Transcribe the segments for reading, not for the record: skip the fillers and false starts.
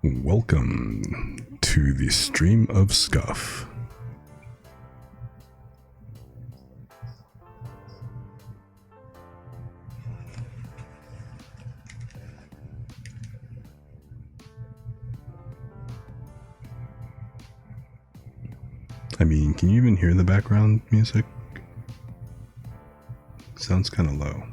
Welcome to the Stream of Scuff. I mean, can you even hear the background music? Sounds kind of low.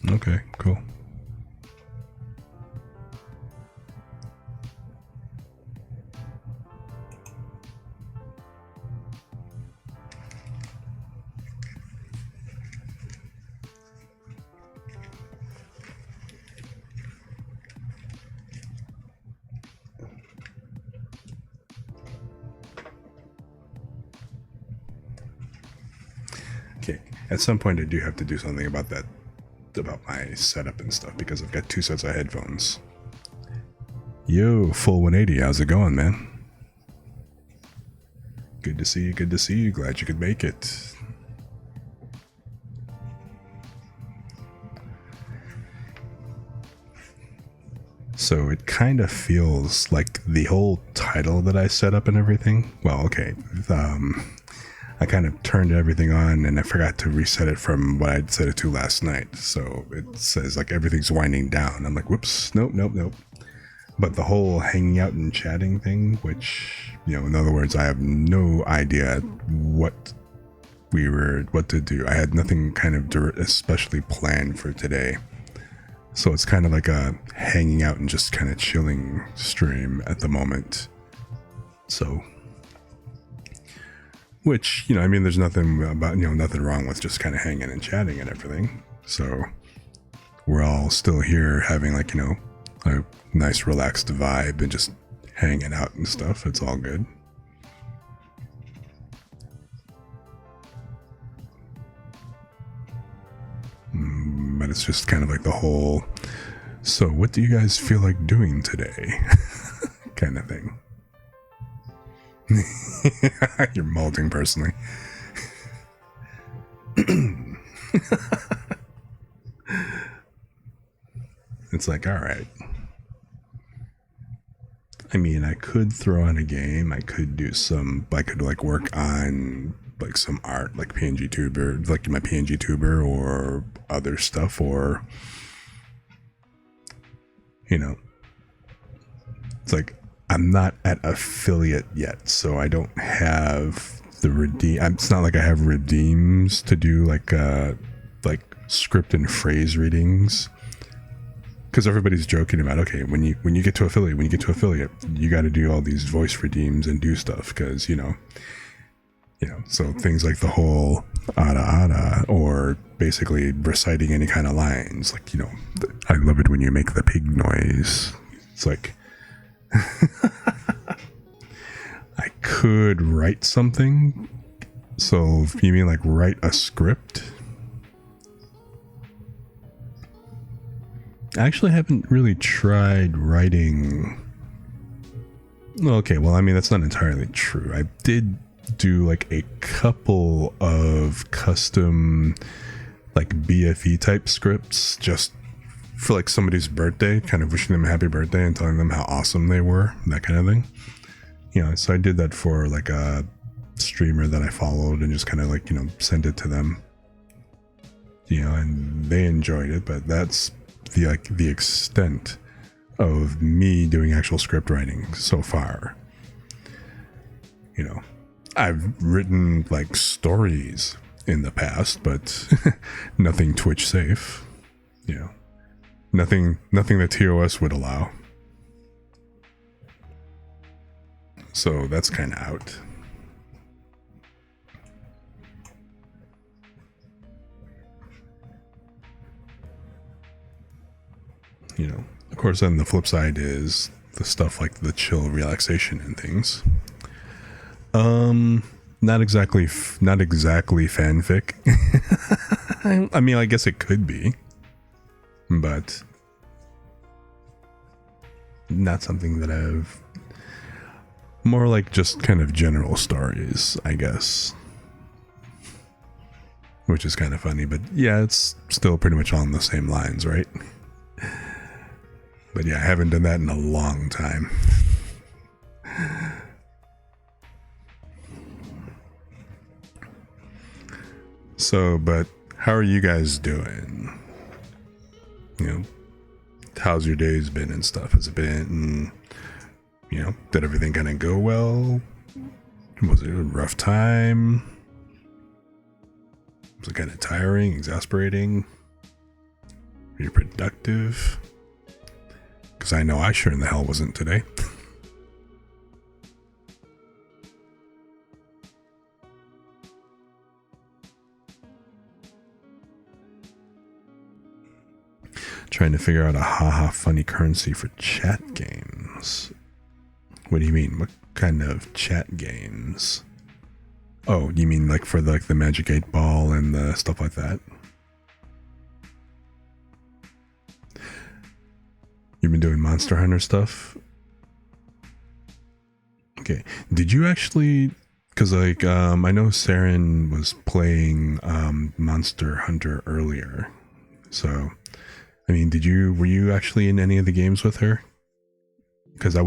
Okay, cool. Okay, at some point I do have to do something about that, about my setup and stuff, because I've got two sets of headphones. Yo, full 180, how's it going, man? Good to see you, good to see you, glad you could make it. So it kind of feels like the whole title that I set up and everything, well, okay, I kind of turned everything on and I forgot to reset it from what I'd set it to last night. So it says like everything's winding down. I'm like, whoops, nope. But the whole hanging out and chatting thing, which, you know, in other words, I have no idea what to do. I had nothing kind of especially planned for today. So it's kind of like a hanging out and just kind of chilling stream at the moment. So, which, you know, I mean, there's nothing about, you know, nothing wrong with just kind of hanging and chatting and everything. So we're all still here having like, you know, a nice relaxed vibe and just hanging out and stuff. It's all good. But it's just kind of like the whole, so what do you guys feel like doing today? kind of thing. You're molding personally. It's like, all right. I mean, I could throw on a game. I could like work on like some art, like PNG Tuber, like my PNG Tuber or other stuff, or, you know, it's like, I'm not at affiliate yet, so I don't have the redeem. It's not like I have redeems to do like script and phrase readings. Because everybody's joking about, okay, when you get to affiliate, you got to do all these voice redeems and do stuff, because you know, so things like the whole ada, or basically reciting any kind of lines, like, you know, I love it when you make the pig noise. It's like, I could write something. So you mean like write a script? I actually haven't really tried writing. Okay, well, I mean, that's not entirely true. I did do like a couple of custom like BFE type scripts just for like somebody's birthday, kind of wishing them a happy birthday and telling them how awesome they were, that kind of thing. You know, so I did that for like a streamer that I followed and just kind of like, you know, send it to them. You know, and they enjoyed it, but that's the extent of me doing actual script writing so far. You know, I've written like stories in the past, but nothing Twitch safe. You know, nothing that TOS would allow. So that's kind of out. You know, of course, then the flip side is the stuff like the chill relaxation and things. Not exactly fanfic. I mean, I guess it could be, but not something that I've More like just kind of general stories, I guess. Which is kind of funny, but yeah, it's still pretty much on the same lines, right? But yeah, I haven't done that in a long time. So, but how are you guys doing? You know, how's your days been and stuff? Has it been, did everything kind of go well? Was it a rough time? Was it kind of tiring, exasperating? Were you productive? Because I know I sure in the hell wasn't today. Trying to figure out a haha funny currency for chat games. What do you mean? What kind of chat games? Oh, you mean like for the Magic 8 Ball and the stuff like that? You've been doing Monster Hunter stuff? Okay. Did you actually... Because I know Saren was playing Monster Hunter earlier. So, I mean, were you actually in any of the games with her? Because I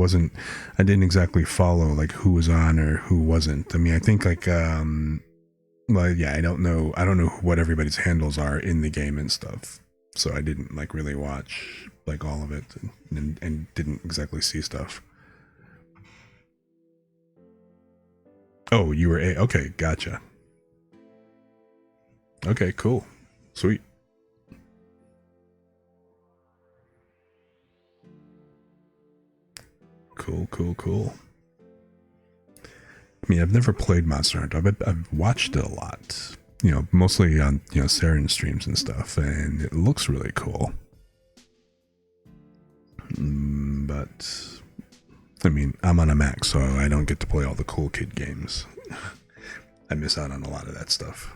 didn't exactly follow like who was on or who wasn't. I mean, I think like, well, yeah, I don't know what everybody's handles are in the game and stuff. So I didn't like really watch like all of it and didn't exactly see stuff. Oh, you were okay, gotcha. Okay, cool. Sweet. Cool. I mean, I've never played Monster Hunter. I've watched it a lot. Mostly on Saren streams and stuff, and it looks really cool. But I mean, I'm on a Mac, so I don't get to play all the cool kid games. I miss out on a lot of that stuff.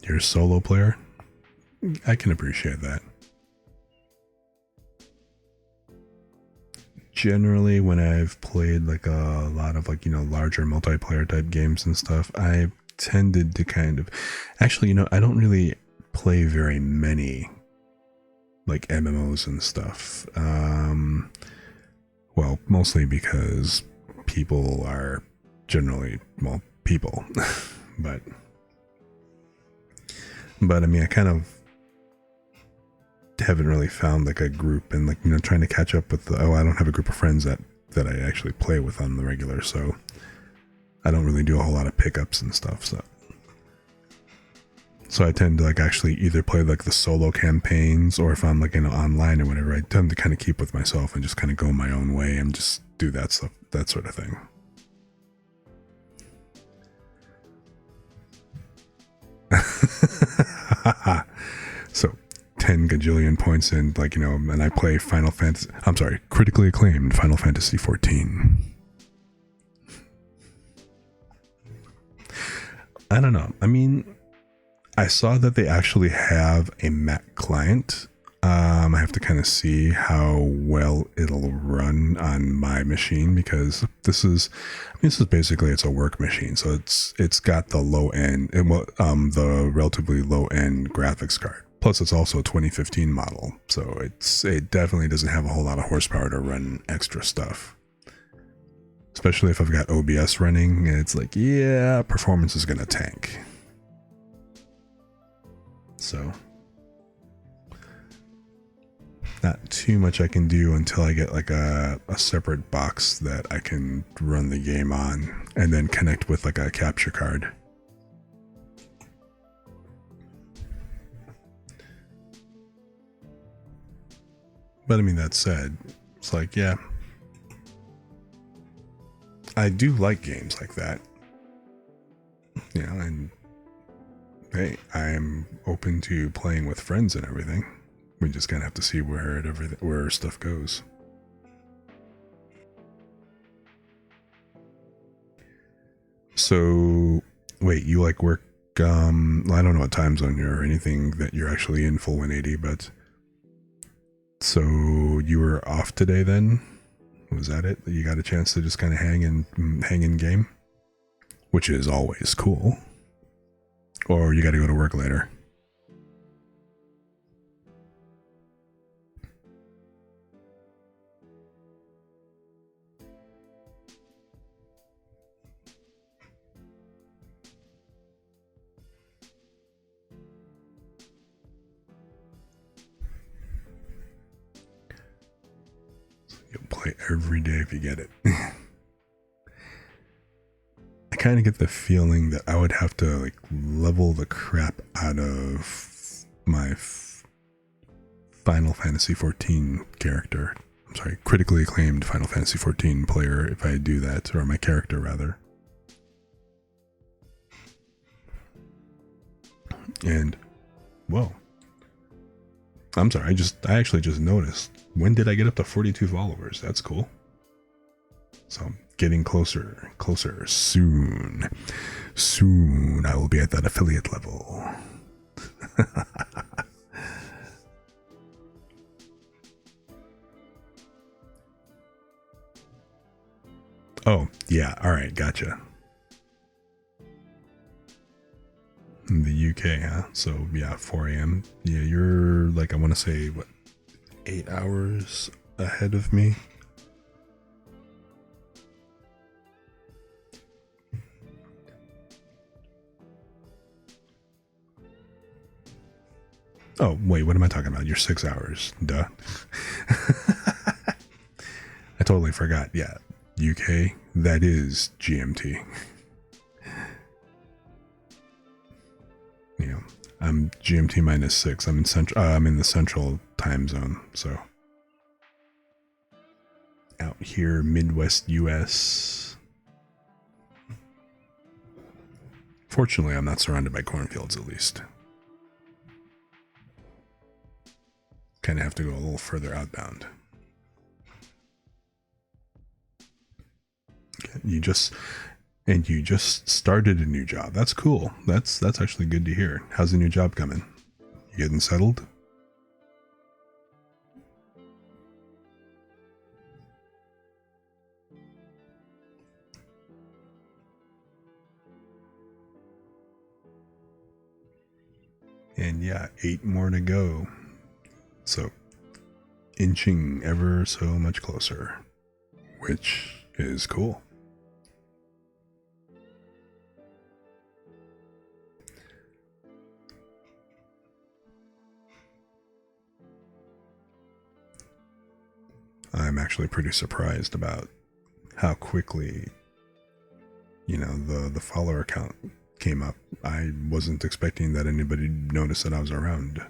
You're a solo player? I can appreciate that. Generally, when I've played like a lot of like, larger multiplayer type games and stuff, I've tended to kind of... Actually, I don't really play very many like MMOs and stuff. Well, mostly because people are generally, well, people. But I mean, I kind of haven't really found like a group, and like trying to catch up with I don't have a group of friends that I actually play with on the regular, so I don't really do a whole lot of pickups and stuff. So I tend to like actually either play like the solo campaigns, or if I'm like online or whatever, I tend to kind of keep with myself and just kind of go my own way and just do that stuff, that sort of thing. So 10 gajillion points in, like, and I play critically acclaimed Final Fantasy 14. I don't know. I mean, I saw that they actually have a Mac client. I have to kind of see how well it'll run on my machine, because this is basically, it's a work machine, so it's got the low end, the relatively low end graphics card. Plus, it's also a 2015 model, so it definitely doesn't have a whole lot of horsepower to run extra stuff. Especially if I've got OBS running, and it's like, yeah, performance is gonna tank. So, not too much I can do until I get like a separate box that I can run the game on, and then connect with like a capture card. But I mean, that said, it's like, yeah, I do like games like that. And hey, I'm open to playing with friends and everything. We just kind of have to see where stuff goes. So, wait, you like work I don't know what time zone you're or anything that you're actually in full 180, but so you were off today then? Was that it? You got a chance to just kind of hang in game? Which is always cool. Or you got to go to work later? You'll play every day if you get it. I kind of get the feeling that I would have to like level the crap out of my Final Fantasy 14 character. I'm sorry, critically acclaimed Final Fantasy 14 player if I do that, or my character rather. And whoa. I'm sorry, I actually just noticed. When did I get up to 42 followers? That's cool. So I'm getting closer soon. Soon I will be at that affiliate level. Oh, yeah, alright, gotcha. In the UK, huh? So yeah, 4 a.m. Yeah, you're like, I want to say, what, 8 hours ahead of me? Oh, wait, what am I talking about? You're 6 hours. Duh. I totally forgot. Yeah, UK, that is GMT. You know, I'm GMT -6. I'm in central. I'm in the central time zone. So out here, Midwest US. Fortunately, I'm not surrounded by cornfields. At least, kind of have to go a little further outbound. You just started a new job. That's cool. That's actually good to hear. How's the new job coming? You getting settled? And yeah, 8 more to go. So inching ever so much closer, which is cool. I'm actually pretty surprised about how quickly, you know, the follower count came up. I wasn't expecting that anybody noticed that I was around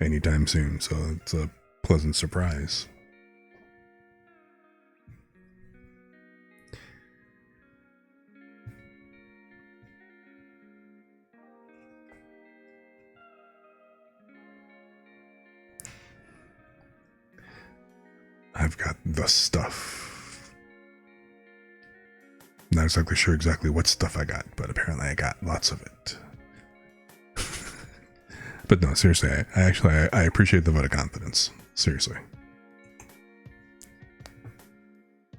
anytime soon, so it's a pleasant surprise. I've got the stuff. Not exactly sure exactly what stuff I got, but apparently I got lots of it. But no, seriously, I appreciate the vote of confidence. Seriously.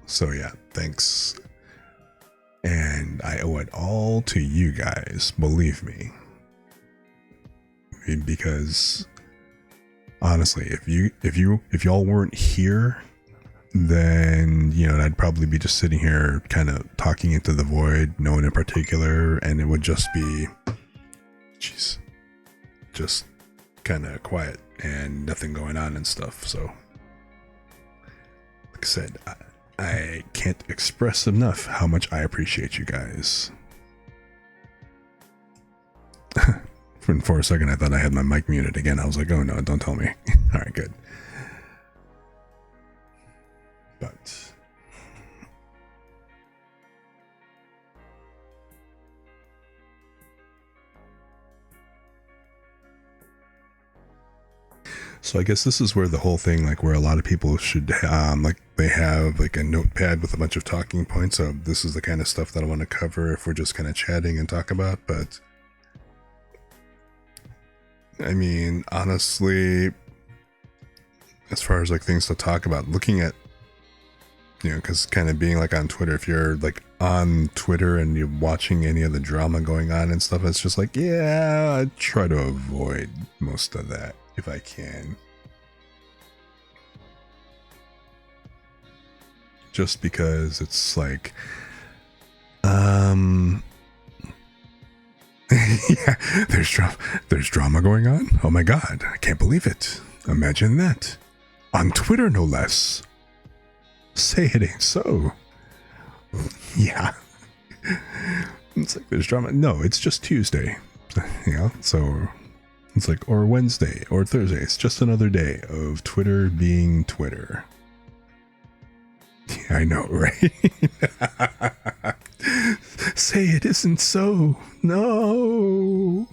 So yeah, thanks. And I owe it all to you guys, believe me. Because honestly, if y'all weren't here, then, you know, I'd probably be just sitting here kind of talking into the void, no one in particular, and it would just be, jeez, just kind of quiet and nothing going on and stuff. So, like I said, I can't express enough how much I appreciate you guys. For a second, I thought I had my mic muted again. I was like, oh no, don't tell me. All right, good. But so I guess this is where the whole thing, like where a lot of people should like they have like a notepad with a bunch of talking points. So this is the kind of stuff that I want to cover if we're just kind of chatting and talk about. But I mean, honestly, as far as like things to talk about, looking at, because kind of being like on Twitter, if you're like on Twitter and you're watching any of the drama going on and stuff, it's just like, yeah, I try to avoid most of that if I can. Just because it's like, yeah, there's drama going on. Oh my god, I can't believe it. Imagine that. On Twitter, no less. Say it ain't so. Yeah. It's like there's drama. No, it's just Tuesday. So it's like, or Wednesday or Thursday. It's just another day of Twitter being Twitter. Yeah, I know, right? Say it isn't so. No.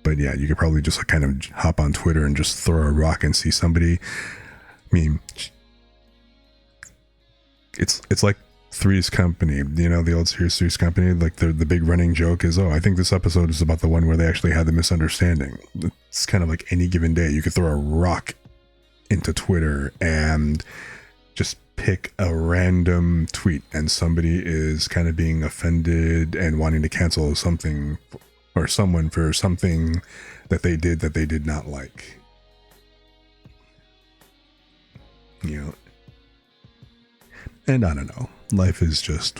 But yeah, you could probably just kind of hop on Twitter and just throw a rock and see somebody. I mean, it's like Three's Company, the old Three's Company. Like the big running joke is, I think this episode is about the one where they actually had the misunderstanding. It's kind of like any given day, you could throw a rock into Twitter and just pick a random tweet, and somebody is kind of being offended and wanting to cancel something or someone for something that they did not like. And I don't know. Life is just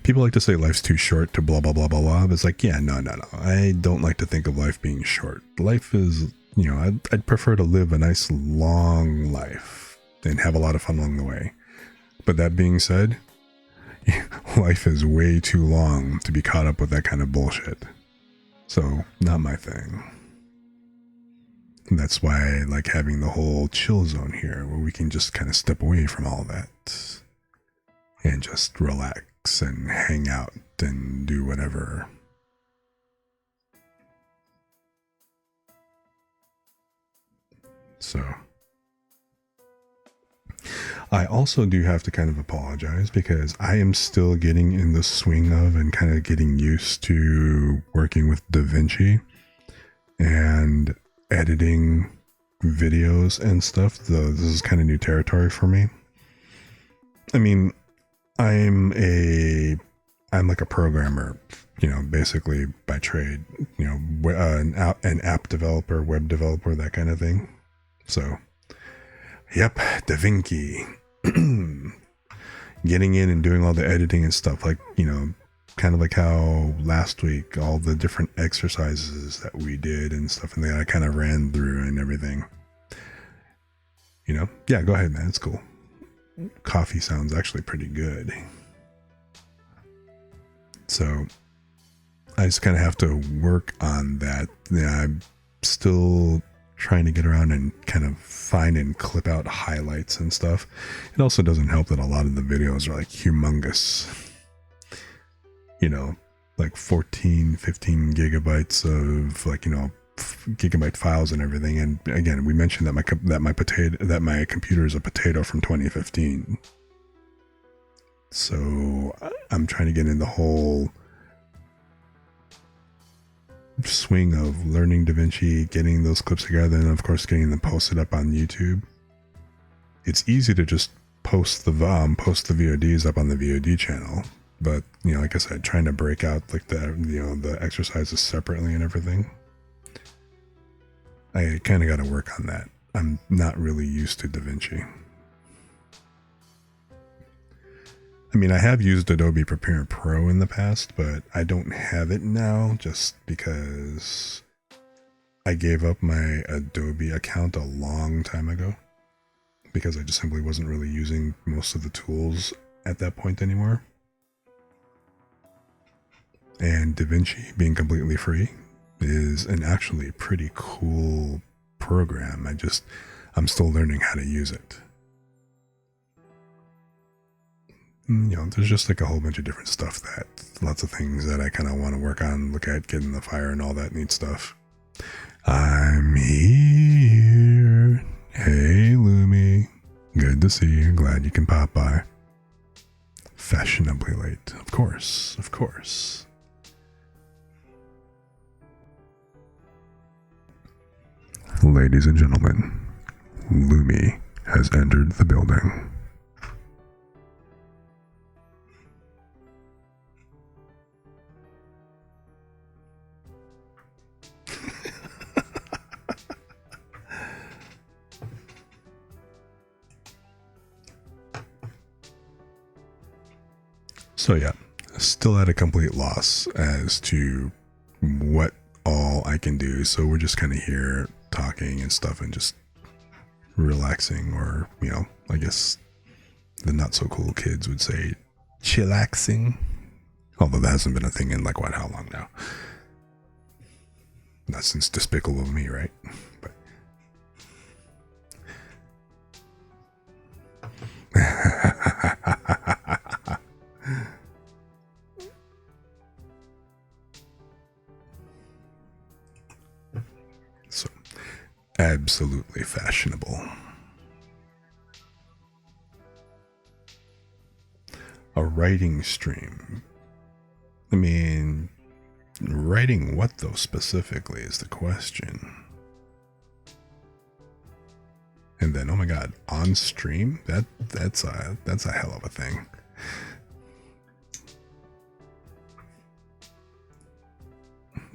people like to say life's too short to blah, blah, blah, blah, blah. But it's like, yeah, no. I don't like to think of life being short. Life is, I'd prefer to live a nice long life and have a lot of fun along the way. But that being said, life is way too long to be caught up with that kind of bullshit. So, not my thing. That's why I like having the whole chill zone here, where we can just kind of step away from all that and just relax and hang out and do whatever. So, I also do have to kind of apologize because I am still getting in the swing of and kind of getting used to working with DaVinci and editing videos and stuff. This is kind of new territory for me. I mean, I'm like a programmer, basically by trade, an app developer, web developer, that kind of thing. So, yep, DaVinci. Getting in and doing all the editing and stuff, like, kind of like how last week, all the different exercises that we did and stuff, and that I kind of ran through and everything. Yeah, go ahead, man. It's cool. Coffee sounds actually pretty good. So I just kind of have to work on that. Yeah, I'm still trying to get around and kind of find and clip out highlights and stuff. It also doesn't help that a lot of the videos are like humongous. Like 14, 15 gigabytes of like, gigabyte files and everything. And again, we mentioned that my computer is a potato from 2015. So I'm trying to get in the whole swing of learning DaVinci, getting those clips together, and of course getting them posted up on YouTube. It's easy to just post the VODs up on the VOD channel, but like I said, trying to break out like the exercises separately and everything, I kind of got to work on that. I'm not really used to DaVinci. I mean, I have used Adobe Premiere Pro in the past, but I don't have it now just because I gave up my Adobe account a long time ago because I just simply wasn't really using most of the tools at that point anymore. And DaVinci, being completely free, is an actually pretty cool program. I'm still learning how to use it. There's just like a whole bunch of different stuff lots of things that I kind of want to work on, look at, get in the fire and all that neat stuff. I'm here. Hey, Lumi. Good to see you. Glad you can pop by. Fashionably late. Of course. Ladies and gentlemen, Lumi has entered the building. So yeah, still at a complete loss as to what all I can do. So we're just kind of here talking and stuff and just relaxing, or, you know, I guess the not so cool kids would say chillaxing. Although that hasn't been a thing in like what, how long now? Not since Despicable Me, right? But so absolutely fashionable. A writing stream. I mean, writing what though specifically is the question. And then, oh my god, on stream? That's a hell of a thing.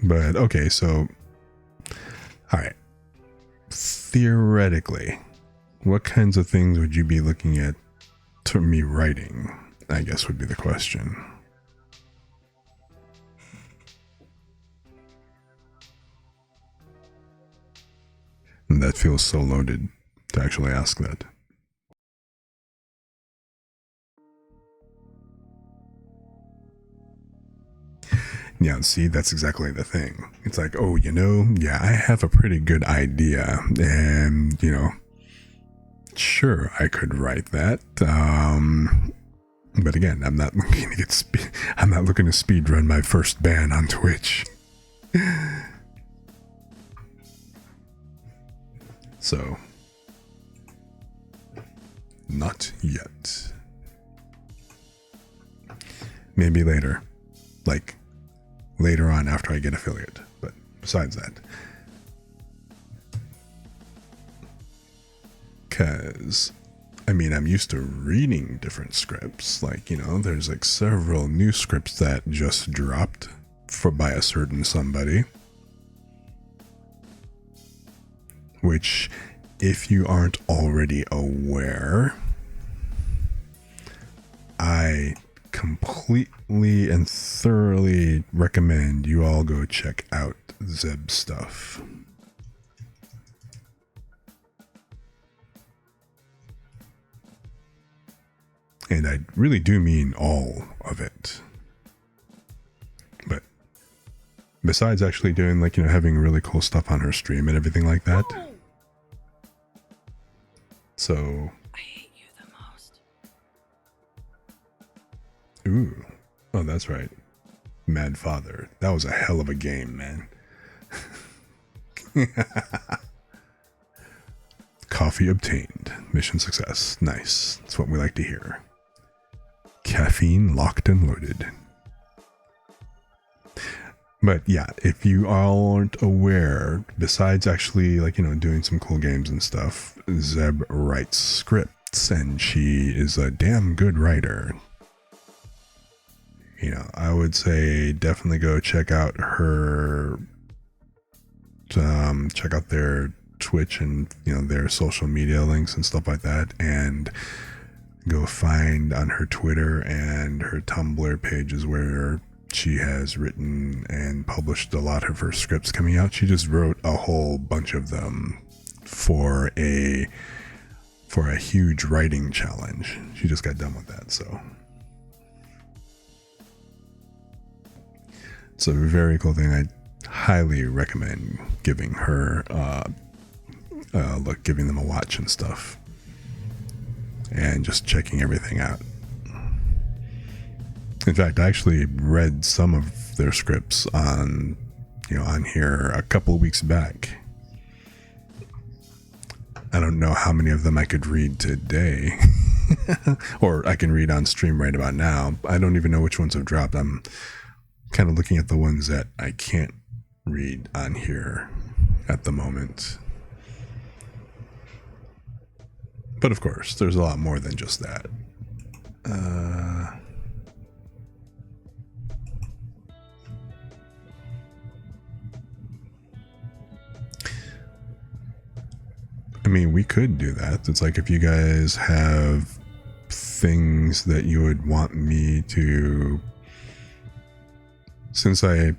But okay, so all right. Theoretically, what kinds of things would you be looking at to me writing? I guess would be the question. And that feels so loaded to actually ask that. Yeah, see, that's exactly the thing. It's like, oh, you know, yeah, I have a pretty good idea, and, you know, sure, I could write that. But again, I'm not looking to I'm not looking to speed run my first ban on Twitch. So, not yet. Maybe later. Like, later on after I get affiliate. But besides that. Because, I mean, I'm used to reading different scripts. Like, you know, there's like several new scripts that just dropped by a certain somebody. Which, if you aren't already aware, I completely and thoroughly recommend you all go check out Zeb stuff. And I really do mean all of it. But besides actually doing, like, you know, having really cool stuff on her stream and everything like that. So I hate you the most. Ooh. Oh, that's right. Mad Father. That was a hell of a game, man. Coffee obtained. Mission success. Nice. That's what we like to hear. Caffeine locked and loaded. But yeah, if you all aren't aware, besides actually, like, you know, doing some cool games and stuff, Zeb writes scripts, and she is a damn good writer. You know, I would say definitely go check out her, check out their Twitch and, you know, their social media links and stuff like that, and go find on her Twitter and her Tumblr pages where she has written and published a lot of her scripts coming out. She just wrote a whole bunch of them for a huge writing challenge. She just got done with that, so it's a very cool thing. I highly recommend giving her giving them a watch and stuff, and just checking everything out. In fact, I actually read some of their scripts on here a couple of weeks back. I don't know how many of them I could read today, or I can read on stream right about now. I don't even know which ones have dropped. I'm kind of looking at the ones that I can't read on here at the moment. But of course, there's a lot more than just that. I mean, we could do that. It's like if you guys have things that you would want me to, since I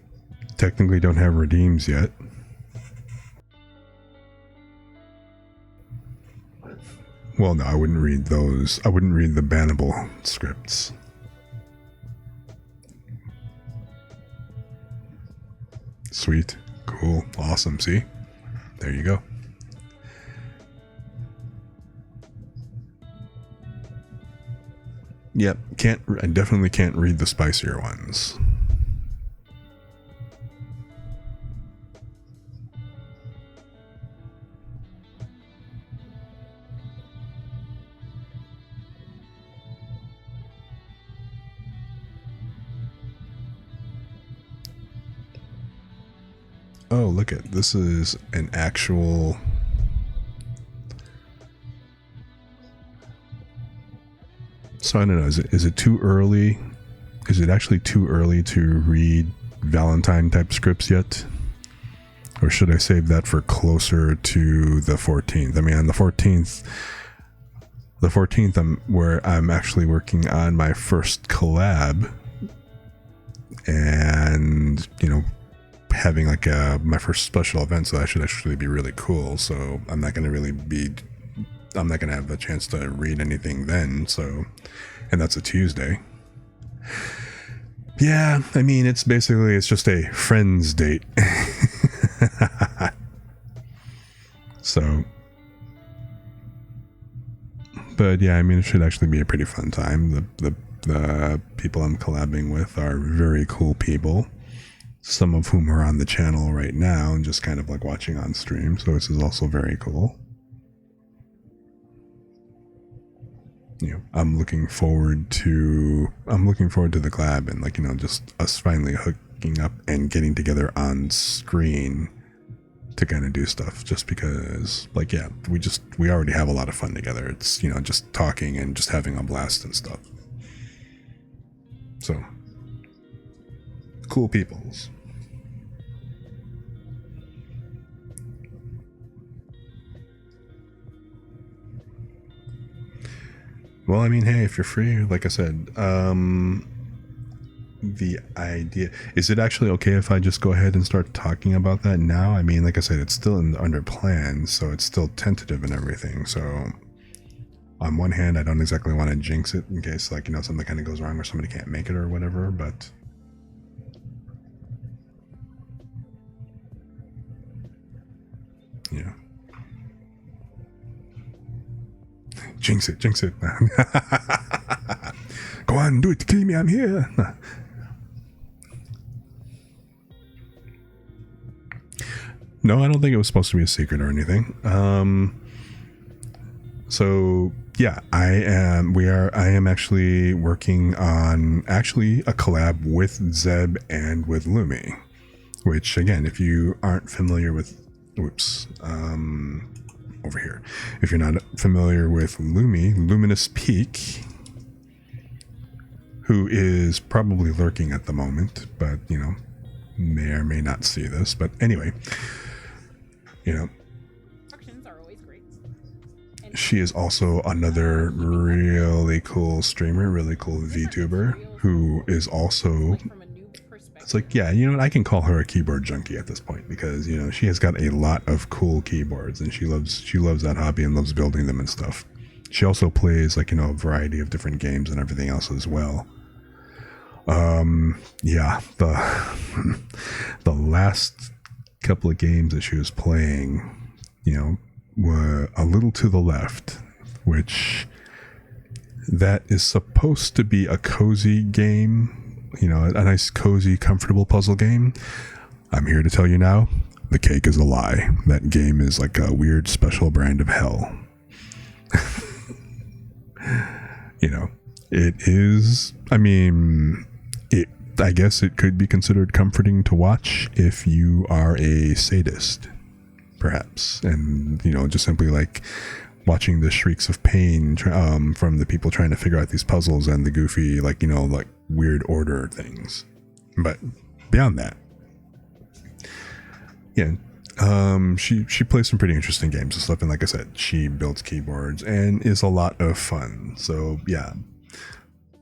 technically don't have redeems yet. Well, no, I wouldn't read those. I wouldn't read the bannable scripts. Sweet. Cool. Awesome. See? There you go. Yep, I definitely can't read the spicier ones. Oh, look at this is an actual. So I don't know, is it too early? Is it actually too early to read Valentine type scripts yet? Or should I save that for closer to the 14th? I mean, on the 14th, I'm actually working on my first collab, and you know, having like my first special event, so that should actually be really cool. So I'm not going to have a chance to read anything then, so, and that's a Tuesday. Yeah, I mean, it's just a friend's date. So, but yeah, I mean, it should actually be a pretty fun time. The people I'm collabing with are very cool people, some of whom are on the channel right now and just kind of like watching on stream, so this is also very cool. You know, I'm looking forward to the collab and, like, you know, just us finally hooking up and getting together on screen to kind of do stuff, just because, like, yeah, we already have a lot of fun together. It's, you know, just talking and just having a blast and stuff. So, cool peoples. Well, I mean, hey, if you're free, like I said, the idea, is it actually okay if I just go ahead and start talking about that now? I mean, like I said, it's still under plans, so it's still tentative and everything. So on one hand, I don't exactly want to jinx it in case, like, you know, something kind of goes wrong or somebody can't make it or whatever, but yeah. Jinx it. Go on, do it, kill me, I'm here. No, I don't think it was supposed to be a secret or anything. So yeah, I am actually working on a collab with Zeb and with Lumi, which, again, if you aren't familiar with, over here. If you're not familiar with Luminous Peak, who is probably lurking at the moment, but, you know, may or may not see this. But anyway, you know, are always great. She is also another really cool streamer, really cool VTuber, who is also, it's like, yeah, you know what, I can call her a keyboard junkie at this point, because, you know, she has got a lot of cool keyboards and she loves that hobby and loves building them and stuff. She also plays, like, you know, a variety of different games and everything else as well. Yeah, the last couple of games that she was playing, you know, were a little to the left, which that is supposed to be a cozy game, you know, a nice, cozy, comfortable puzzle game. I'm here to tell you now, the cake is a lie. That game is like a weird special brand of hell. You know, it is, I mean, I guess it could be considered comforting to watch if you are a sadist, perhaps, and, you know, just simply like watching the shrieks of pain from the people trying to figure out these puzzles and the goofy, like, you know, like weird order things. But beyond that, yeah, she plays some pretty interesting games and stuff. And like I said, she builds keyboards and is a lot of fun. So yeah,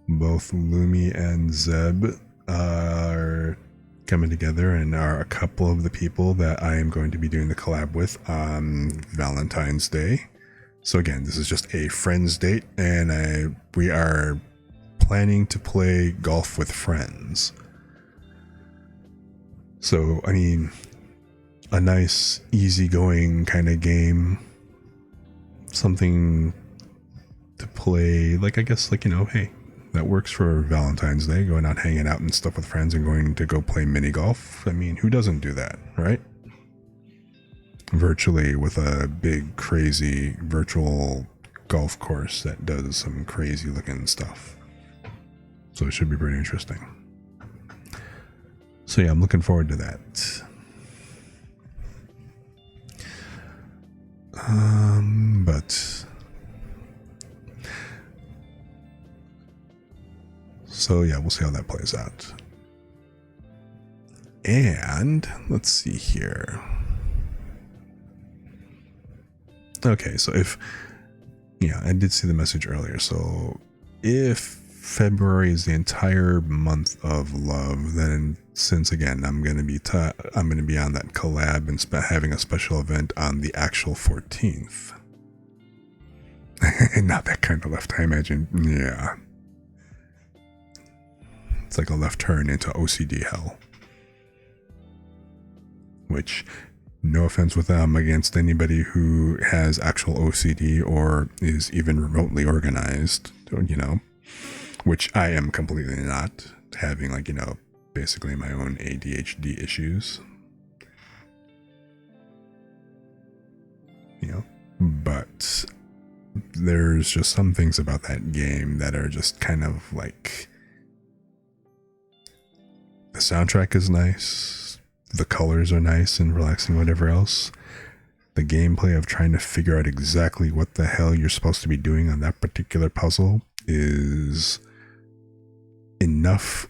both Lumi and Zeb are coming together and are a couple of the people that I am going to be doing the collab with on Valentine's Day. So again, this is just a friends date, and we are planning to play golf with friends. So, I mean, a nice, easygoing kind of game. Something to play, like, I guess, like, you know, hey, that works for Valentine's Day, going out, hanging out and stuff with friends and going to go play mini golf. I mean, who doesn't do that, right? Virtually, with a big, crazy virtual golf course that does some crazy looking stuff. So it should be pretty interesting. So yeah, I'm looking forward to that. But so yeah, we'll see how that plays out. And let's see here. Okay, so I did see the message earlier. So if February is the entire month of love, then since again I'm gonna be on that collab and having a special event on the actual 14th. Not that kind of left, I imagine. Yeah, it's like a left turn into OCD hell. Which, no offense with them against anybody who has actual OCD or is even remotely organized, you know, which I am completely not, having, like, you know, basically my own ADHD issues, you know, but there's just some things about that game that are just kind of like, the soundtrack is nice. The colors are nice and relaxing, whatever else. The gameplay of trying to figure out exactly what the hell you're supposed to be doing on that particular puzzle is enough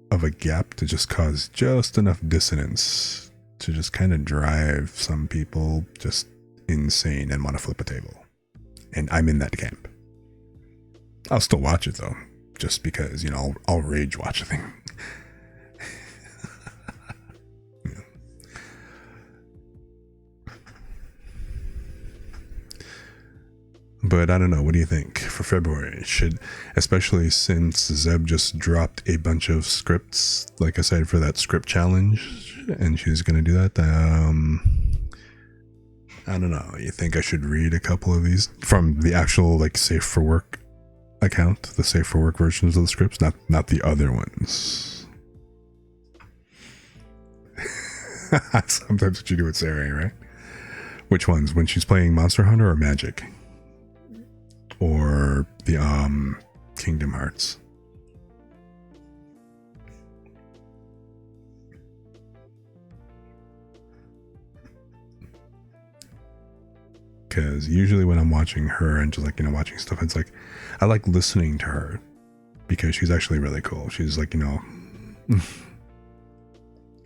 of a gap to just cause just enough dissonance to just kind of drive some people just insane and want to flip a table. And I'm in that camp. I'll still watch it though, just because, you know, I'll rage watch a thing. But I don't know, what do you think for February? Especially since Zeb just dropped a bunch of scripts, like I said, for that script challenge, and she's going to do that. I don't know, you think I should read a couple of these from the actual, like, Safe for Work account, the Safe for Work versions of the scripts, not the other ones. Sometimes what you do with Sarah, right? Which ones? When she's playing Monster Hunter or Magic? Or the Kingdom Hearts? Because usually when I'm watching her and just, like, you know, watching stuff, it's like, I like listening to her because she's actually really cool. She's like, you know,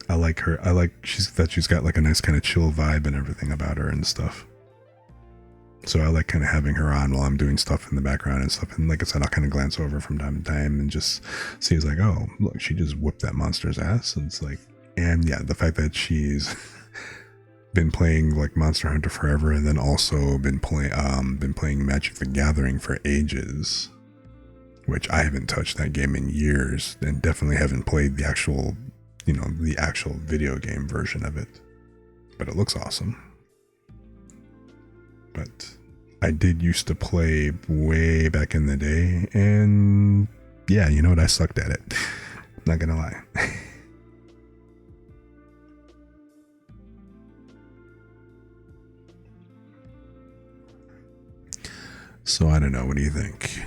I like her. She's got like a nice kind of chill vibe and everything about her and stuff. So I like kind of having her on while I'm doing stuff in the background and stuff. And like I said, I'll kind of glance over from time to time and just see, it's like, oh, look, she just whooped that monster's ass. And it's like, and yeah, the fact that she's been playing like Monster Hunter forever, and then also been playing Magic the Gathering for ages, which I haven't touched that game in years, and definitely haven't played the actual, you know, the actual video game version of it. But it looks awesome. But I did used to play way back in the day, and yeah, you know what? I sucked at it. Not gonna lie. So I don't know. What do you think?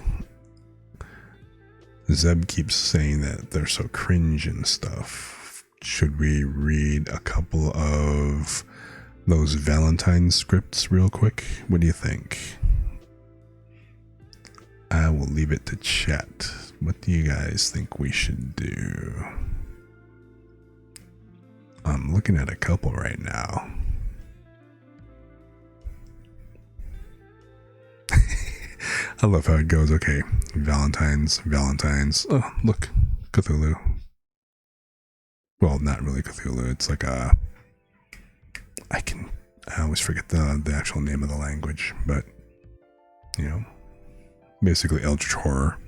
Zeb keeps saying that they're so cringe and stuff. Should we read a couple of those Valentine scripts real quick? What do you think? I will leave it to chat. What do you guys think we should do? I'm looking at a couple right now. I love how it goes. Okay, Valentine's. Oh, look, Cthulhu. Well, not really Cthulhu. It's like I always forget the actual name of the language, but you know, basically Eldritch Horror.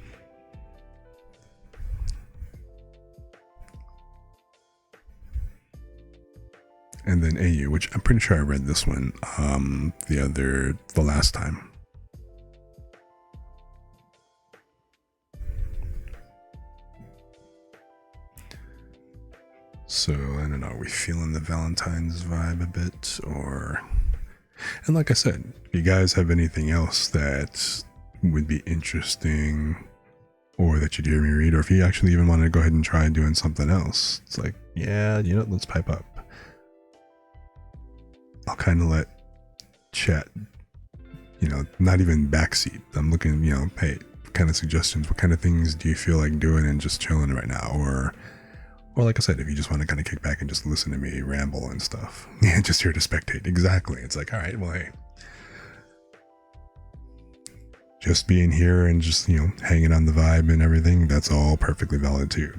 And then AU, which I'm pretty sure I read this one the last time. So I don't know, are we feeling the Valentine's vibe a bit, or? And like I said, if you guys have anything else that would be interesting, or that you'd hear me read, or if you actually even want to go ahead and try doing something else, it's like, yeah, you know, let's pipe up. I'll kind of let chat, you know, not even backseat. I'm looking, you know, hey, what kind of suggestions, what kind of things do you feel like doing and just chilling right now, or like I said, if you just want to kind of kick back and just listen to me ramble and stuff, yeah, just here to spectate. Exactly. It's like, all right, well, hey, just being here and just, you know, hanging on the vibe and everything, that's all perfectly valid too.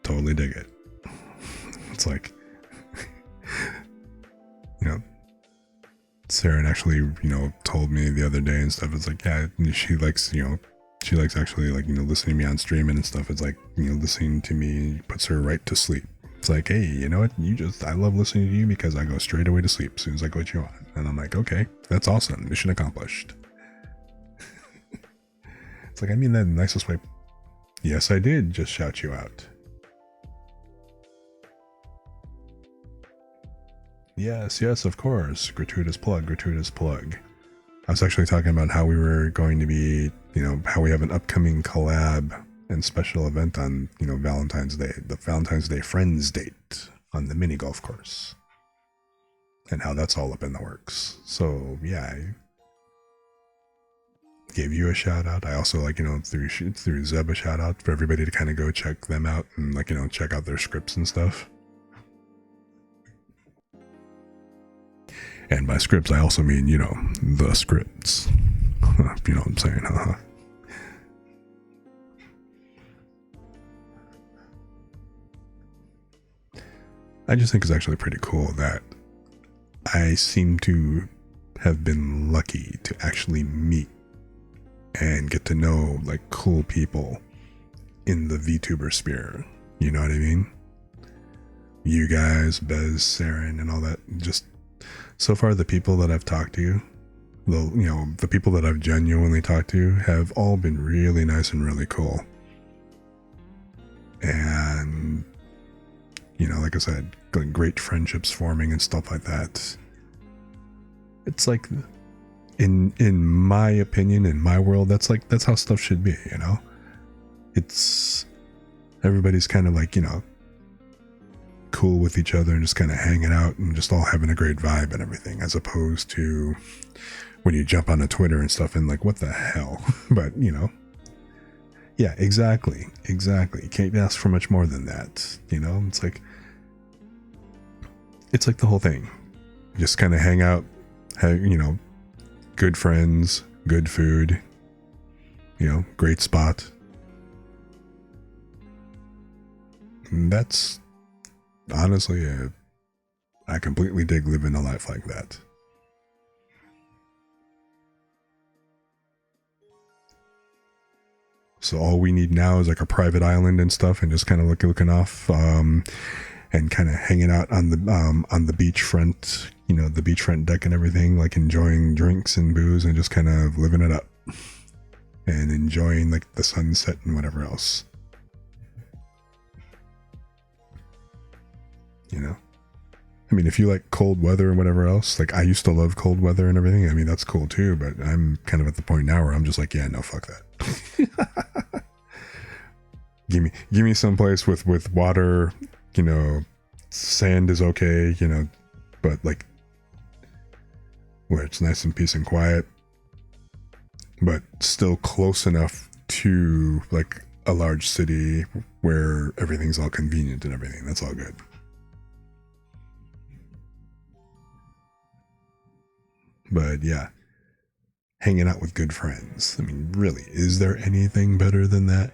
Totally dig it. It's like, you know, Sarah actually, you know, told me the other day and stuff. It's like, yeah, she likes, you know, she likes actually, like, you know, listening to me on streaming and stuff. It's like, you know, listening to me puts her right to sleep. It's like, hey, you know what? I love listening to you because I go straight away to sleep as soon as I put you on. And I'm like, okay, that's awesome. Mission accomplished. It's like, I mean that in the nicest way. Yes, I did just shout you out. Yes, of course. Gratuitous plug. I was actually talking about how we were going to be, you know, how we have an upcoming collab and special event on, you know, Valentine's Day, the Valentine's Day Friends Date on the mini golf course, and how that's all up in the works. So yeah, I gave you a shout out. I also, like, you know, through Zeb a shout out for everybody to kind of go check them out and, like, you know, check out their scripts and stuff. And by scripts, I also mean, you know, the scripts. You know what I'm saying, huh? I just think it's actually pretty cool that I seem to have been lucky to actually meet and get to know, like, cool people in the VTuber sphere. You know what I mean? You guys, Bez, Saren, and all that. Just so far, the people that I've talked to, the people that I've genuinely talked to have all been really nice and really cool. And, you know, like I said, great friendships forming and stuff like that. It's like, in my opinion, in my world, that's how stuff should be, you know? It's, everybody's kind of like, you know, cool with each other and just kind of hanging out and just all having a great vibe and everything, as opposed to when you jump onto Twitter and stuff and like, what the hell? But, you know, yeah, exactly. You can't ask for much more than that, you know? It's like the whole thing. Just kind of hang out, have, you know, good friends, good food, you know, great spot. And that's honestly, I completely dig living a life like that. So all we need now is like a private island and stuff, and just kind of looking off, and kind of hanging out on the beachfront, you know, the beachfront deck and everything, like enjoying drinks and booze and just kind of living it up and enjoying like the sunset and whatever else. You know, I mean, if you like cold weather and whatever else, like I used to love cold weather and everything. I mean, that's cool too, but I'm kind of at the point now where I'm just like, yeah, no, fuck that. give me some place with water, you know, sand is okay, you know, but like where it's nice and peace and quiet, but still close enough to like a large city where everything's all convenient and everything. That's all good. But yeah, hanging out with good friends. I mean, really, is there anything better than that?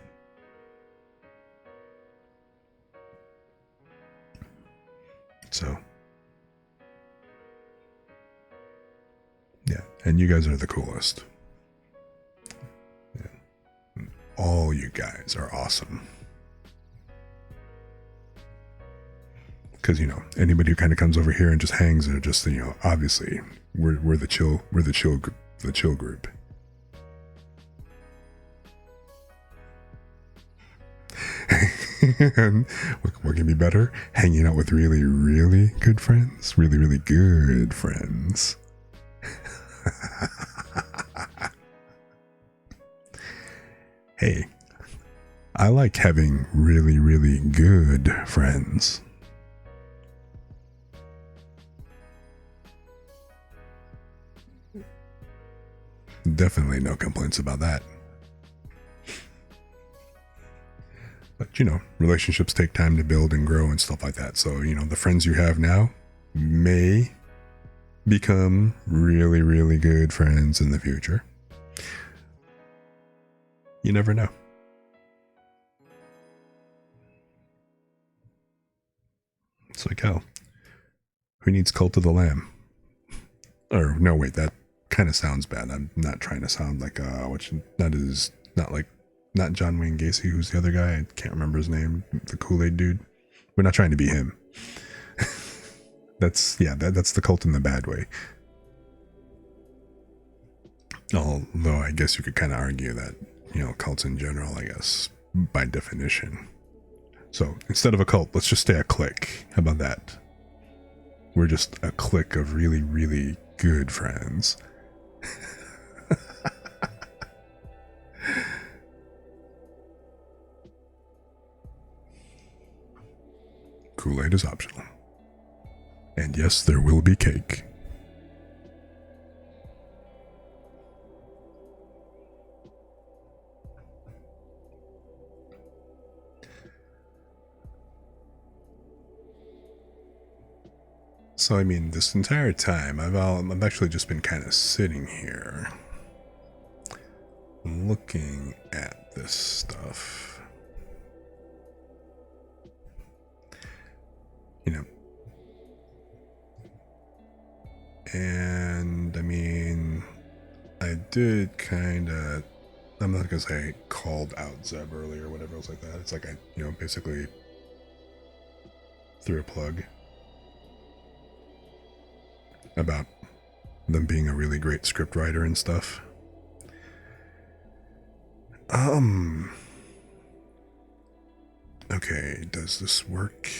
So, yeah, and you guys are the coolest. Yeah. All you guys are awesome. Because, you know, anybody who kind of comes over here and just hangs are just, you know, obviously we're the chill group. And what can be better? Hanging out with really, really good friends. Really, really good friends. Hey, I like having really, really good friends. Definitely no complaints about that. But, you know, relationships take time to build and grow and stuff like that. So, you know, the friends you have now may become really, really good friends in the future. You never know. It's like, hell, who needs Cult of the Lamb? Or, no, wait, that kind of sounds bad. I'm not trying to sound like, not John Wayne Gacy, who's the other guy. I can't remember his name. The Kool-Aid dude. We're not trying to be him. That's the cult in the bad way. Although I guess you could kind of argue that, you know, cults in general, I guess, by definition. So instead of a cult, let's just stay a clique. How about that? We're just a clique of really, really good friends. Kool-Aid is optional. And yes, there will be cake. So, I mean, this entire time, I've actually just been kind of sitting here looking at this stuff. You know. And, I mean, I did kind of, I'm not going to say I called out Zeb earlier or whatever else like that. It's like I, you know, basically threw a plug about them being a really great script writer and stuff. Okay, does this work?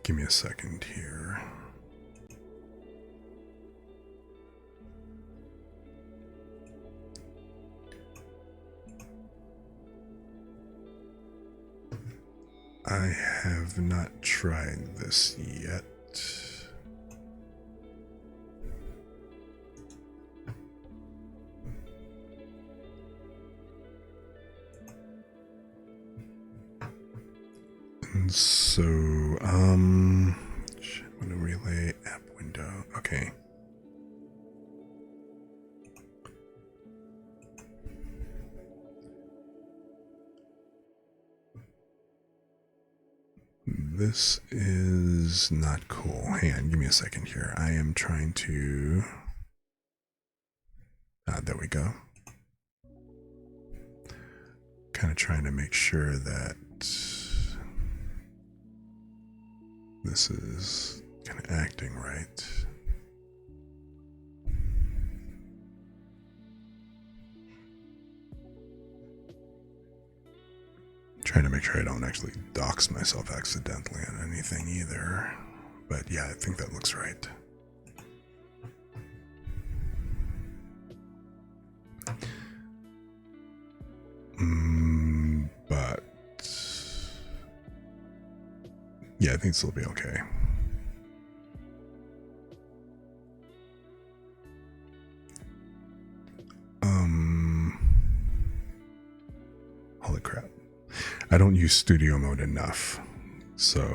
Give me a second here. I have not tried this yet. And so, I'm gonna relay app window. Okay. This is not cool. Hang on, give me a second here. I am trying to... there we go. Kind of trying to make sure that this is kind of acting right. Trying to make sure I don't actually dox myself accidentally on anything either. But yeah, I think that looks right. But yeah, I think this will be okay. I don't use studio mode enough. So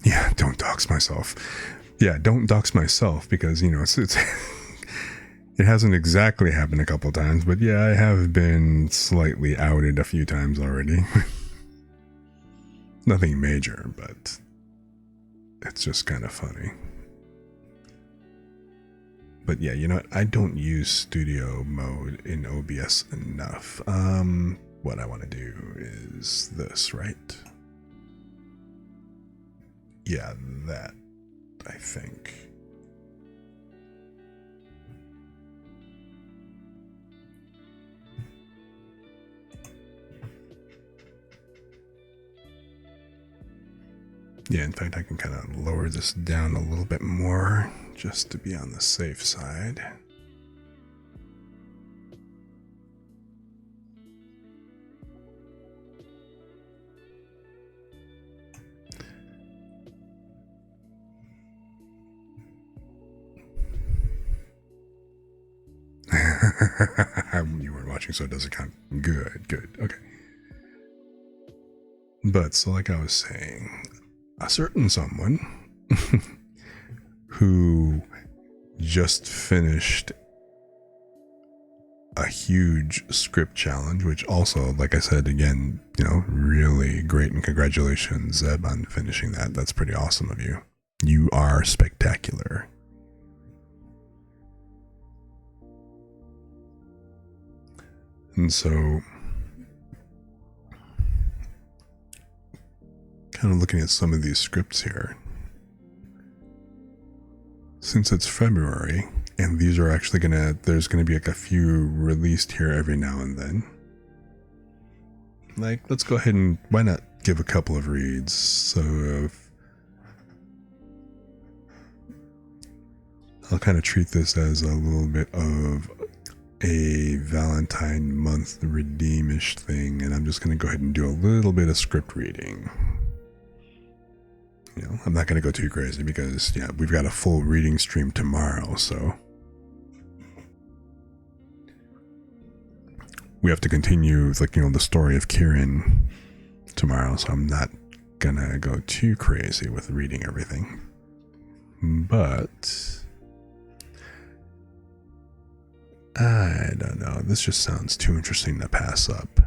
yeah, don't dox myself. Yeah, don't dox myself because, you know, it's it hasn't exactly happened a couple times, but yeah, I have been slightly outed a few times already. Nothing major, but it's just kind of funny. But yeah, you know what? I don't use studio mode in OBS enough. What I want to do is this, right? Yeah, that, I think. Yeah, in fact, I can kind of lower this down a little bit more just to be on the safe side. You weren't watching, so it doesn't count. Good, good. Okay. But, so like I was saying, a certain someone who just finished a huge script challenge, which also, like I said, again, you know, really great, and congratulations, Zeb, on finishing that. That's pretty awesome of you. You are spectacular. And so, kind of looking at some of these scripts here. Since it's February, and these are actually there's gonna be like a few released here every now and then. Like, let's go ahead and, why not give a couple of reads? So, I'll kind of treat this as a little bit of a Valentine month redeemish thing, and I'm just going to go ahead and do a little bit of script reading. You know, I'm not going to go too crazy because, yeah, we've got a full reading stream tomorrow, so we have to continue, like, you know, the story of Kieran tomorrow, so I'm not going to go too crazy with reading everything. But I don't know. This just sounds too interesting to pass up.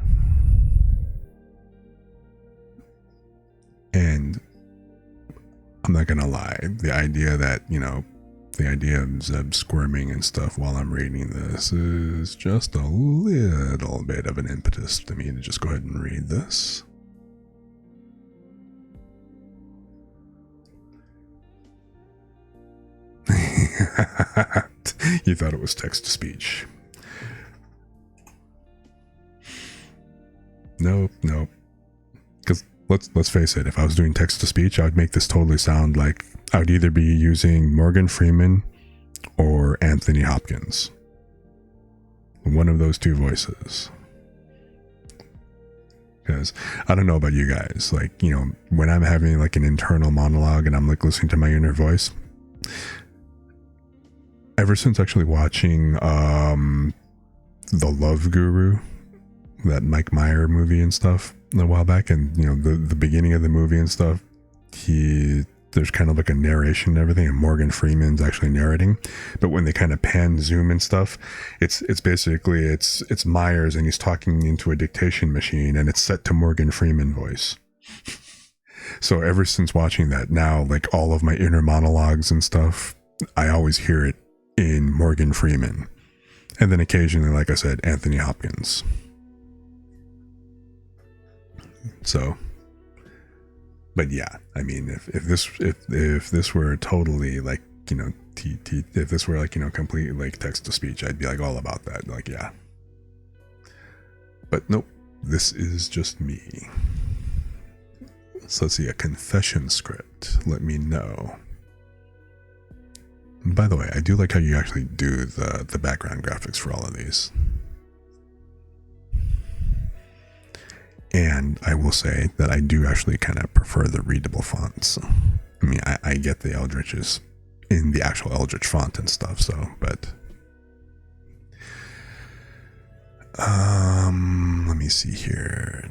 And I'm not gonna lie, the idea that, you know, the idea of Zeb squirming and stuff while I'm reading this is just a little bit of an impetus to me to just go ahead and read this. You thought it was text to speech. Nope. Because let's face it, if I was doing text to speech, I would make this totally sound like I would either be using Morgan Freeman or Anthony Hopkins. One of those two voices. Because I don't know about you guys, like, you know, when I'm having like an internal monologue and I'm like listening to my inner voice, ever since actually watching The Love Guru, that Mike Meyer movie and stuff a while back, and, you know, the beginning of the movie and stuff, there's kind of like a narration and everything, and Morgan Freeman's actually narrating, but when they kind of pan zoom and stuff, it's basically it's Myers, and he's talking into a dictation machine, and it's set to Morgan Freeman voice. So ever since watching that, now, like, all of my inner monologues and stuff, I always hear it in Morgan Freeman, and then occasionally, like I said, Anthony Hopkins. So, but yeah, I mean, if this were totally, like, you know, if this were, like, you know, completely like text to speech, I'd be like all about that, like, yeah. But nope, this is just me. So let's see, a confession script. Let me know. And by the way, I do like how you actually do the background graphics for all of these. And I will say that I do actually kind of prefer the readable fonts. I mean, I get the Eldritches in the actual Eldritch font and stuff, so, but let let me see here.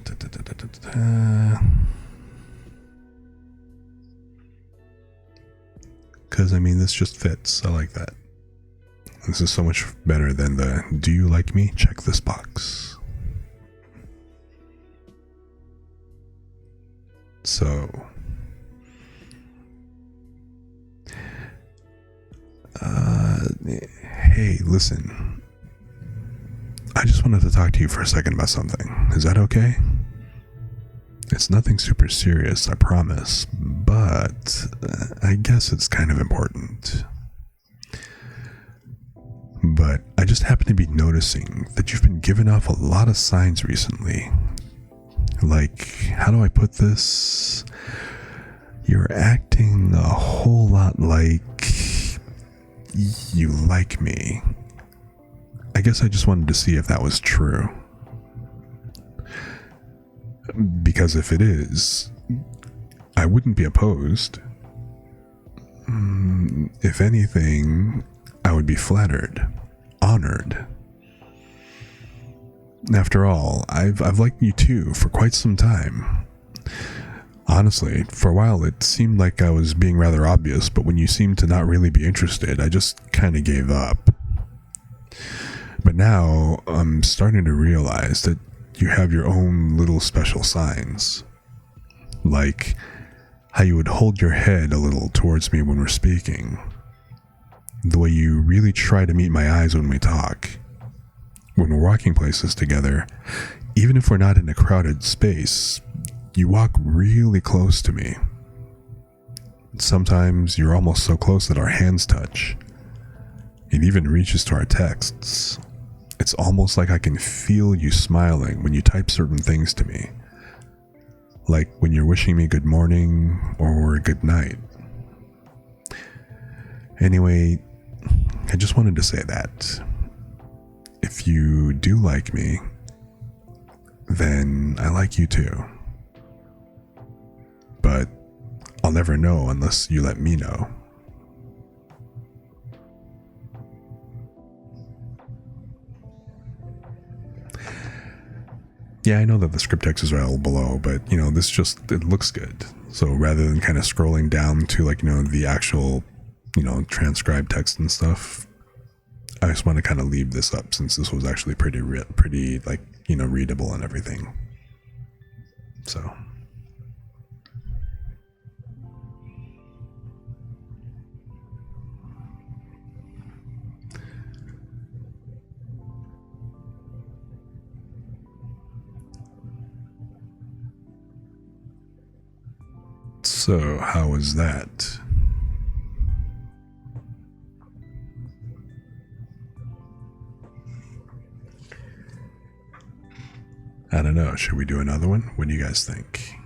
Because, I mean, this just fits. I like that. This is so much better than the "do you like me? Check this box." So, hey, listen. I just wanted to talk to you for a second about something. Is that okay? It's nothing super serious, I promise, but I guess it's kind of important. But I just happen to be noticing that you've been giving off a lot of signs recently. Like, how do I put this? You're acting a whole lot like you like me. I guess I just wanted to see if that was true. Because if it is, I wouldn't be opposed. If anything, I would be flattered, honored. After all, I've liked you too for quite some time. Honestly, for a while it seemed like I was being rather obvious, but when you seemed to not really be interested, I just kind of gave up. But now I'm starting to realize that you have your own little special signs. Like how you would hold your head a little towards me when we're speaking. The way you really try to meet my eyes when we talk. When we're walking places together, even if we're not in a crowded space, you walk really close to me. Sometimes you're almost so close that our hands touch. It even reaches to our texts. It's almost like I can feel you smiling when you type certain things to me. Like when you're wishing me good morning or good night. Anyway, I just wanted to say that. If you do like me, then I like you too. But I'll never know unless you let me know. Yeah, I know that the script text is all below, but, this just, it looks good. So rather than kind of scrolling down to, the actual, transcribed text and stuff, I just want to kind of leave this up since this was actually pretty, readable and everything. So. So, how was that? I don't know. Should we do another one? What do you guys think?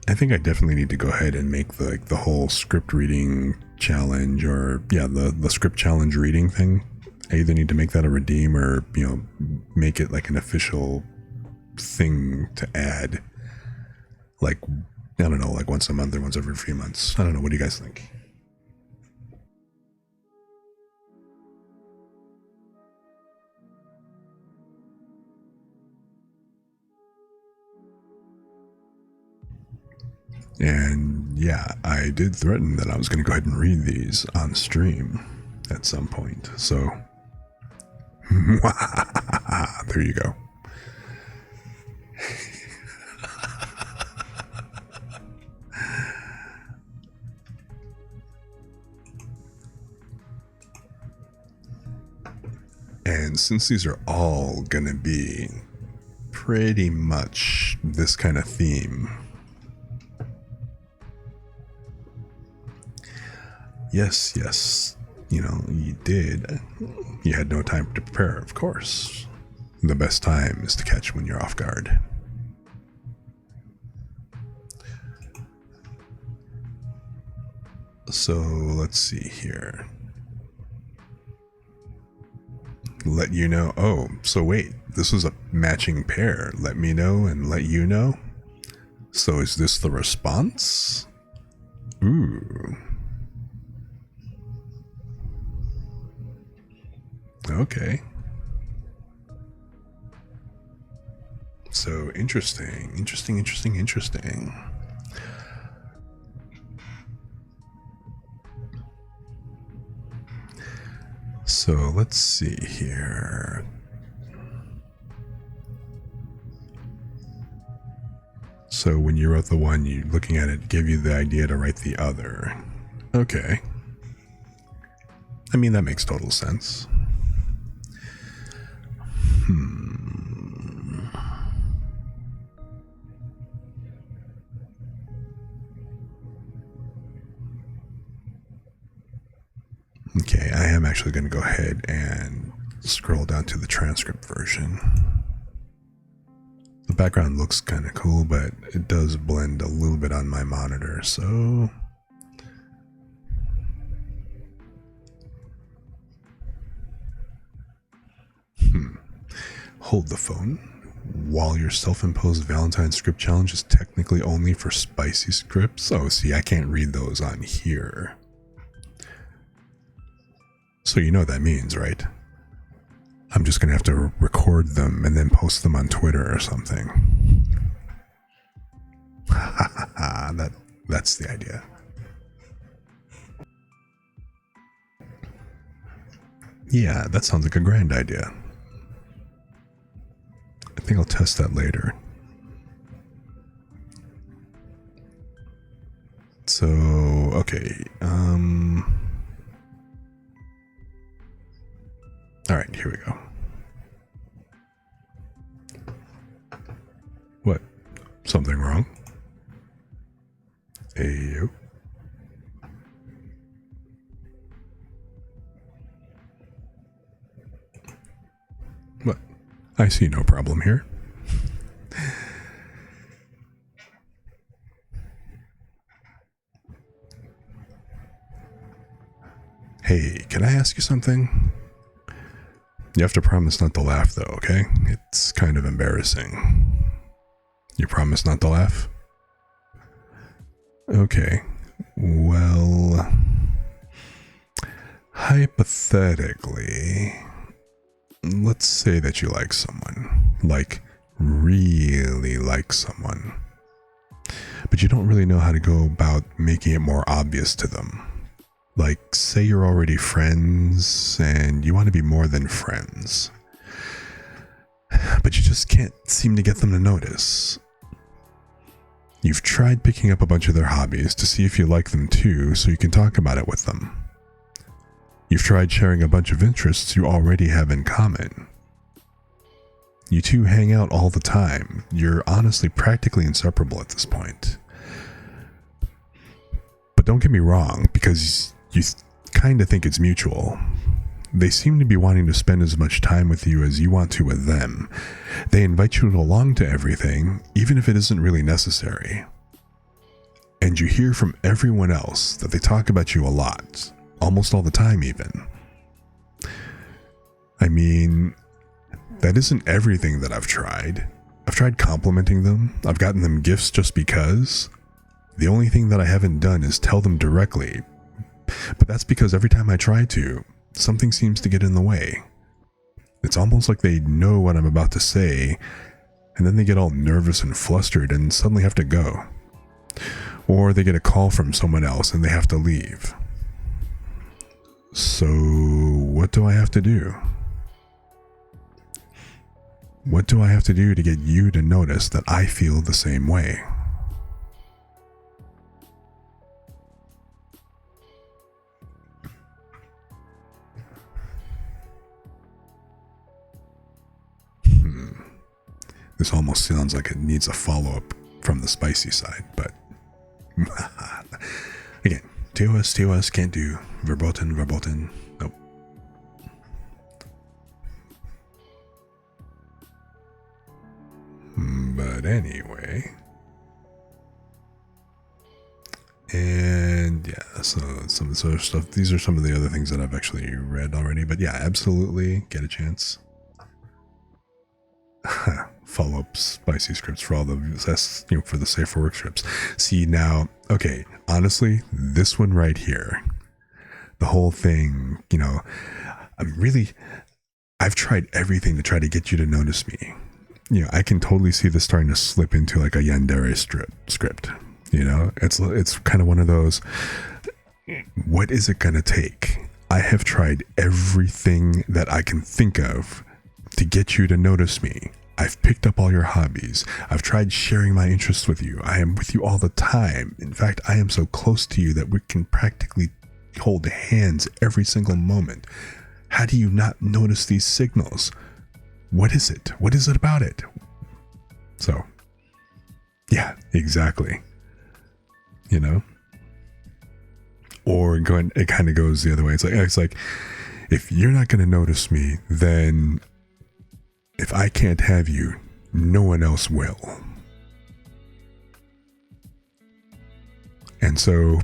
I think I definitely need to go ahead and make the whole script reading challenge, or the script challenge reading thing. I either need to make that a redeem or make it like an official thing to add, like, I don't know, like once a month or once every few months. I don't know. What do you guys think? And yeah, I did threaten that I was going to go ahead and read these on stream at some point. So, there you go. And since these are all going to be pretty much this kind of theme, yes, you did. You had no time to prepare, of course. The best time is to catch when you're off guard. So, let's see here. Let you know. Oh, so wait, this was a matching pair. Let me know and let you know? So is this the response? Ooh. Okay. So interesting. So let's see here. So when you wrote the one, you looking at it gave you the idea to write the other. Okay. I mean, that makes total sense. Okay, I am actually going to go ahead and scroll down to the transcript version. The background looks kind of cool, but it does blend a little bit on my monitor, so... Hold the phone. While your self-imposed Valentine script challenge is technically only for spicy scripts. Oh, see, I can't read those on here. So you know what that means, right? I'm just going to have to record them and then post them on Twitter or something. That's the idea. Yeah, that sounds like a grand idea. I think I'll test that later. So, okay. All right, here we go. What? Something wrong? Ayo. What? I see no problem here. Hey, can I ask you something? You have to promise not to laugh, though, okay? It's kind of embarrassing. You promise not to laugh? Okay. Well, hypothetically, let's say that you like someone. Like, really like someone. But you don't really know how to go about making it more obvious to them. Like, say you're already friends and you want to be more than friends. But you just can't seem to get them to notice. You've tried picking up a bunch of their hobbies to see if you like them too, so you can talk about it with them. You've tried sharing a bunch of interests you already have in common. You two hang out all the time. You're honestly practically inseparable at this point. But don't get me wrong, because you kind of think it's mutual. They seem to be wanting to spend as much time with you as you want to with them. They invite you along to everything, even if it isn't really necessary. And you hear from everyone else that they talk about you a lot, almost all the time even. I mean, that isn't everything that I've tried. I've tried complimenting them. I've gotten them gifts just because. The only thing that I haven't done is tell them directly. But that's because every time I try to, something seems to get in the way. It's almost like they know what I'm about to say, and then they get all nervous and flustered and suddenly have to go. Or they get a call from someone else and they have to leave. So, what do I have to do? What do I have to do to get you to notice that I feel the same way? This almost sounds like it needs a follow-up from the spicy side, but again, TOS, can't do. Verboten, nope. But anyway, and yeah, so some of this other stuff, these are some of the other things that I've actually read already, but yeah, absolutely, get a chance. follow-up spicy scripts for all the for the safe for work scripts. See now, okay, honestly, this one right here, the whole thing, I've tried everything to try to get you to notice me. I can totally see this starting to slip into like a yandere script. It's kind of one of those, what is it gonna take? I have tried everything that I can think of to get you to notice me. I've picked up all your hobbies. I've tried sharing my interests with you. I am with you all the time. In fact, I am so close to you that we can practically hold hands every single moment. How do you not notice these signals? What is it? What is it about it? So, yeah, exactly. Or it kind of goes the other way. It's like, if you're not going to notice me, then if I can't have you, no one else will. And so,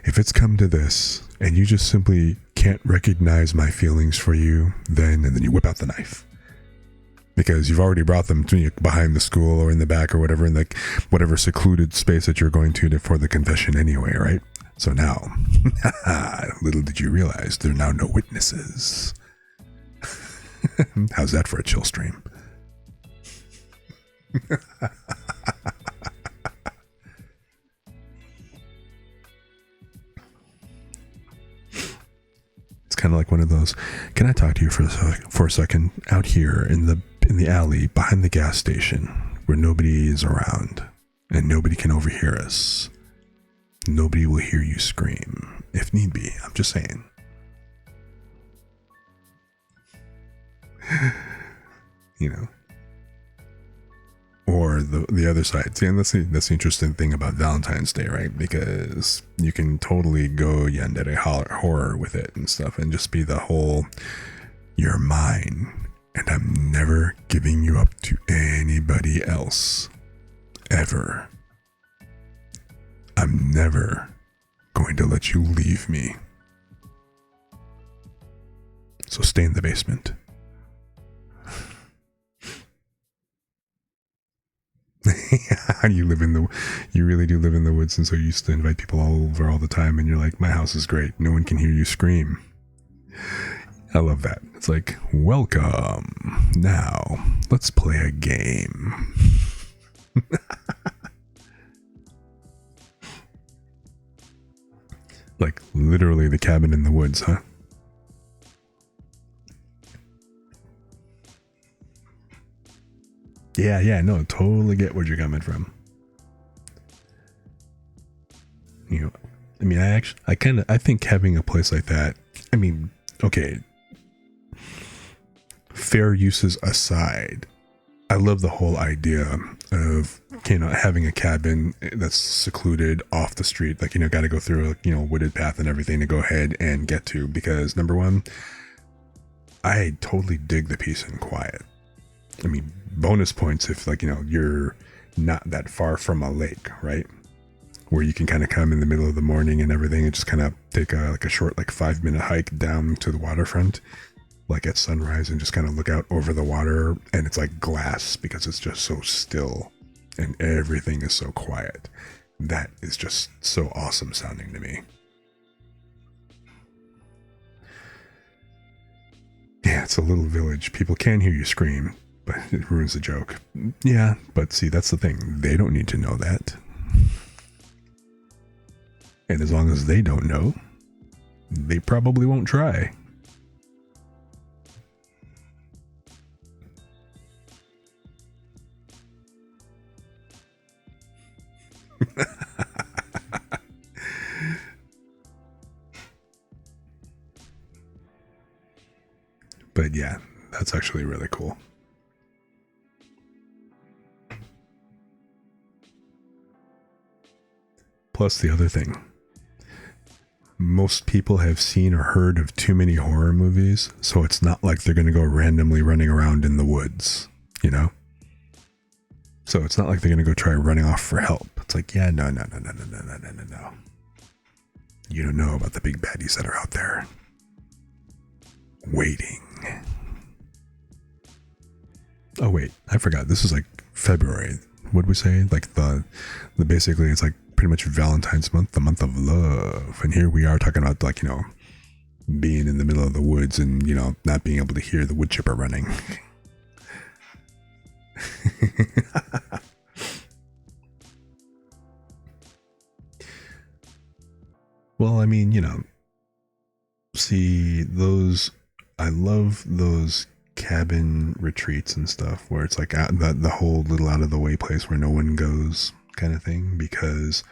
if it's come to this, and you just simply can't recognize my feelings for you, and then you whip out the knife. Because you've already brought them to behind the school or in the back or whatever, in like whatever secluded space that you're going to for the confession anyway, right? So now, little did you realize there are now no witnesses. How's that for a chill stream? It's kind of like one of those, can I talk to you for a second out here in the alley behind the gas station where nobody is around and nobody can overhear us? Nobody will hear you scream, if need be. I'm just saying. Or the other side. See, and that's the interesting thing about Valentine's Day, right? Because you can totally go yandere horror with it and stuff, and just be the whole, you're mine, and I'm never giving you up to anybody else. Ever. I'm never going to let you leave me. So stay in the basement. You really do live in the woods, and so you used to invite people all over all the time, and you're like, my house is great. No one can hear you scream. I love that. It's like, welcome. Now, let's play a game. Like literally the cabin in the woods, huh? Yeah, no, totally get where you're coming from. I think having a place like that, okay, fair uses aside, I love the whole idea of, having a cabin that's secluded off the street, like, got to go through a, wooded path and everything to go ahead and get to, because number one, I totally dig the peace and quiet. Bonus points if you're not that far from a lake, right? Where you can kind of come in the middle of the morning and everything and just kind of take a short 5-minute hike down to the waterfront, like at sunrise, and just kind of look out over the water, and it's like glass because it's just so still and everything is so quiet. That is just so awesome sounding to me. Yeah, it's a little village. People can hear you scream, but it ruins the joke. Yeah, but see, that's the thing. They don't need to know that. And as long as they don't know, they probably won't try. But yeah, that's actually really cool. Plus the other thing, most people have seen or heard of too many horror movies, so it's not like they're going to go randomly running around in the woods, So it's not like they're going to go try running off for help. It's like, yeah, no. You don't know about the big baddies that are out there waiting. Oh wait, I forgot. This is like February. What would we say? Like the basically it's like pretty much Valentine's month, the month of love. And here we are talking about like, you know, being in the middle of the woods and, you know, not being able to hear the wood chipper running. Well, I mean, you know, see those, I love those cabin retreats and stuff where it's like the whole little out of the way place where no one goes kind of thing, because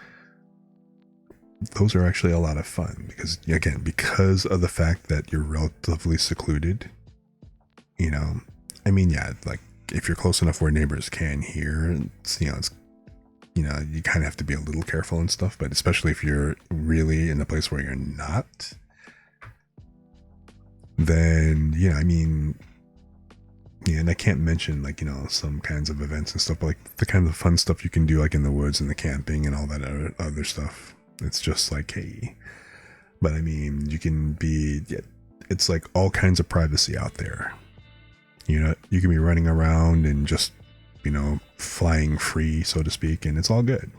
those are actually a lot of fun because, again, because of the fact that you're relatively secluded, you know, I mean, yeah, like if you're close enough where neighbors can hear, it's, you know, you kind of have to be a little careful and stuff, but especially if you're really in a place where you're not, then, you know, I mean, yeah, and I can't mention like, you know, some kinds of events and stuff, but like the kind of fun stuff you can do like in the woods and the camping and all that other stuff. It's just like, hey, but I mean, you can be, yeah, it's like all kinds of privacy out there. You know, you can be running around and just, you know, flying free, so to speak, and it's all good.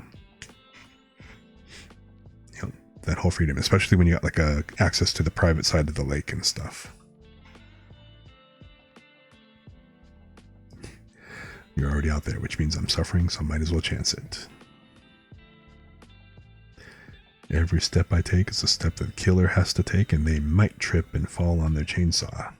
You know, that whole freedom, especially when you got like access to the private side of the lake and stuff. You're already out there, which means I'm suffering, so I might as well chance it. Every step I take is a step that the killer has to take, and they might trip and fall on their chainsaw.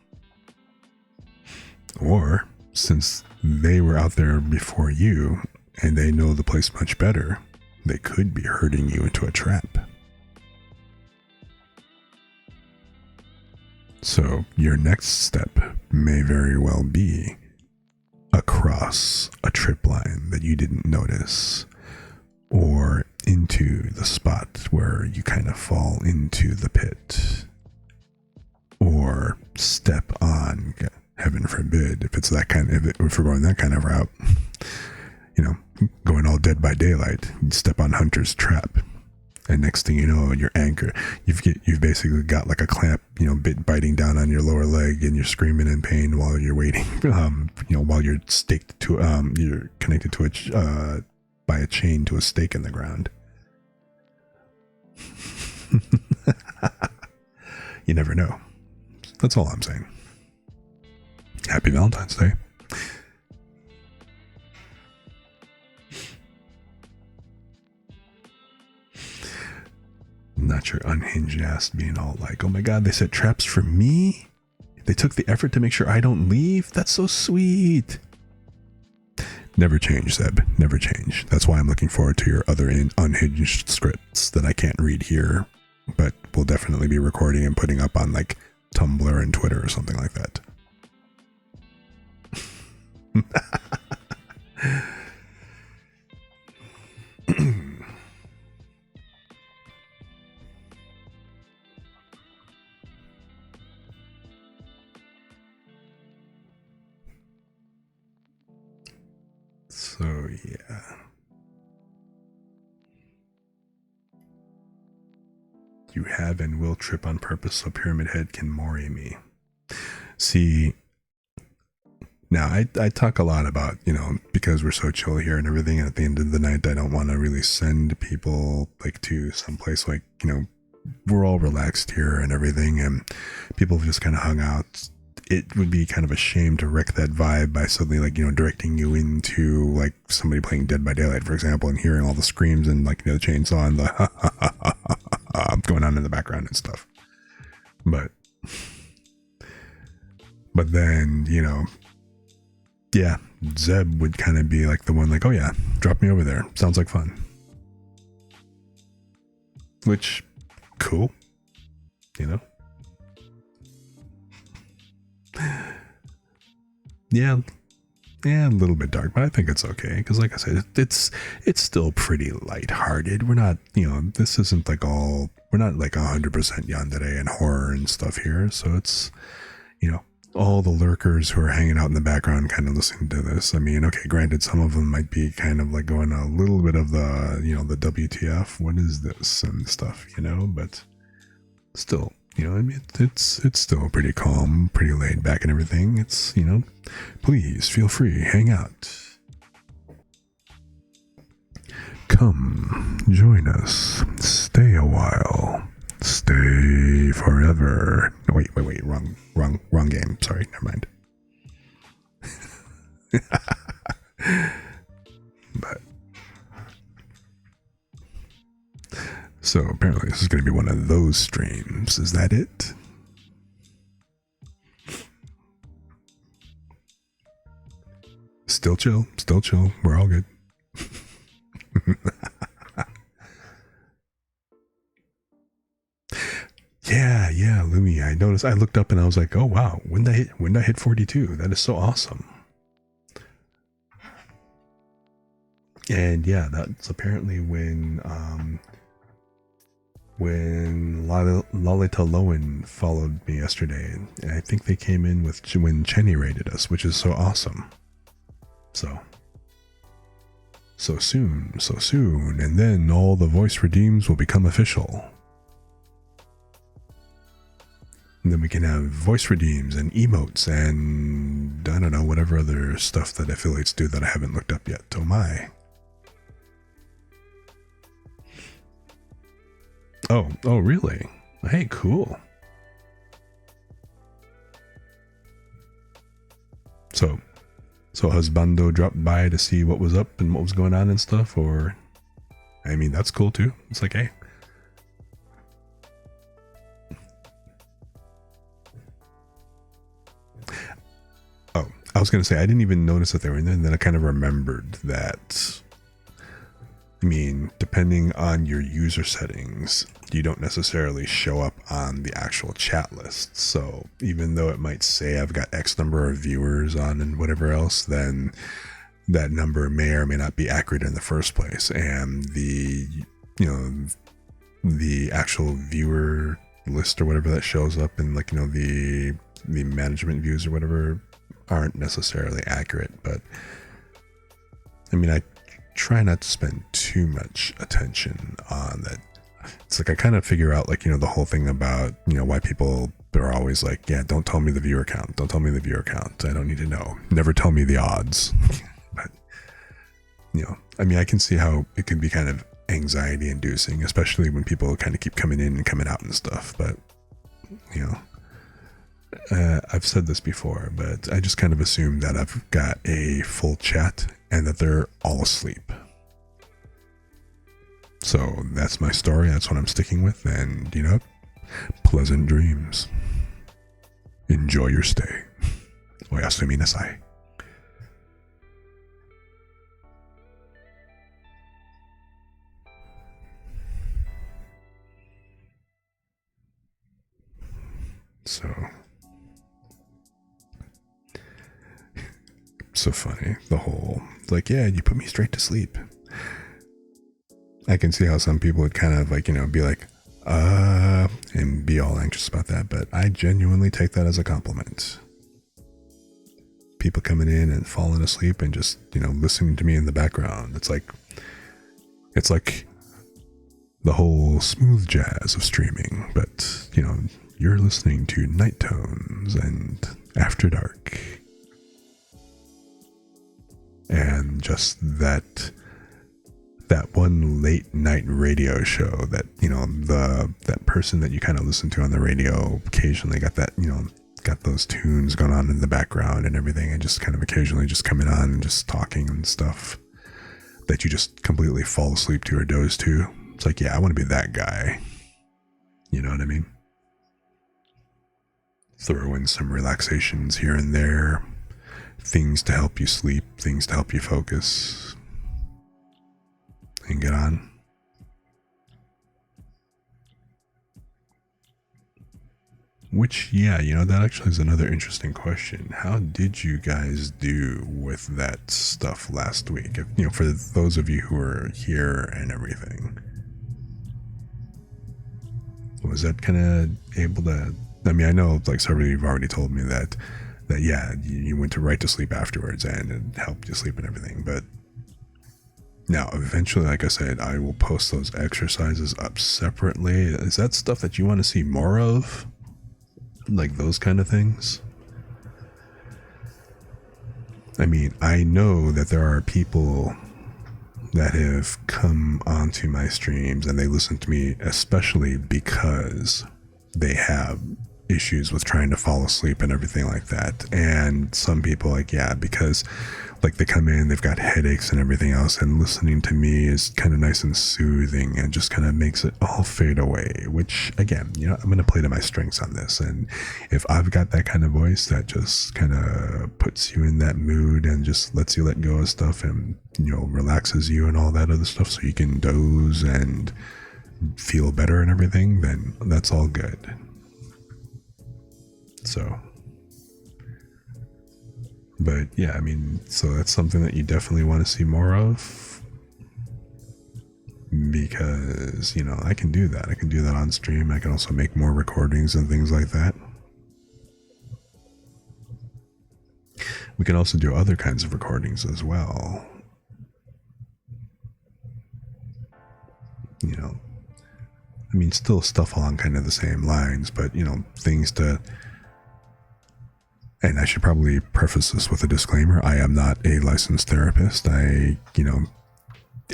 Or, since they were out there before you, and they know the place much better, they could be herding you into a trap. So, your next step may very well be across a trip line that you didn't notice, or into the spot where you kind of fall into the pit, or step on, heaven forbid, if it's that kind of, if we're going that kind of route, you know, going all Dead by Daylight, you step on Hunter's trap, and next thing you know, your anchor, you've basically got like a clamp, you know, biting down on your lower leg, and you're screaming in pain while you're waiting, you know, while you're staked to, you're connected to a, by a chain to a stake in the ground. You never know. That's all I'm saying. Happy Valentine's Day. Not your unhinged ass being all like, oh my god, they set traps for me? They took the effort to make sure I don't leave? That's so sweet. Never change, Zeb. Never change. That's why I'm looking forward to your other unhinged scripts that I can't read here, but we'll definitely be recording and putting up on like Tumblr and Twitter or something like that. So yeah. You have and will trip on purpose so Pyramid Head can mori me. See, now I talk a lot about, you know, because we're so chill here and everything, and at the end of the night I don't want to really send people like to someplace like, you know, we're all relaxed here and everything, and people just kind of hung out. It would be kind of a shame to wreck that vibe by suddenly, like, you know, directing you into like somebody playing Dead by Daylight, for example, and hearing all the screams and like, you know, the chainsaw and the going on in the background and stuff. But then, you know, yeah, Zeb would kind of be like the one like, oh yeah, drop me over there. Sounds like fun. Which, cool, you know? Yeah, a little bit dark, but I think it's okay because, like I said, it's still pretty lighthearted. We're not, you know, this isn't like all, we're not like 100% yandere and horror and stuff here. So it's, you know, all the lurkers who are hanging out in the background kind of listening to this. I mean, okay, granted, some of them might be kind of like going a little bit of the, you know, the WTF, what is this and stuff, you know, but still, you know, I mean, it's still pretty calm, pretty laid back and everything. It's, you know, please feel free, hang out. Come, join us, stay a while, stay forever. Oh, wait, wrong game. Sorry, never mind. But so apparently this is going to be one of those streams. Is that it? Still chill. We're all good. Yeah, Lumi. I noticed. I looked up and I was like, "Oh wow, when did I hit 42? That is so awesome." And yeah, that's apparently when Lolita Lowen followed me yesterday, and I think they came in with when Chenny raided us, which is so awesome. So soon, and then all the voice redeems will become official. And then we can have voice redeems and emotes and I don't know, whatever other stuff that affiliates do that I haven't looked up yet. Oh my. Oh really? Hey, cool. So Husbando dropped by to see what was up and what was going on and stuff, or I mean that's cool too. It's like, hey. Oh, I was gonna say I didn't even notice that they were in there, and then I kind of remembered that. I mean, depending on your user settings, you don't necessarily show up on the actual chat list. So even though it might say I've got X number of viewers on and whatever else, then that number may or may not be accurate in the first place. And the actual viewer list or whatever that shows up in, like, the management views or whatever aren't necessarily accurate. But I mean, I try not to spend too much attention on that. It's like I kind of figure out, like, the whole thing about, why people are always like, yeah, don't tell me the viewer count. Don't tell me the viewer count. I don't need to know. Never tell me the odds. But, I mean, I can see how it can be kind of anxiety inducing, especially when people kind of keep coming in and coming out and stuff. But, I've said this before, but I just kind of assume that I've got a full chat and that they're all asleep. So that's my story. That's what I'm sticking with. And, pleasant dreams. Enjoy your stay. Oyasumi nasai. So funny. The whole, like, yeah, you put me straight to sleep. I can see how some people would kind of like, be like, and be all anxious about that. But I genuinely take that as a compliment. People coming in and falling asleep and just, listening to me in the background. It's like the whole smooth jazz of streaming. But, you're listening to Night Tones and After Dark. And just that one late night radio show that, that person that you kind of listen to on the radio occasionally got that, got those tunes going on in the background and everything, and just kind of occasionally just coming on and just talking and stuff that you just completely fall asleep to or doze to. It's like, yeah, I want to be that guy. You know what I mean? Throw in some relaxations here and there. Things to help you sleep, things to help you focus, and get on. Which, yeah, that actually is another interesting question. How did you guys do with that stuff last week? If, for those of you who were here and everything, was that kind of able to? I mean, I know, like, several of you have already told me that yeah, you went right to sleep afterwards and it helped you sleep and everything, but Now, eventually, like I said, I will post those exercises up separately. Is that stuff that you want to see more of? Like those kind of things? I mean, I know that there are people that have come onto my streams and they listen to me, especially because they have issues with trying to fall asleep and everything like that. And some people, like, yeah, because like they come in, they've got headaches and everything else, and listening to me is kind of nice and soothing and just kind of makes it all fade away, which again, you know, I'm going to play to my strengths on this. And if I've got that kind of voice that just kind of puts you in that mood and just lets you let go of stuff and, you know, relaxes you and all that other stuff so you can doze and feel better and everything, then that's all good. So, but yeah, I mean, so that's something that you definitely want to see more of, because, you know, I can do that. I can do that on stream. I can also make more recordings and things like that. We can also do other kinds of recordings as well. You know, I mean, still stuff along kind of the same lines, but, you know, things to... And I should probably preface this with a disclaimer. I am not a licensed therapist. I, you know,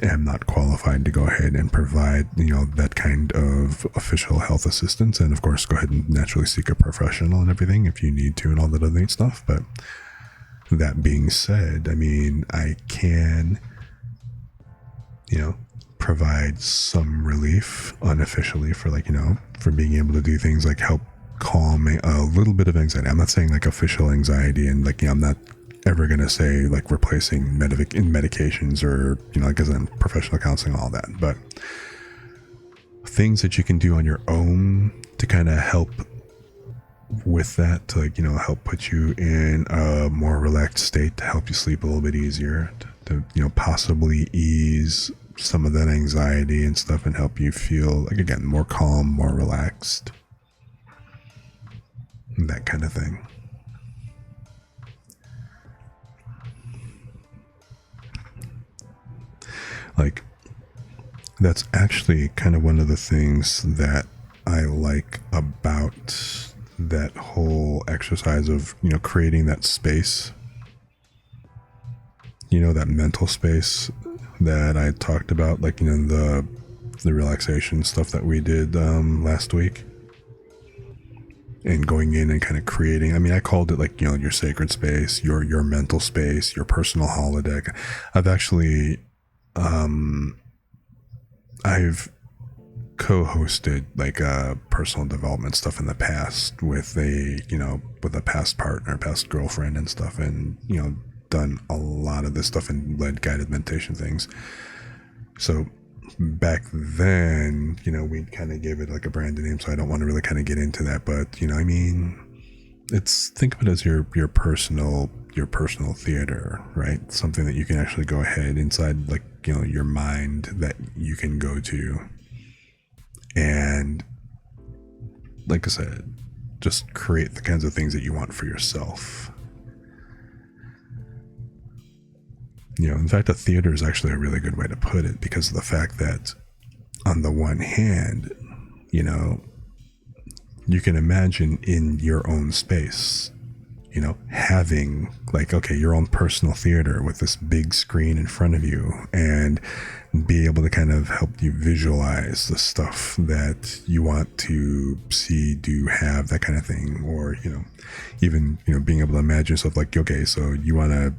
am not qualified to go ahead and provide, you know, that kind of official health assistance. And of course, go ahead and naturally seek a professional and everything if you need to and all that other neat stuff. But that being said, I mean, I can, you know, provide some relief unofficially for, like, you know, for being able to do things like help calm a little bit of anxiety. I'm not saying like official anxiety, and like, you know, I'm not ever going to say like replacing medications or, you know, like as in professional counseling, all that, but things that you can do on your own to kind of help with that, to, like, you know, help put you in a more relaxed state, to help you sleep a little bit easier, to you know, possibly ease some of that anxiety and stuff and help you feel like, again, more calm, more relaxed. That kind of thing. Like, that's actually kind of one of the things that I like about that whole exercise of, you know, creating that space, you know, that mental space that I talked about, like, you know, the relaxation stuff that we did last week. And going in and kind of creating, I mean, I called it like, you know, your sacred space, your mental space, your personal holodeck. I've actually, I've co-hosted like personal development stuff in the past with a, you know, with a past partner, past girlfriend and stuff, and, you know, done a lot of this stuff and led guided meditation things. So back then, you know, we kind of gave it like a branded name, so I don't want to really kind of get into that, but, you know, I mean, it's, think of it as your personal theater, right? Something that you can actually go ahead inside, like, you know, your mind that you can go to, and like I said, just create the kinds of things that you want for yourself. You know, in fact, a theater is actually a really good way to put it, because of the fact that on the one hand, you know, you can imagine in your own space, you know, having like, okay, your own personal theater with this big screen in front of you, and be able to kind of help you visualize the stuff that you want to see, do, have, that kind of thing. Or, you know, even, you know, being able to imagine yourself like, okay, so you want a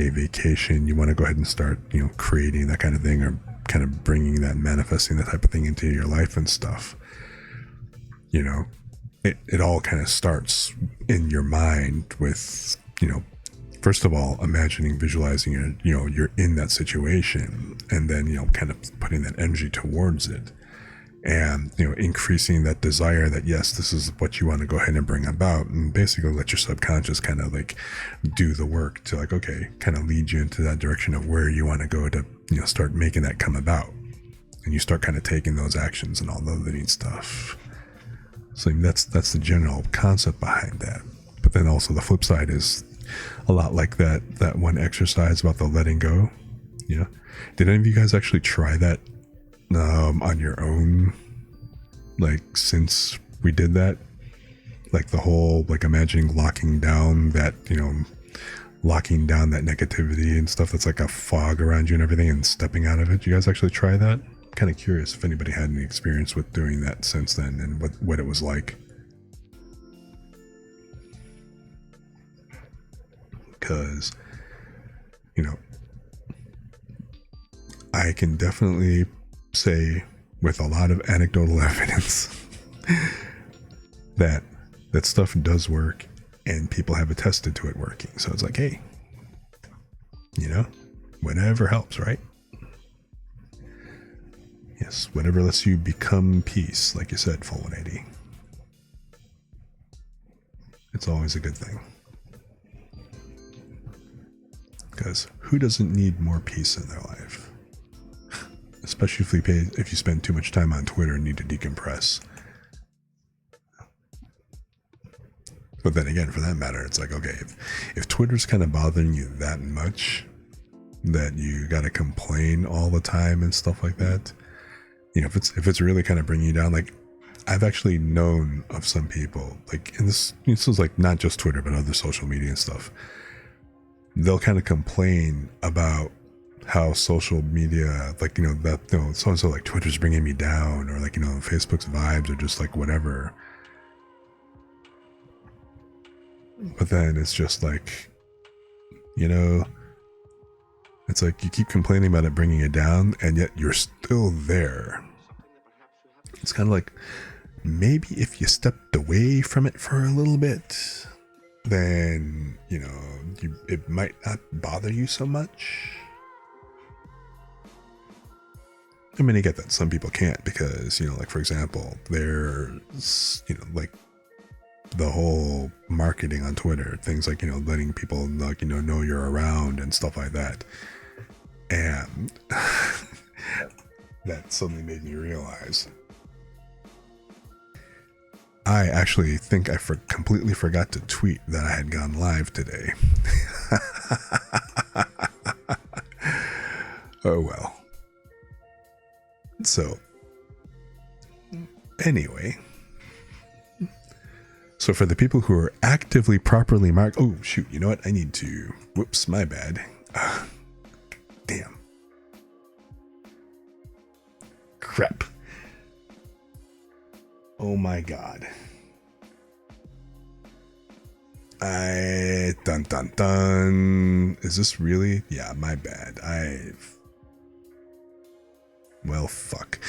vacation, you want to go ahead and start, you know, creating that kind of thing, or kind of bringing that, manifesting that type of thing into your life and stuff. You know, it all kind of starts in your mind with, you know, first of all, imagining, visualizing it, you know, you're in that situation, and then, you know, kind of putting that energy towards it, and, you know, increasing that desire that, yes, this is what you want to go ahead and bring about, and basically let your subconscious kind of like do the work to, like, okay, kind of lead you into that direction of where you want to go to, you know, start making that come about, and you start kind of taking those actions and all the other neat stuff. So that's the general concept behind that. But then also the flip side is a lot like that one exercise about the letting go. You know, did any of you guys actually try that on your own? Like, since we did that, like the whole, like, imagining locking down that, locking down that negativity and stuff that's like a fog around you and everything and stepping out of it. You guys actually try that? I'm kind of curious if anybody had any experience with doing that since then and what it was like. Because, I can definitely say with a lot of anecdotal evidence that stuff does work and people have attested to it working. So it's like, hey, whatever helps, right? Yes, whatever lets you become peace, like you said, Full 180. It's always a good thing. Because who doesn't need more peace in their life? Especially if you spend too much time on Twitter and need to decompress. But then again, for that matter, it's like, okay, if Twitter's kind of bothering you that much that you got to complain all the time and stuff like that, if it's really kind of bringing you down, like I've actually known of some people, like, and this is like not just Twitter, but other social media and stuff. They'll kind of complain about how social media, like, so-and-so, like, Twitter's bringing me down, or like, Facebook's vibes, or just like whatever. But then it's just like, it's like you keep complaining about it bringing it down, and yet you're still there. It's kind of like, maybe if you stepped away from it for a little bit, then, it might not bother you so much. I mean, I get that some people can't because, like, for example, there's, like, the whole marketing on Twitter, things like, letting people, like, know you're around and stuff like that. And that suddenly made me realize I actually think I completely forgot to tweet that I had gone live today. Oh well. So, anyway. So for the people who are actively properly marked... Oh, shoot. You know what? I need to... Whoops, my bad. Damn. Crap. Oh my god. Dun dun dun. Is this really? Yeah, my bad. Well, fuck.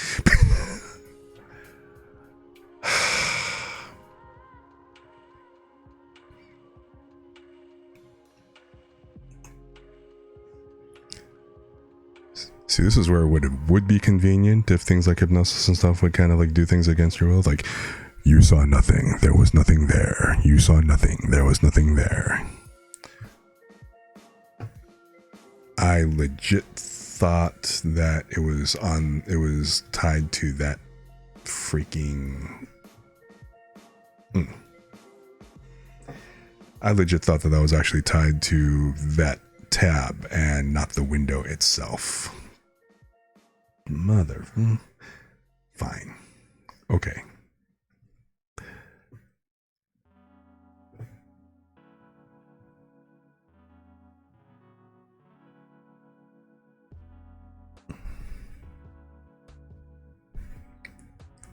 See, this is where it would be convenient if things like hypnosis and stuff would kind of like do things against your will. Like, you saw nothing, there was nothing there. You saw nothing, there was nothing there. I legit thought that it was tied to that freaking... I legit thought that was actually tied to that tab and not the window itself. Mother... Fine. Okay.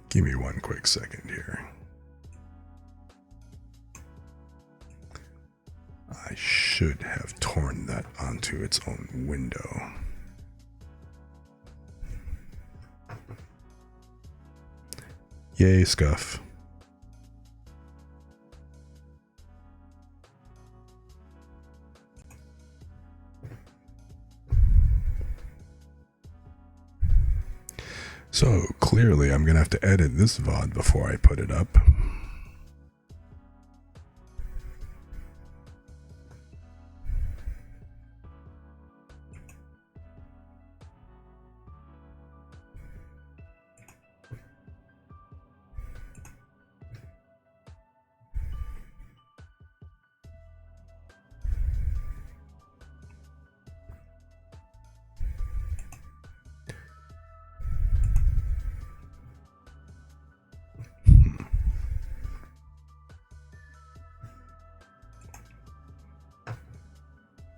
Give me one quick second here. I should have torn that onto its own window. Yay, Scuff. So clearly I'm gonna have to edit this VOD before I put it up.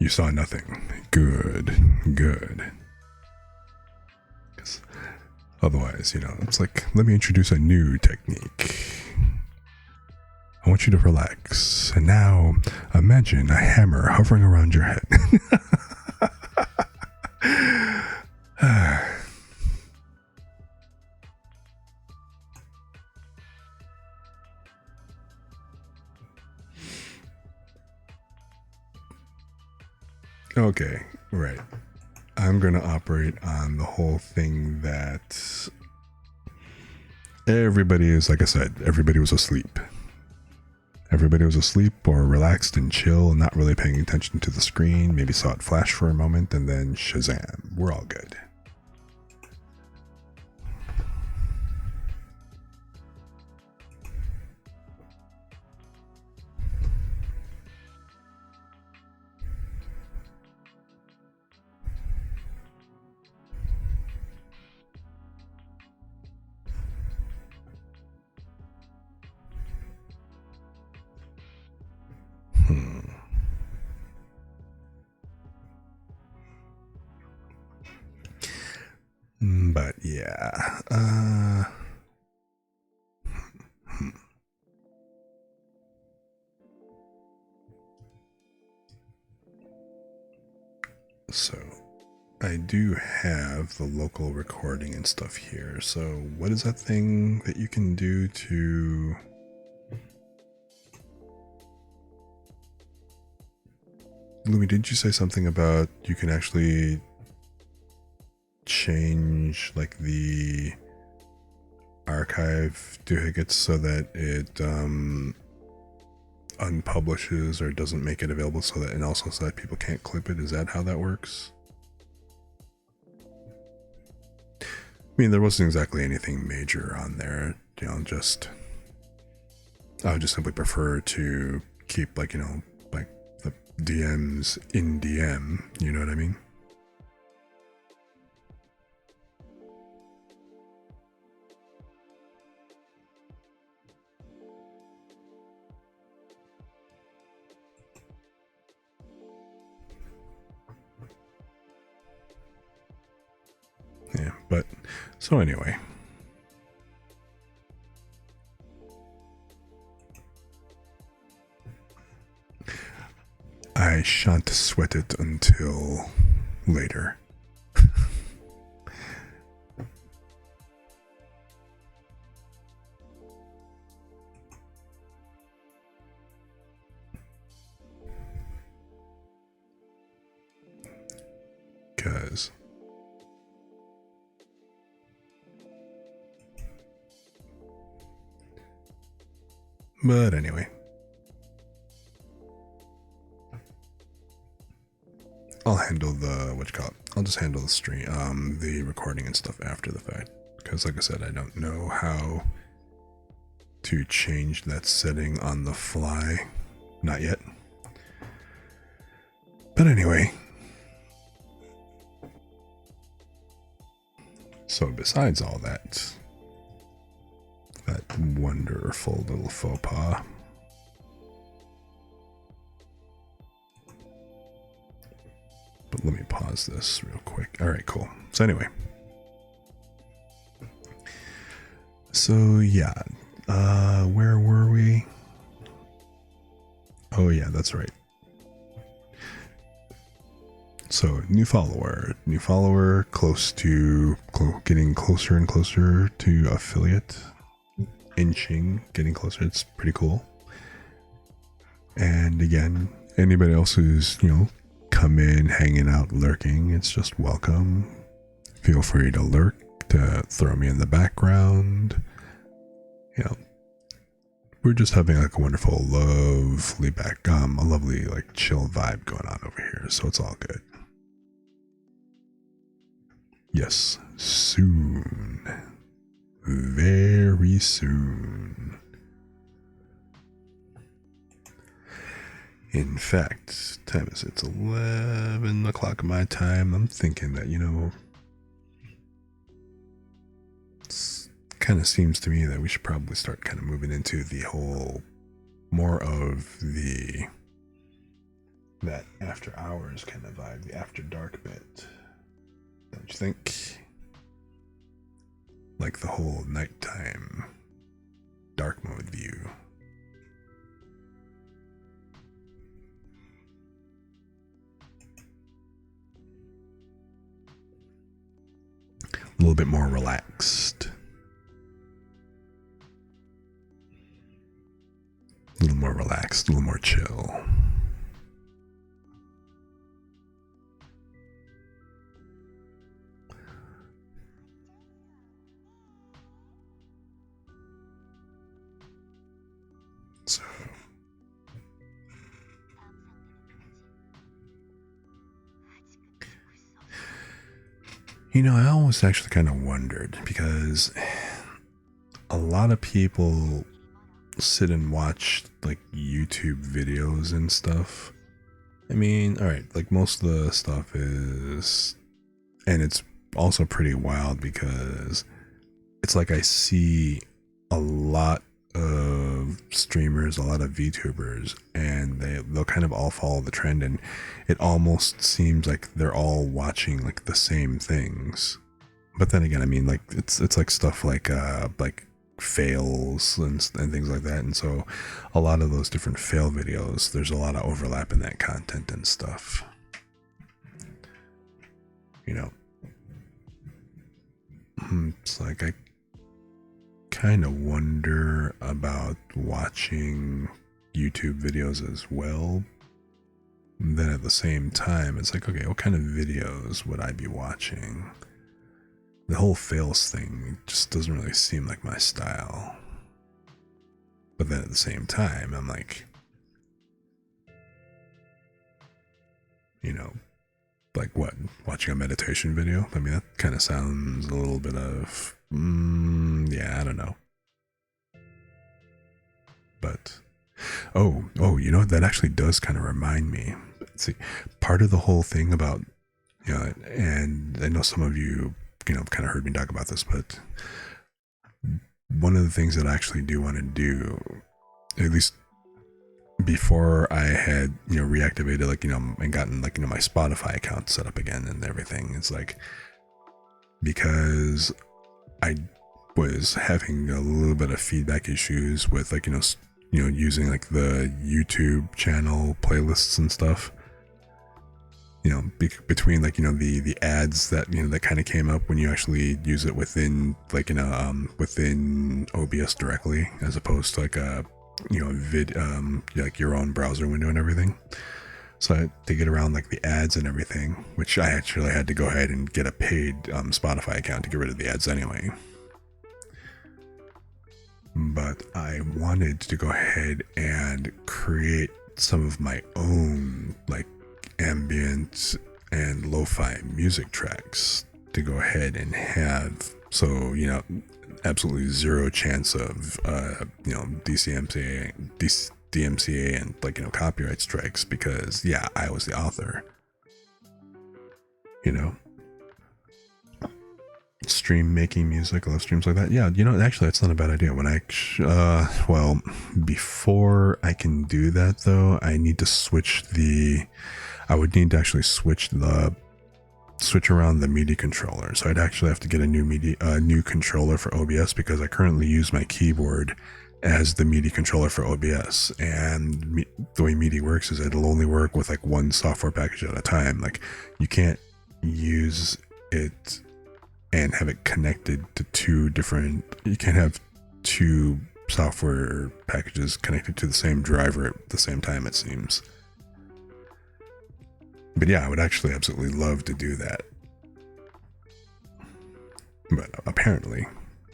You saw nothing. Good, good. 'Cause otherwise, it's like, let me introduce a new technique. I want you to relax. And now, imagine a hammer hovering around your head. Okay, right. I'm going to operate on the whole thing that everybody is, like I said, everybody was asleep. Everybody was asleep or relaxed and chill and not really paying attention to the screen. Maybe saw it flash for a moment and then Shazam. We're all good. But yeah, so I do have the local recording and stuff here. So what is that thing that you can do to... Lumi, did you say something about you can actually change like the archive duplicate so that it unpublishes or doesn't make it available so that, and also so that people can't clip it? Is that how that works? I mean, there wasn't exactly anything major on there, just I would just simply prefer to keep like, like the DMs in DM, you know what I mean? Yeah, but so anyway. I shan't sweat it until later. Cause but anyway, I'll handle the I'll just handle the stream, the recording and stuff after the fact. Because like I said, I don't know how to change that setting on the fly. Not yet. But anyway. So besides all that wonderful little faux pas, but let me pause this real quick. All right, cool. So anyway, so yeah, where were we? Oh yeah, that's right. So new follower, close to getting closer and closer to affiliate, getting closer. It's pretty cool. And again, anybody else who's come in, hanging out, lurking, it's just welcome. Feel free to lurk, to throw me in the background. We're just having like a wonderful, lovely a lovely like chill vibe going on over here, so it's all good. Yes, soon. Very soon. In fact, time is it's 11 o'clock my time. I'm thinking that, it kind of seems to me that we should probably start kind of moving into the whole more of the that after hours kind of vibe, the after dark bit. Don't you think? Like the whole nighttime dark mode view. A little bit more relaxed. A little more relaxed, a little more chill. So, I always actually kind of wondered because a lot of people sit and watch like YouTube videos and stuff. I mean, all right, like most of the stuff is, and it's also pretty wild because it's like I see a lot of streamers, a lot of VTubers, and they'll kind of all follow the trend, and it almost seems like they're all watching like the same things. But then again, I mean, like it's like stuff like fails and things like that, and so a lot of those different fail videos, there's a lot of overlap in that content and stuff. It's like I kind of wonder about watching YouTube videos as well. And then at the same time, it's like, okay, what kind of videos would I be watching? The whole fails thing just doesn't really seem like my style. But then at the same time, I'm like, like what? Watching a meditation video? I mean, that kind of sounds a little bit of, yeah, I don't know. But, oh, that actually does kind of remind me. See, part of the whole thing about, and I know some of you, kind of heard me talk about this, but one of the things that I actually do want to do, at least before I had, reactivated, like, and gotten, like, my Spotify account set up again and everything, it's like, because I was having a little bit of feedback issues with, like, using, like, the YouTube channel playlists and stuff. Between, like, the ads that, that kind of came up when you actually use it within, like, within OBS directly, as opposed to, like, a, like your own browser window and everything. So I had to get around, like, the ads and everything, which I actually had to go ahead and get a paid Spotify account to get rid of the ads anyway. But I wanted to go ahead and create some of my own, like, ambient and lo-fi music tracks to go ahead and have, so absolutely zero chance of DMCA and, like, copyright strikes, because yeah, I was the author. Stream making music, love streams like that. Yeah, actually that's not a bad idea. When I well, before I can do that though, I need to I would need to actually switch around the MIDI controller. So I'd actually have to get a new controller for OBS, because I currently use my keyboard as the MIDI controller for OBS, and the way MIDI works is it'll only work with, like, one software package at a time. Like, you can't use it and have it connected to you can't have two software packages connected to the same driver at the same time, it seems. But yeah, I would actually absolutely love to do that. But apparently,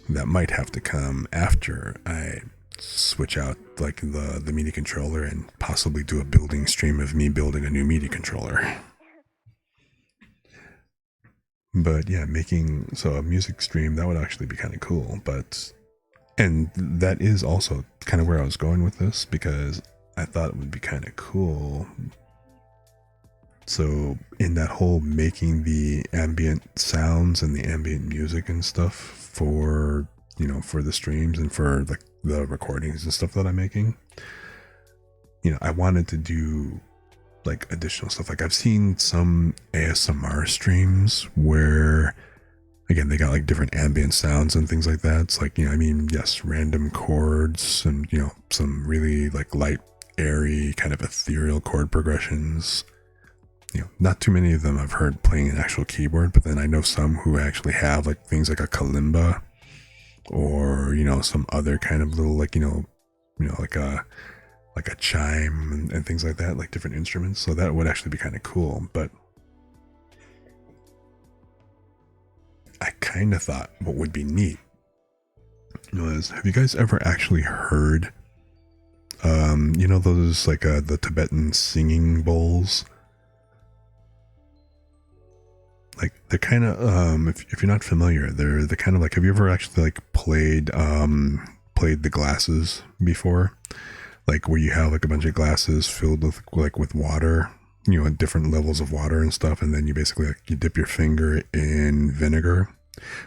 that might have to come after I switch out, like, the MIDI controller and possibly do a building stream of me building a new MIDI controller. But yeah, making a music stream, that would actually be kind of cool. And that is also kind of where I was going with this, because I thought it would be kind of cool. So in that whole making the ambient sounds and the ambient music and stuff for, for the streams and for, like, the recordings and stuff that I'm making, I wanted to do like additional stuff. Like I've seen some ASMR streams where again they got like different ambient sounds and things like that. It's like, you know, I mean, yes, random chords and, you know, some really like light, airy, kind of ethereal chord progressions. You know, not too many of them I've heard playing an actual keyboard, but then I know some who actually have like things like a kalimba or, you know, some other kind of little like, you know, like a chime and things like that, like different instruments. So that would actually be kind of cool. But I kind of thought what would be neat was, have you guys ever actually heard, you know, those like the Tibetan singing bowls? Like they're kind of, if you're not familiar, they're kind of like, have you ever actually like played the glasses before? Like where you have like a bunch of glasses filled with like with water, you know, at different levels of water and stuff, and then you basically like you dip your finger in vinegar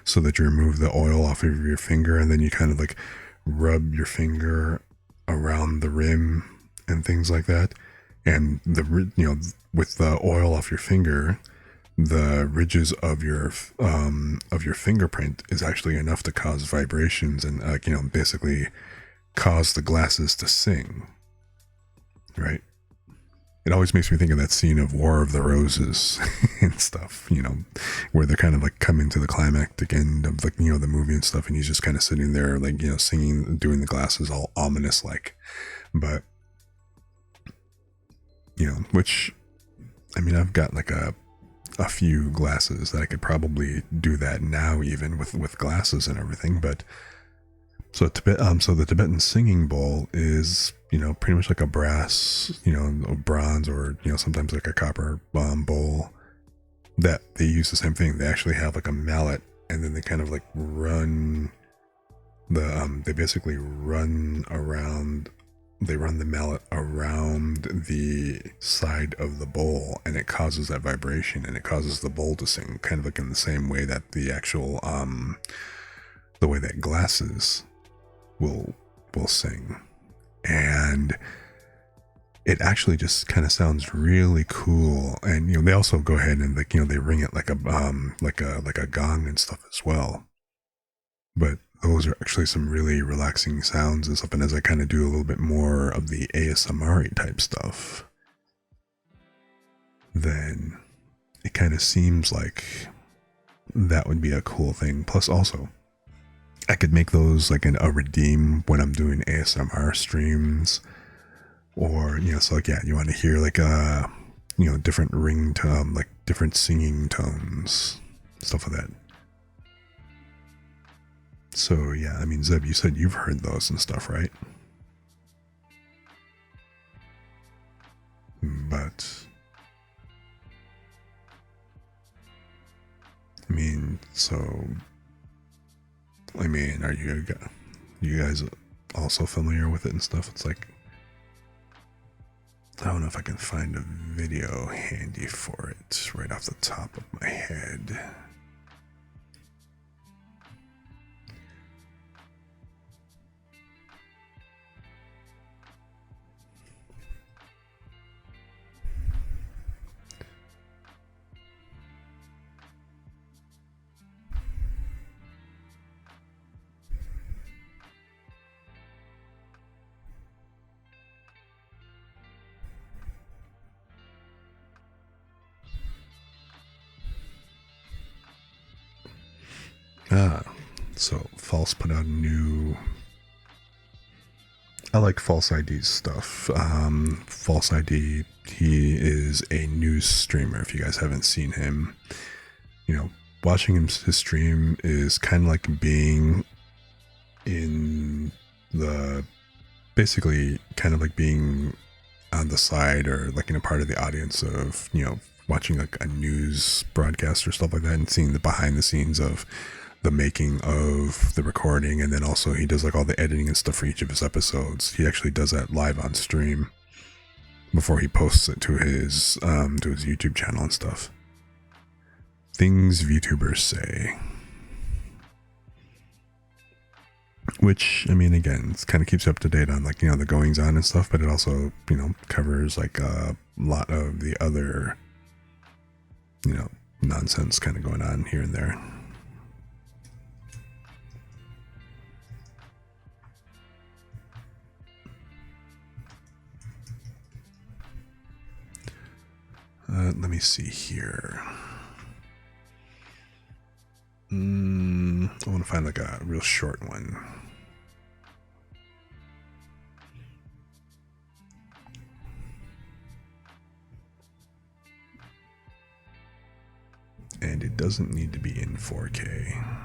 so that you remove the oil off of your finger, and then you kind of like rub your finger around the rim and things like that, and the, you know, with the oil off your finger, the ridges of your fingerprint is actually enough to cause vibrations and you know, basically cause the glasses to sing, right? It always makes me think of that scene of War of the Roses and stuff, you know, where they're kind of like coming to the climactic end of like, you know, the movie and stuff, and he's just kind of sitting there like, you know, singing, doing the glasses all ominous like. But you know, which, I mean, I've got like a few glasses that I could probably do that now, even with glasses and everything. But so the Tibetan singing bowl is, you know, pretty much like a brass, you know, a bronze, or, you know, sometimes like a copper bowl that they use the same thing. They actually have like a mallet, and then they kind of like run they basically run around. They run the mallet around the side of the bowl, and it causes that vibration, and it causes the bowl to sing, kind of like in the same way that the actual the way that glasses will sing. And it actually just kind of sounds really cool. And, you know, they also go ahead and like, you know, they ring it like a gong and stuff as well. But those are actually some really relaxing sounds and stuff. And as I kind of do a little bit more of the ASMR type stuff, then it kind of seems like that would be a cool thing. Plus also, I could make those like a redeem when I'm doing ASMR streams, or, you know, so like, yeah, you want to hear like you know, different ringtone, like different singing tones, stuff like that. So yeah, I mean, Zeb, you said you've heard those and stuff, right? But I mean, so I mean, are you guys also familiar with it and stuff? It's like, I don't know if I can find a video handy for it right off the top of my head. So False put out a new. I like False ID's stuff. False ID, he is a news streamer. If you guys haven't seen him, you know, watching his stream is kind of like being in the, basically kind of like being on the side, or like in a part of the audience of, you know, watching like a news broadcast or stuff like that, and seeing the behind the scenes of the making of the recording. And then also he does like all the editing and stuff for each of his episodes. He actually does that live on stream before he posts it to his YouTube channel and stuff. Things VTubers say. which, I mean, again, it kind of keeps you up to date on, like, the goings on and stuff, but it also, covers like a lot of the other, nonsense kind of going on here and there. Let me see here. I want to find like a real short one. And it doesn't need to be in 4K.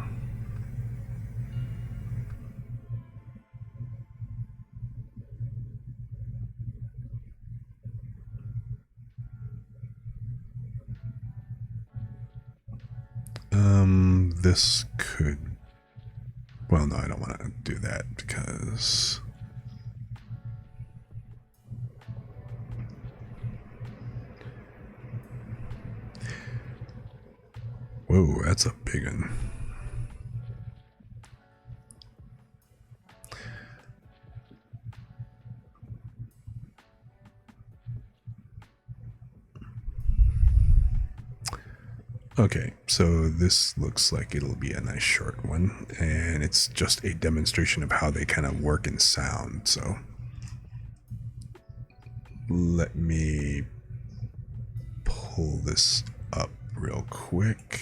This could... Well, no, I don't want to do that because... Whoa, that's a big one. Okay, so this looks like it'll be a nice short one, and it's just a demonstration of how they kind of work in sound, so let me pull this up real quick.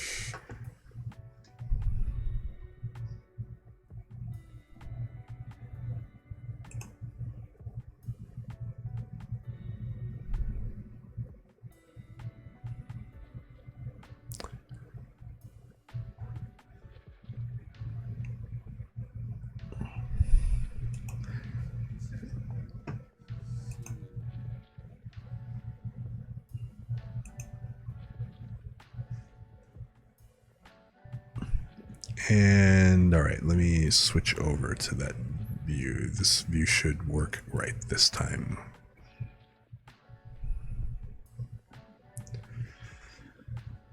And all right, let me switch over to that view. This view should work right this time.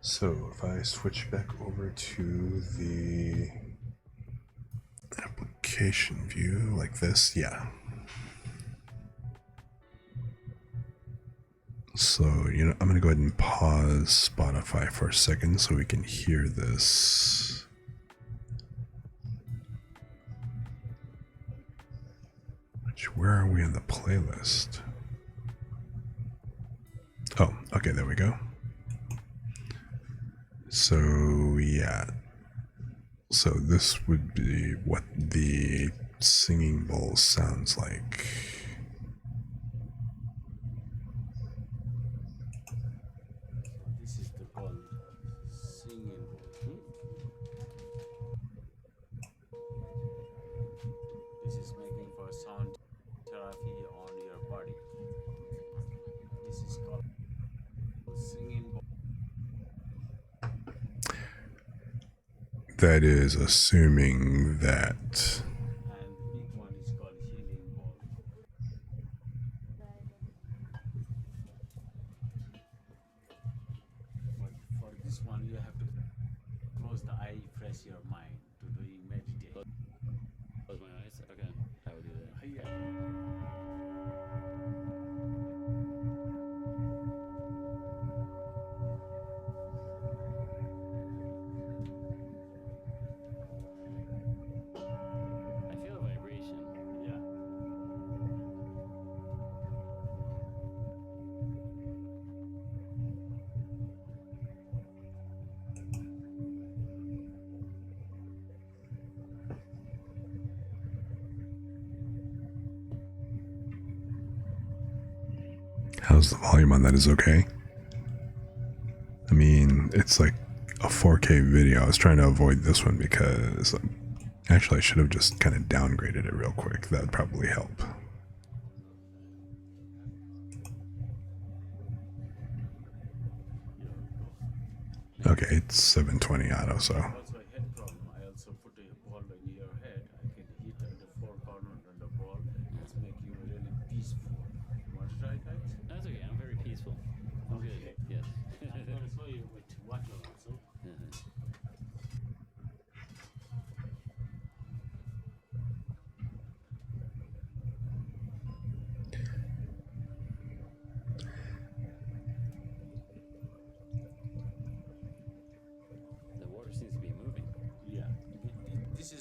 So if I switch back over to the application view like this, yeah. So, I'm going to go ahead and pause Spotify for a second so we can hear this. Where are we on the playlist? Oh, okay, there we go. So, yeah. So this would be what the singing bowl sounds like. This is the called singing bowl. This is making for sound therapy on your body. This is called singing bowl. That is assuming that... And the big one is called healing bowl. But for this one, you have to close the eye, fresh your mind to doing meditation. Close my eyes. Okay, I will do that. Yeah. I feel a vibration. Yeah. How's the volume on that? Is okay? I mean, it's like a 4K video. I was trying to avoid this one because actually I should have just kind of downgraded it real quick. That would probably help. Okay, it's 720 auto, so... Also a head problem. I also put a ball in your head. I can hit on the four corners on the ball. It's make you really peaceful. You want to try, guys? That's okay. I'm very peaceful. I'm good. Okay. Yes. I'm gonna show you with water also. Uh-huh.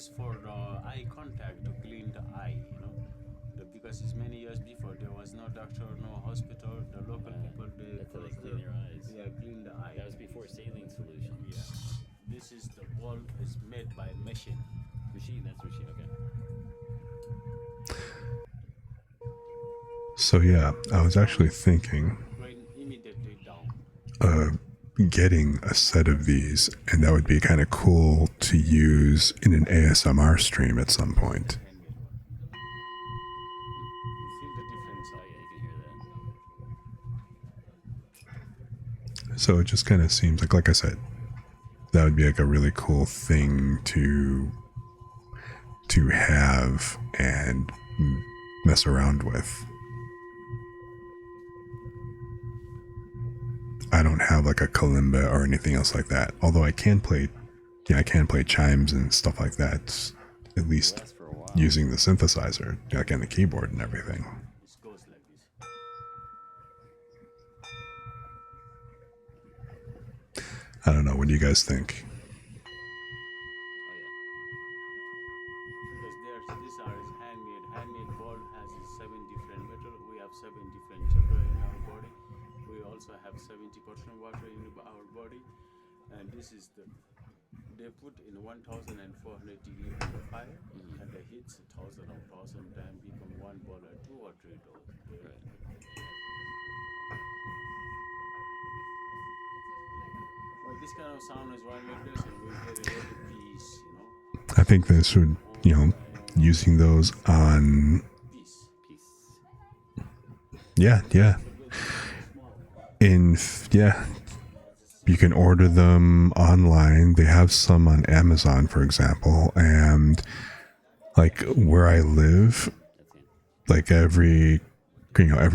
is for the eye contact to clean the eye, you know. Because it's many years before there was no doctor, no hospital. The local people they That's how they close clean your eyes. Yeah, clean the eye. That was before saline solution. Yeah. This is the ball is made by machine. Machine, that's machine, okay. So yeah, I was actually thinking Going immediately down. getting a set of these, and that would be kind of cool to use in an ASMR stream at some point. You feel the difference. Oh yeah, you can hear that. So it just kind of seems like I said, that would be like a really cool thing to have and mess around with. I don't have like a kalimba or anything else like that. Although I can play chimes and stuff like that, at least Lasts for a while. using the synthesizer, like on the keyboard and everything. It goes like this. I don't know. What do you guys think? Oh yeah. Because these are handmade. Handmade ball has 7 different metal. We have 7 different chakra in our body. We also have 70% water in our body. And this is they put in 1,400 degree on the fire, and the heats 1,000 or 1,000 times become one ball or 2 or 3 dollars. Right. Well, this kind of sound is one vibration. We get a little peace, you know. I think this would, using those on, Peace. Peace. yeah, you can order them online. They have some on Amazon, for example, and like where I live, like every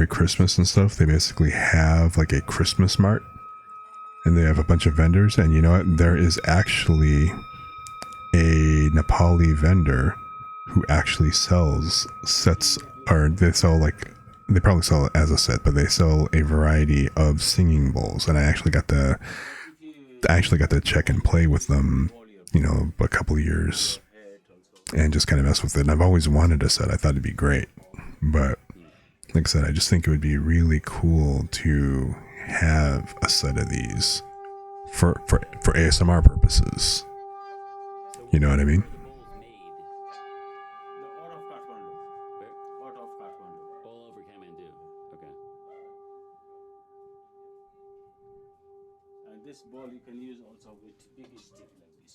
Christmas and stuff, they basically have like a Christmas mart, and they have a bunch of vendors. And you know what? There is actually a Nepali vendor who actually sells sets, or they probably sell it as a set, but they sell a variety of singing bowls. And I actually got to check and play with them, a couple of years, and just kind of mess with it. And I've always wanted a set. I thought it'd be great, but like I said, I just think it would be really cool to have a set of these for ASMR purposes. You know what I mean? The bowl's made The Out of Kathmandu. where? Out of Kathmandu. All over Kathmandu. Okay. And this ball you can use also with big stick like this.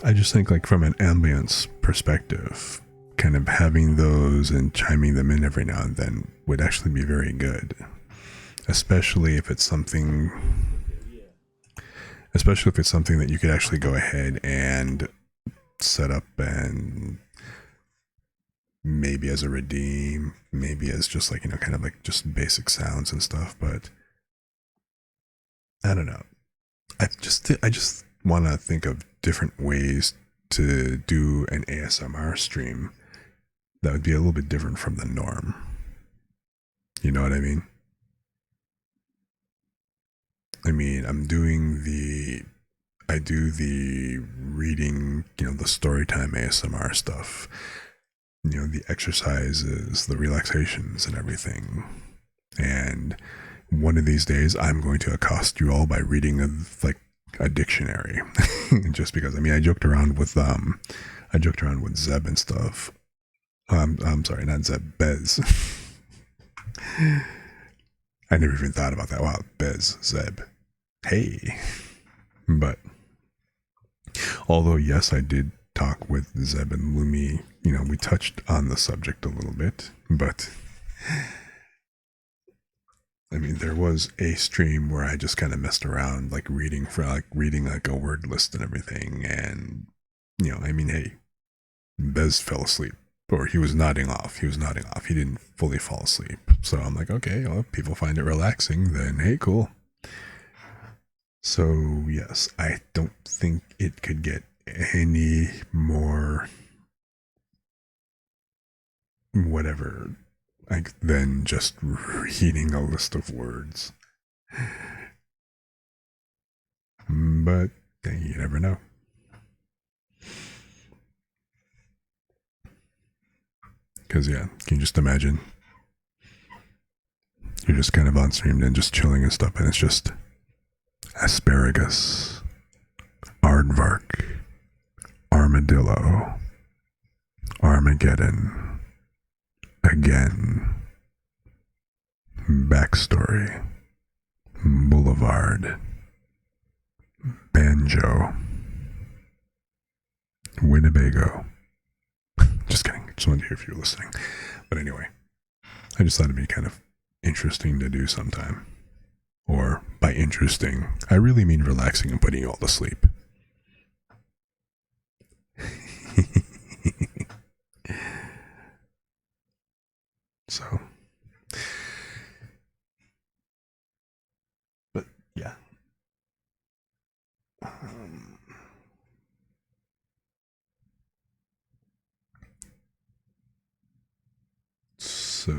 I just think like from an ambience perspective, kind of having those and chiming them in every now and then would actually be very good. Especially if it's something that you could actually go ahead and set up, and maybe as a redeem, maybe as just like, kind of like just basic sounds and stuff. But I don't know. I just want to think of different ways to do an ASMR stream that would be a little bit different from the norm. You know what I mean? I mean, I do the reading, the story time ASMR stuff, the exercises, the relaxations and everything. And one of these days I'm going to accost you all by reading a dictionary. Just because, I joked around with Zeb and stuff. I'm sorry, not Zeb, Bez. I never even thought about that. Wow, Bez, Zeb. Hey. But although yes, I did talk with Zeb and Lumi, we touched on the subject a little bit, but there was a stream where I just kind of messed around, reading like a word list and everything, and hey, Bez fell asleep, or he was nodding off. He didn't fully fall asleep. So I'm like, okay, well, if people find it relaxing, then hey, cool. So yes, I don't think it could get any more whatever than just reading a list of words. but you never know. Because, yeah, can you just imagine? You're just kind of on stream and just chilling and stuff, and it's just asparagus, aardvark, armadillo, Armageddon, again, backstory, boulevard, banjo, Winnebago. Just kidding. Just wanted to hear if you were listening. But anyway, I just thought it'd be kind of interesting to do sometime. Or by interesting, I really mean relaxing and putting you all to sleep. So, but yeah. So,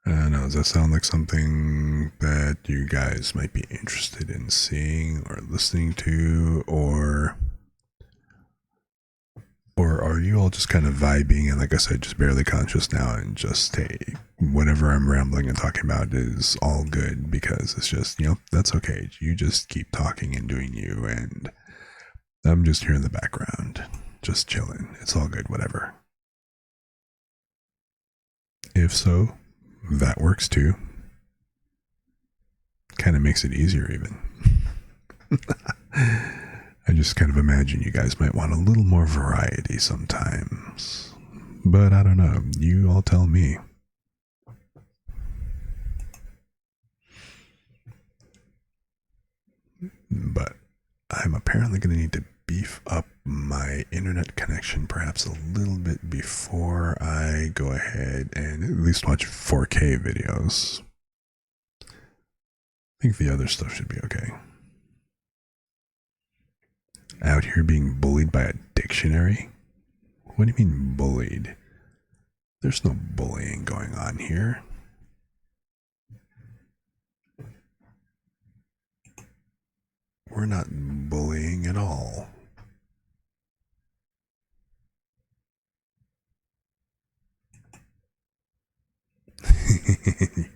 I don't know, does that sound like something that you guys might be interested in seeing or listening to, or are you all just kind of vibing and, like I said, just barely conscious now and just, hey, whatever I'm rambling and talking about is all good because it's just, that's okay. You just keep talking and doing you, and I'm just here in the background, just chilling. It's all good, whatever. If so, that works too. Kind of makes it easier even. I just kind of imagine you guys might want a little more variety sometimes. But I don't know. You all tell me. But I'm apparently going to need to beef up my internet connection perhaps a little bit before I go ahead and at least watch 4K videos. I think the other stuff should be okay. Out here being bullied by a dictionary? What do you mean bullied? There's no bullying going on here. We're not bullying at all.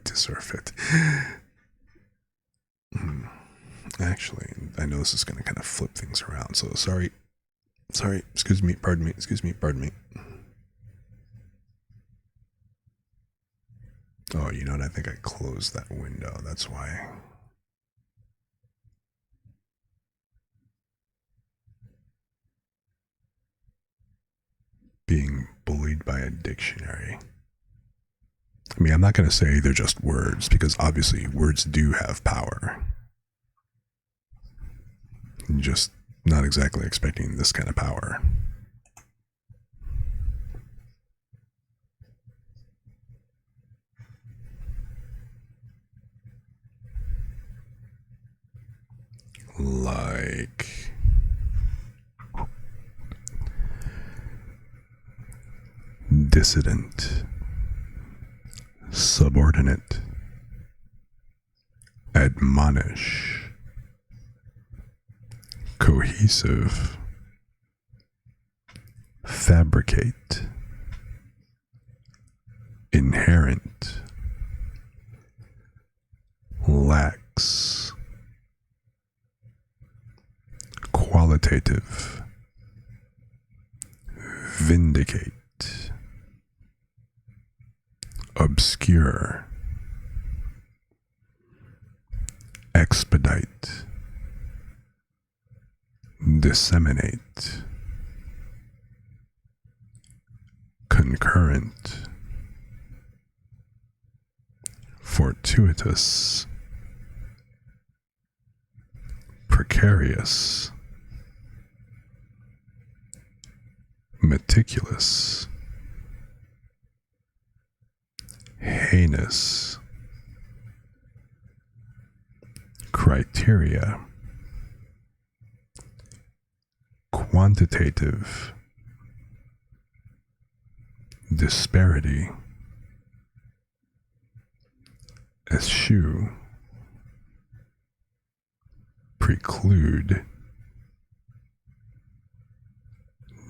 To surf it. Actually, I know this is going to kind of flip things around, so sorry, excuse me, pardon me. Oh, you know what, I think I closed that window, that's why. Being bullied by a dictionary. I mean, I'm not going to say they're just words, because obviously words do have power. I'm just not exactly expecting this kind of power. Like dissident, subordinate, admonish, cohesive, fabricate, inherent, lax, qualitative, vindicate, obscure, expedite, disseminate, concurrent, fortuitous, precarious, meticulous, heinous, criteria, quantitative, disparity, eschew, preclude,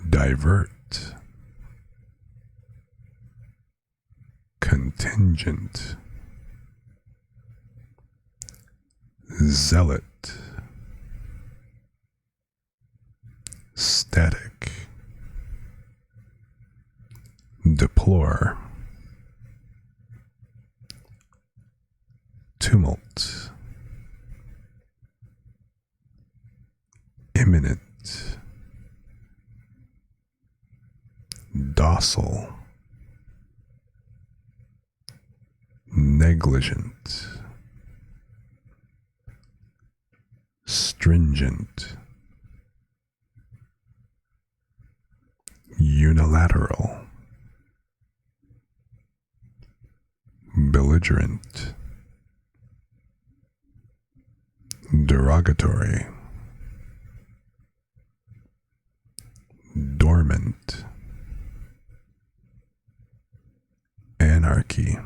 divert, contingent, zealot, static, deplore, tumult, imminent, docile, negligent, stringent, unilateral, belligerent, derogatory, dormant, anarchy,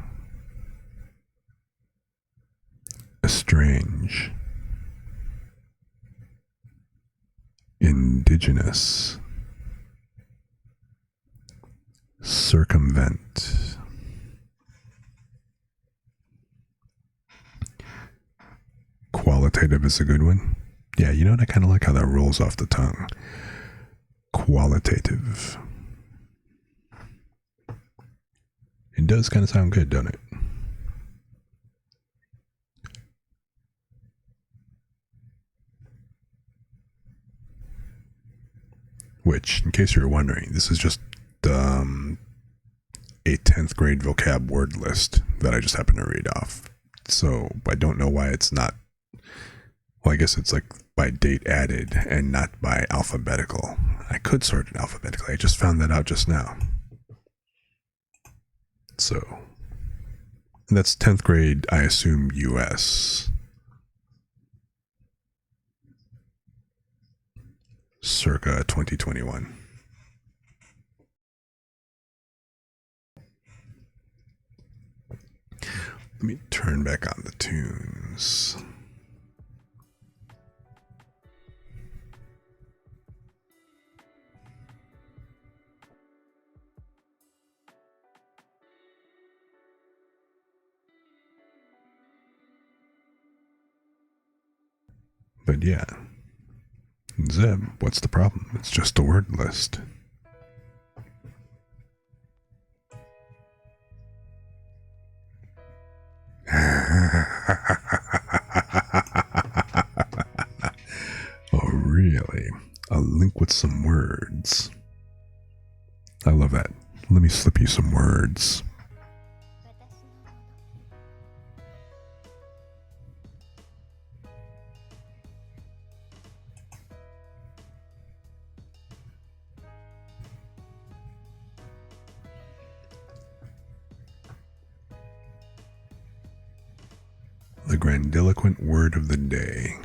estrange, indigenous, circumvent, qualitative is a good one. Yeah, you know what? I kind of like how that rolls off the tongue. Qualitative. It does kind of sound good, doesn't it? Which, in case you're wondering, this is just a 10th grade vocab word list that I just happened to read off. So I don't know why it's not, well, I guess it's like by date added and not by alphabetical. I could sort it alphabetically. I just found that out just now. So and that's 10th grade, I assume US. Circa 2021. Let me turn back on the tunes. But yeah, Zeb, what's the problem? It's just a word list. Oh, really? A link with some words. I love that. Let me slip you some words. The grandiloquent word of the day.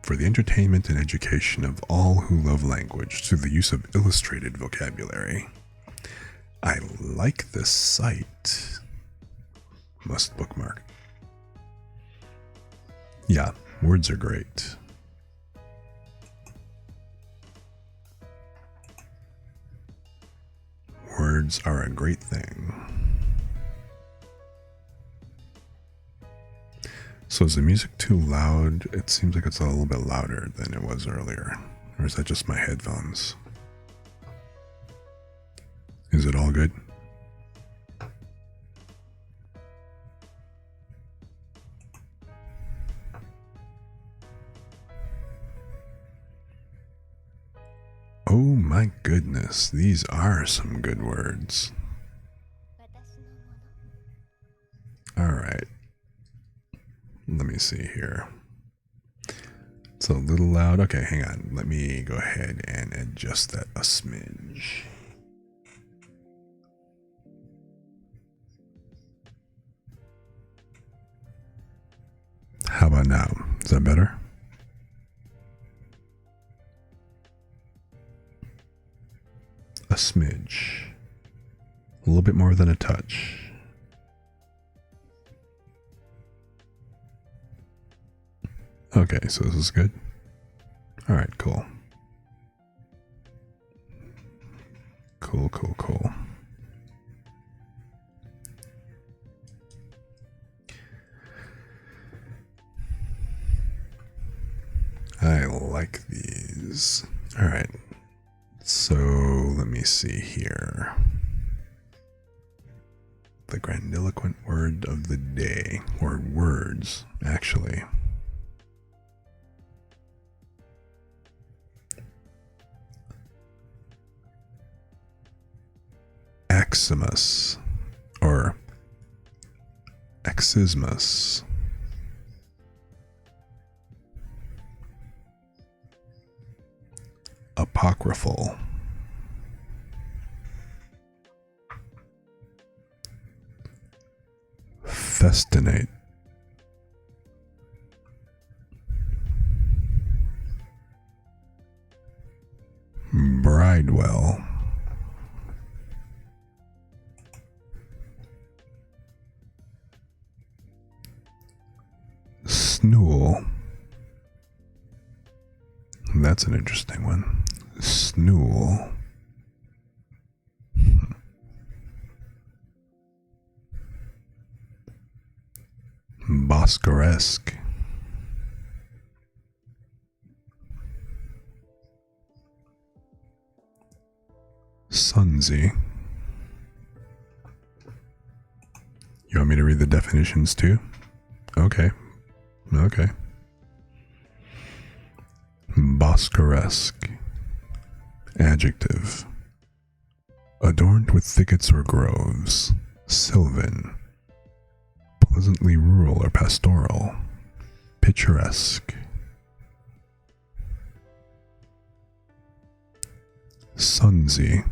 For the entertainment and education of all who love language through the use of illustrated vocabulary. I like this site. Must bookmark. Yeah, words are great. Words are a great thing. So is the music too loud? It seems like it's a little bit louder than it was earlier. Or is that just my headphones? Is it all good? Oh my goodness, these are some good words. Alright. Let me see here. It's a little loud. Okay, hang on. Let me go ahead and adjust that a smidge. How about now? Is that better? A smidge. A little bit more than a touch. Okay, so this is good. All right, cool. Cool. I like these. All right. So let me see here. The grandiloquent word of the day, or words, actually. Aximus, or Exismus. Apocryphal. Festinate. Bridewell. Snool. That's an interesting one. Snool. Boscaresque. Sunsy. You want me to read the definitions too? Okay. Boscaresque. Adjective. Adorned with thickets or groves. Sylvan. Pleasantly rural or pastoral. Picturesque. Sunsy.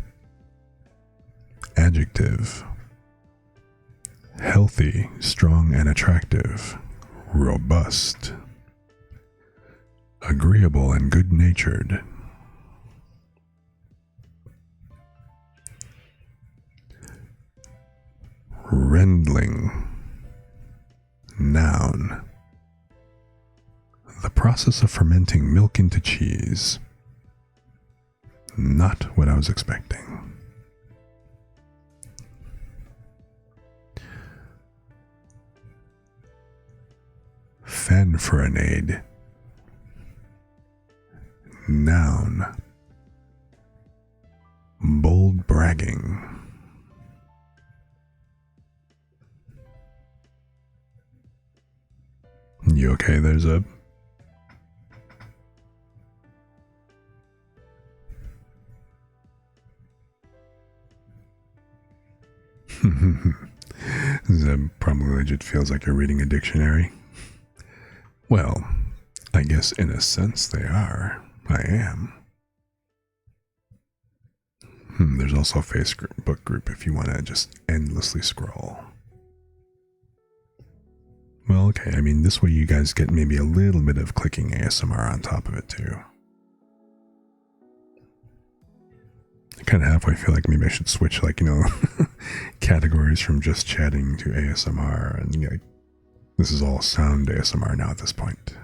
Adjective. Healthy, strong and attractive. Robust. Agreeable and good-natured. Rendling. Noun. The process of fermenting milk into cheese. Not what I was expecting. Fanfaronade. Noun. Bold bragging. You okay there, Zeb? Zeb probably legit feels like you're reading a dictionary. Well, I guess in a sense they are. I am. There's also a Facebook group if you want to just endlessly scroll. Well, okay, I mean, this way you guys get maybe a little bit of clicking ASMR on top of it too. I kind of halfway feel like maybe I should switch, like, categories from just chatting to ASMR, and this is all sound ASMR now at this point.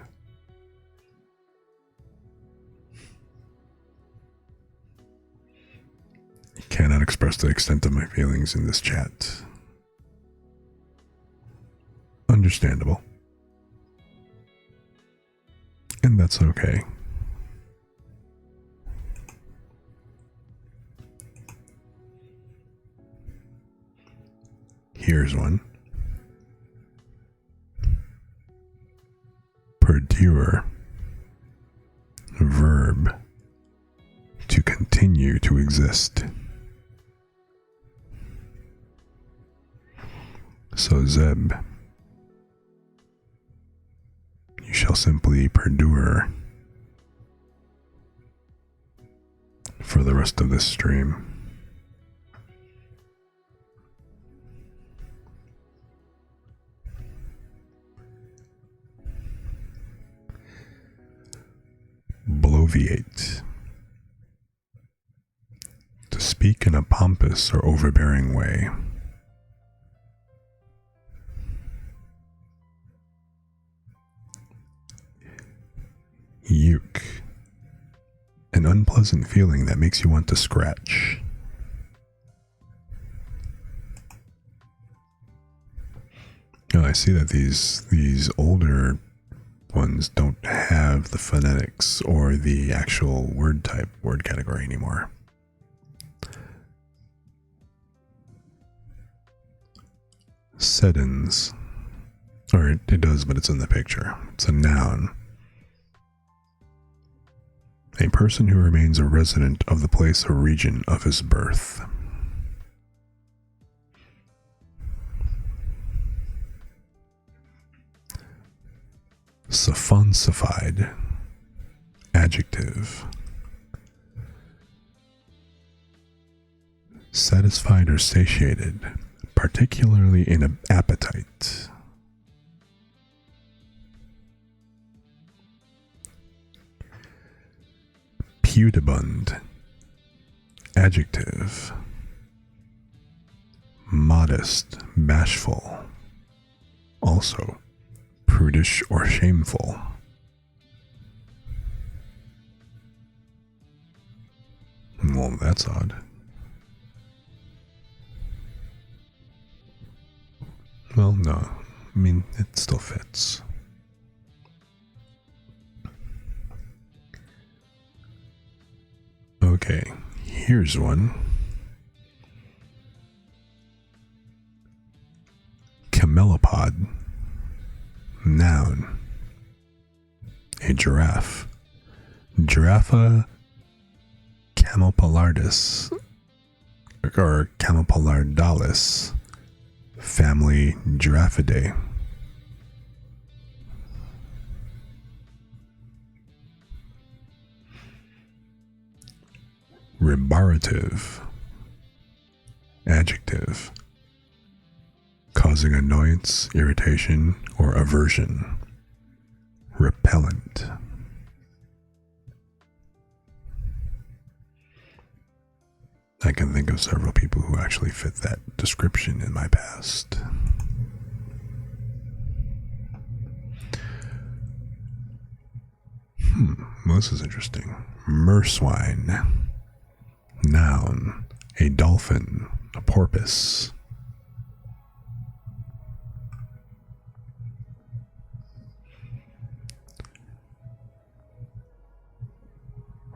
Cannot express the extent of my feelings in this chat. Understandable. And that's okay. Here's one. Perdure. Verb. To continue to exist. So Zeb, you shall simply perdure for the rest of this stream. Bloviate. To speak in a pompous or overbearing way. uke. An unpleasant feeling that makes you want to scratch. Oh, I see that these older ones don't have the phonetics or the actual word type, word category anymore. Sedans. Or it does, but it's in the picture. It's a noun. A person who remains a resident of the place or region of his birth. Sophoncified. Adjective. Satisfied or satiated, particularly in an appetite. Pudibund. Adjective. Modest, bashful. Also, prudish or shameful. Well, that's odd. Well, no. I mean, it still fits. Okay, here's one. Camelopod. Noun. A giraffe. Giraffa camelopardus or camelopardales. Family Giraffidae. Rebarative. Adjective. Causing annoyance, irritation, or aversion. Repellent. I can think of several people who actually fit that description in my past. Well, this is interesting. Merswine. Noun. A dolphin. A porpoise.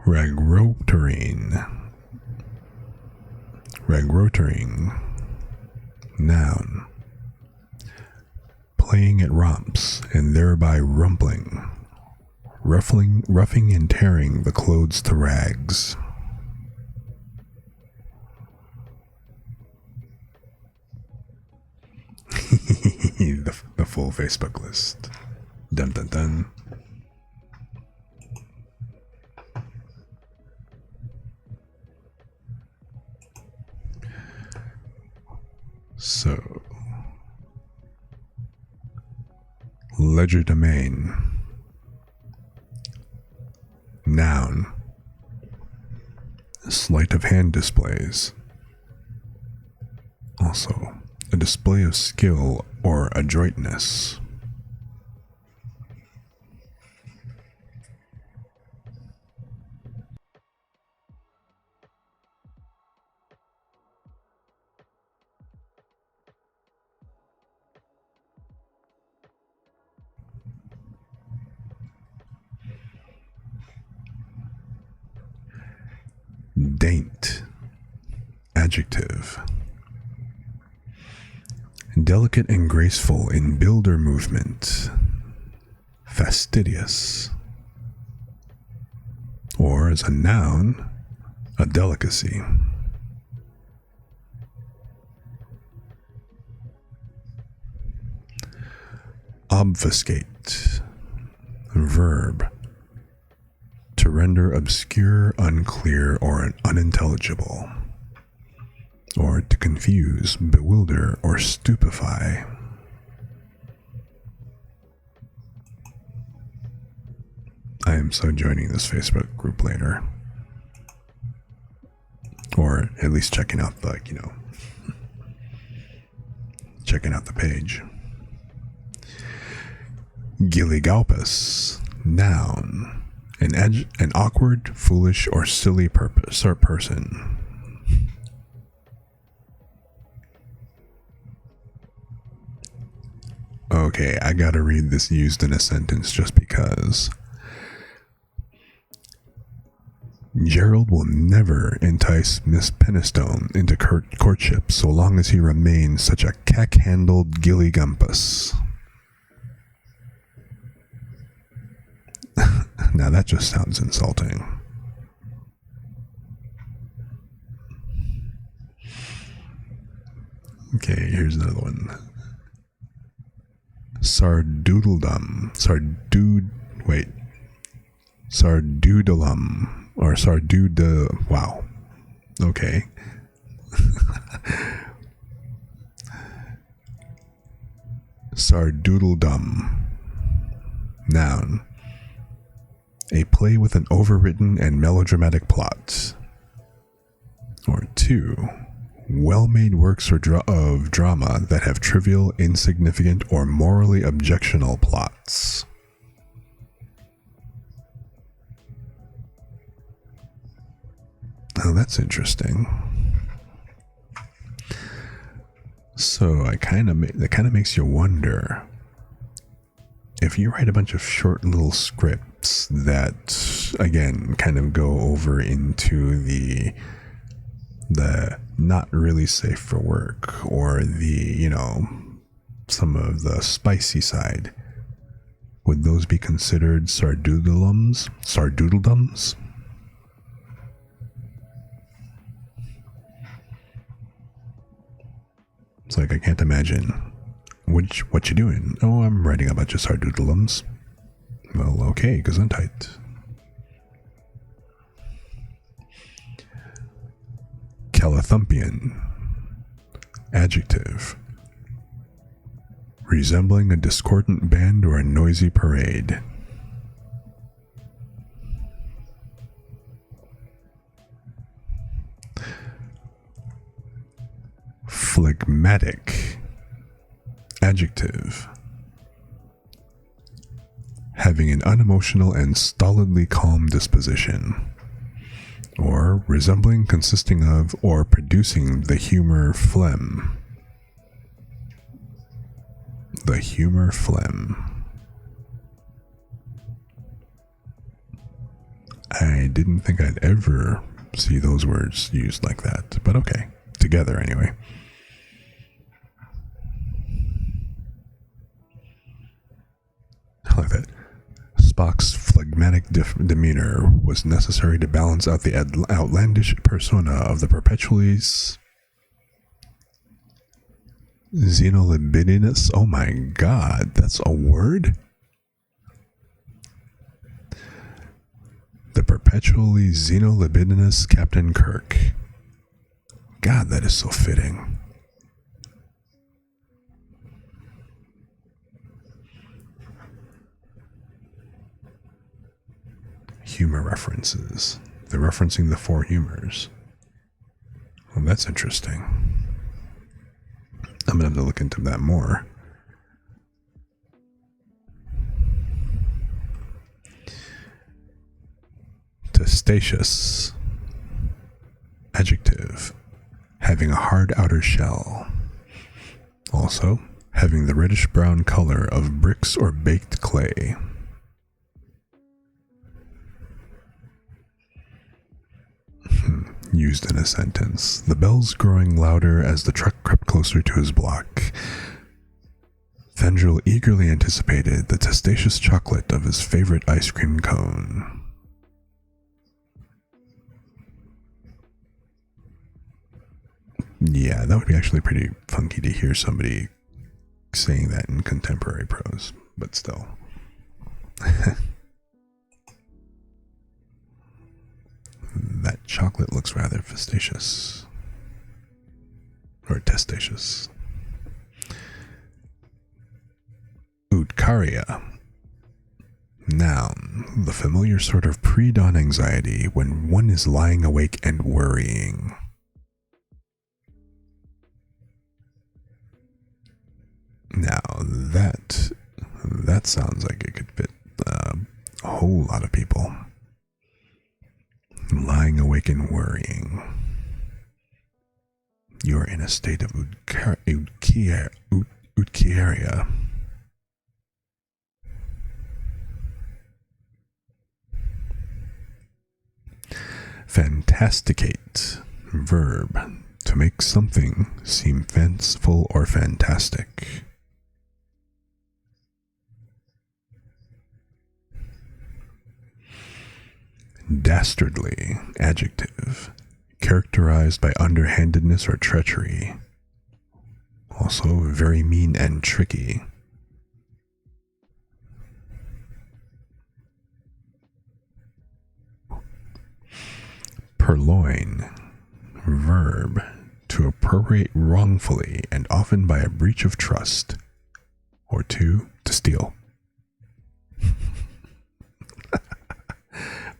Ragrotarine. Ragrotaring. Noun. Playing at romps and thereby rumpling. Roughing and tearing the clothes to rags. the full Facebook list. Dun dun dun. So, legerdemain. Noun. Sleight of hand displays. Also, a display of skill or adroitness. Daint. Adjective. Delicate and graceful in build or movement. Fastidious. Or as a noun, a delicacy. Obfuscate. Verb. To render obscure, unclear, or unintelligible. Or to confuse, bewilder, or stupefy. I am so joining this Facebook group later. Or at least checking out the, checking out the page. Gilligalpus. Noun. An awkward, foolish, or silly purpose or person. Okay, I gotta read this used in a sentence just because. Gerald will never entice Miss Pennistone into courtship so long as he remains such a cack-handled gillygumpus. Now that just sounds insulting. Okay, here's another one. Sardoodalum. Or Sarduda. Wow. Okay. Sardoodledum. Noun. A play with an overwritten and melodramatic plot. Or 2. Well-made works of drama that have trivial, insignificant, or morally objectionable plots. Oh, that's interesting. So that kind of makes you wonder if you write a bunch of short little scripts that again kind of go over into the not really safe for work or the, some of the spicy side. Would those be considered sardoodledums? It's like, I can't imagine. What you doing? Oh, I'm writing a bunch of sardoodledums. Well, okay, gesundheit. Callithumpian. Adjective. Resembling a discordant band or a noisy parade. Phlegmatic. Adjective. Having an unemotional and stolidly calm disposition. Or resembling, consisting of, or producing the humor phlegm. The humor phlegm. I didn't think I'd ever see those words used like that, but okay. Together, anyway. I like that. Spock's phlegmatic demeanor was necessary to balance out the outlandish persona of the perpetually xenolibidinous. Oh my god, that's a word? The perpetually xenolibidinous Captain Kirk. God, that is so fitting. Humor references. They're referencing the 4 humors. Well, that's interesting. I'm going to have to look into that more. Testaceous. Adjective. Having a hard outer shell. Also, having the reddish-brown color of bricks or baked clay. Used in a sentence. The bells growing louder as the truck crept closer to his block. Thendril eagerly anticipated the testaceous chocolate of his favorite ice cream cone. Yeah, that would be actually pretty funky to hear somebody saying that in contemporary prose, but still. That chocolate looks rather fastidious. Or testaceous. Utkaria. Noun. The familiar sort of pre-dawn anxiety when one is lying awake and worrying. Now, that sounds like it could fit a whole lot of people. lying awake and worrying. You are in a state of urticaria. Fantasticate, verb, to make something seem fanciful or fantastic. Dastardly, adjective, characterized by underhandedness or treachery. Also very mean and tricky. Purloin, verb, to appropriate wrongfully and often by a breach of trust. Or to steal.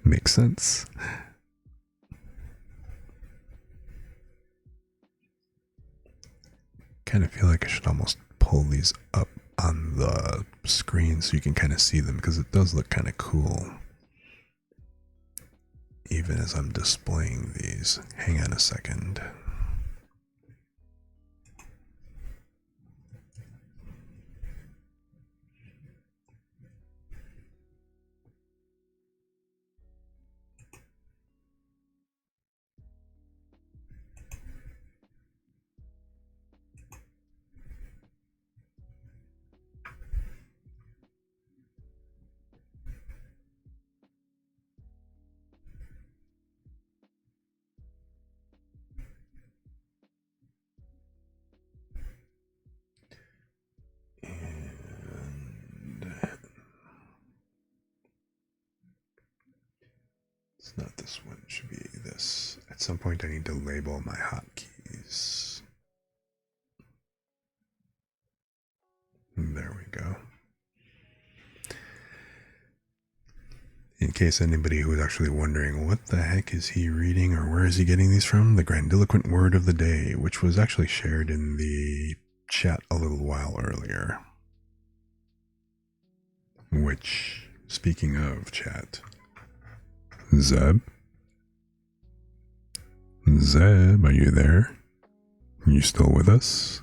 Makes sense. Kind of feel like I should almost pull these up on the screen so you can kind of see them, because it does look kind of cool. Even as I'm displaying these. Hang on a second. It's not this one, it should be this. At some point I need to label my hotkeys. There we go. In case anybody who is actually wondering what the heck is he reading or where is he getting these from, the grandiloquent word of the day, which was actually shared in the chat a little while earlier. Which, speaking of chat, Zeb? Zeb, are you there? You still with us?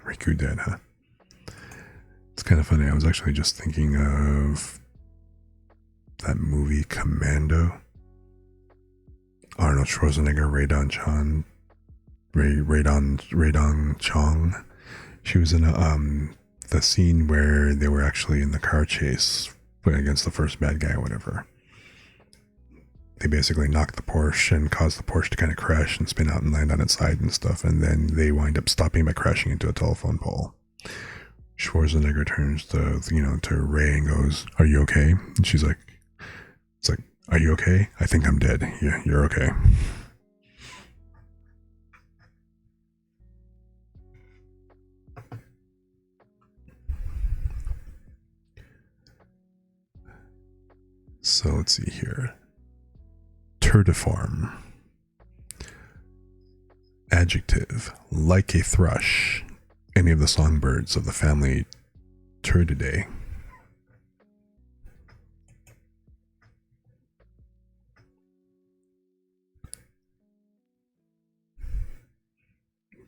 Riku dead, huh? It's kind of funny. I was actually just thinking of that movie Commando. Arnold Schwarzenegger, Radon Chong. She was in the scene where they were actually in the car chase against the first bad guy or whatever. They basically knocked the Porsche and caused the Porsche to kind of crash and spin out and land on its side and stuff, and then they wind up stopping by crashing into a telephone pole. Schwarzenegger turns to Ray and goes, "Are you okay?" And she's like, "Are you okay? I think I'm dead." "Yeah, you're okay." So let's see here. Turdiform. Adjective, like a thrush. Any of the songbirds of the family Turdidae.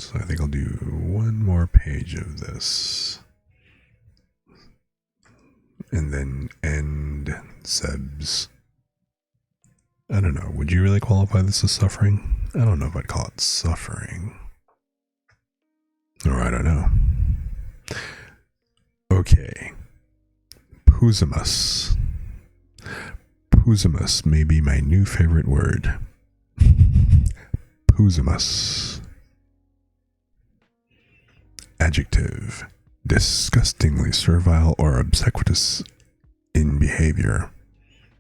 So I think I'll do one more page of this. And then end Zeb's. I don't know. Would you really qualify this as suffering? I don't know if I'd call it suffering. Or I don't know. Okay. Pusimus. Pusimus may be my new favorite word. Pusimus. Adjective. Disgustingly servile or obsequious in behavior.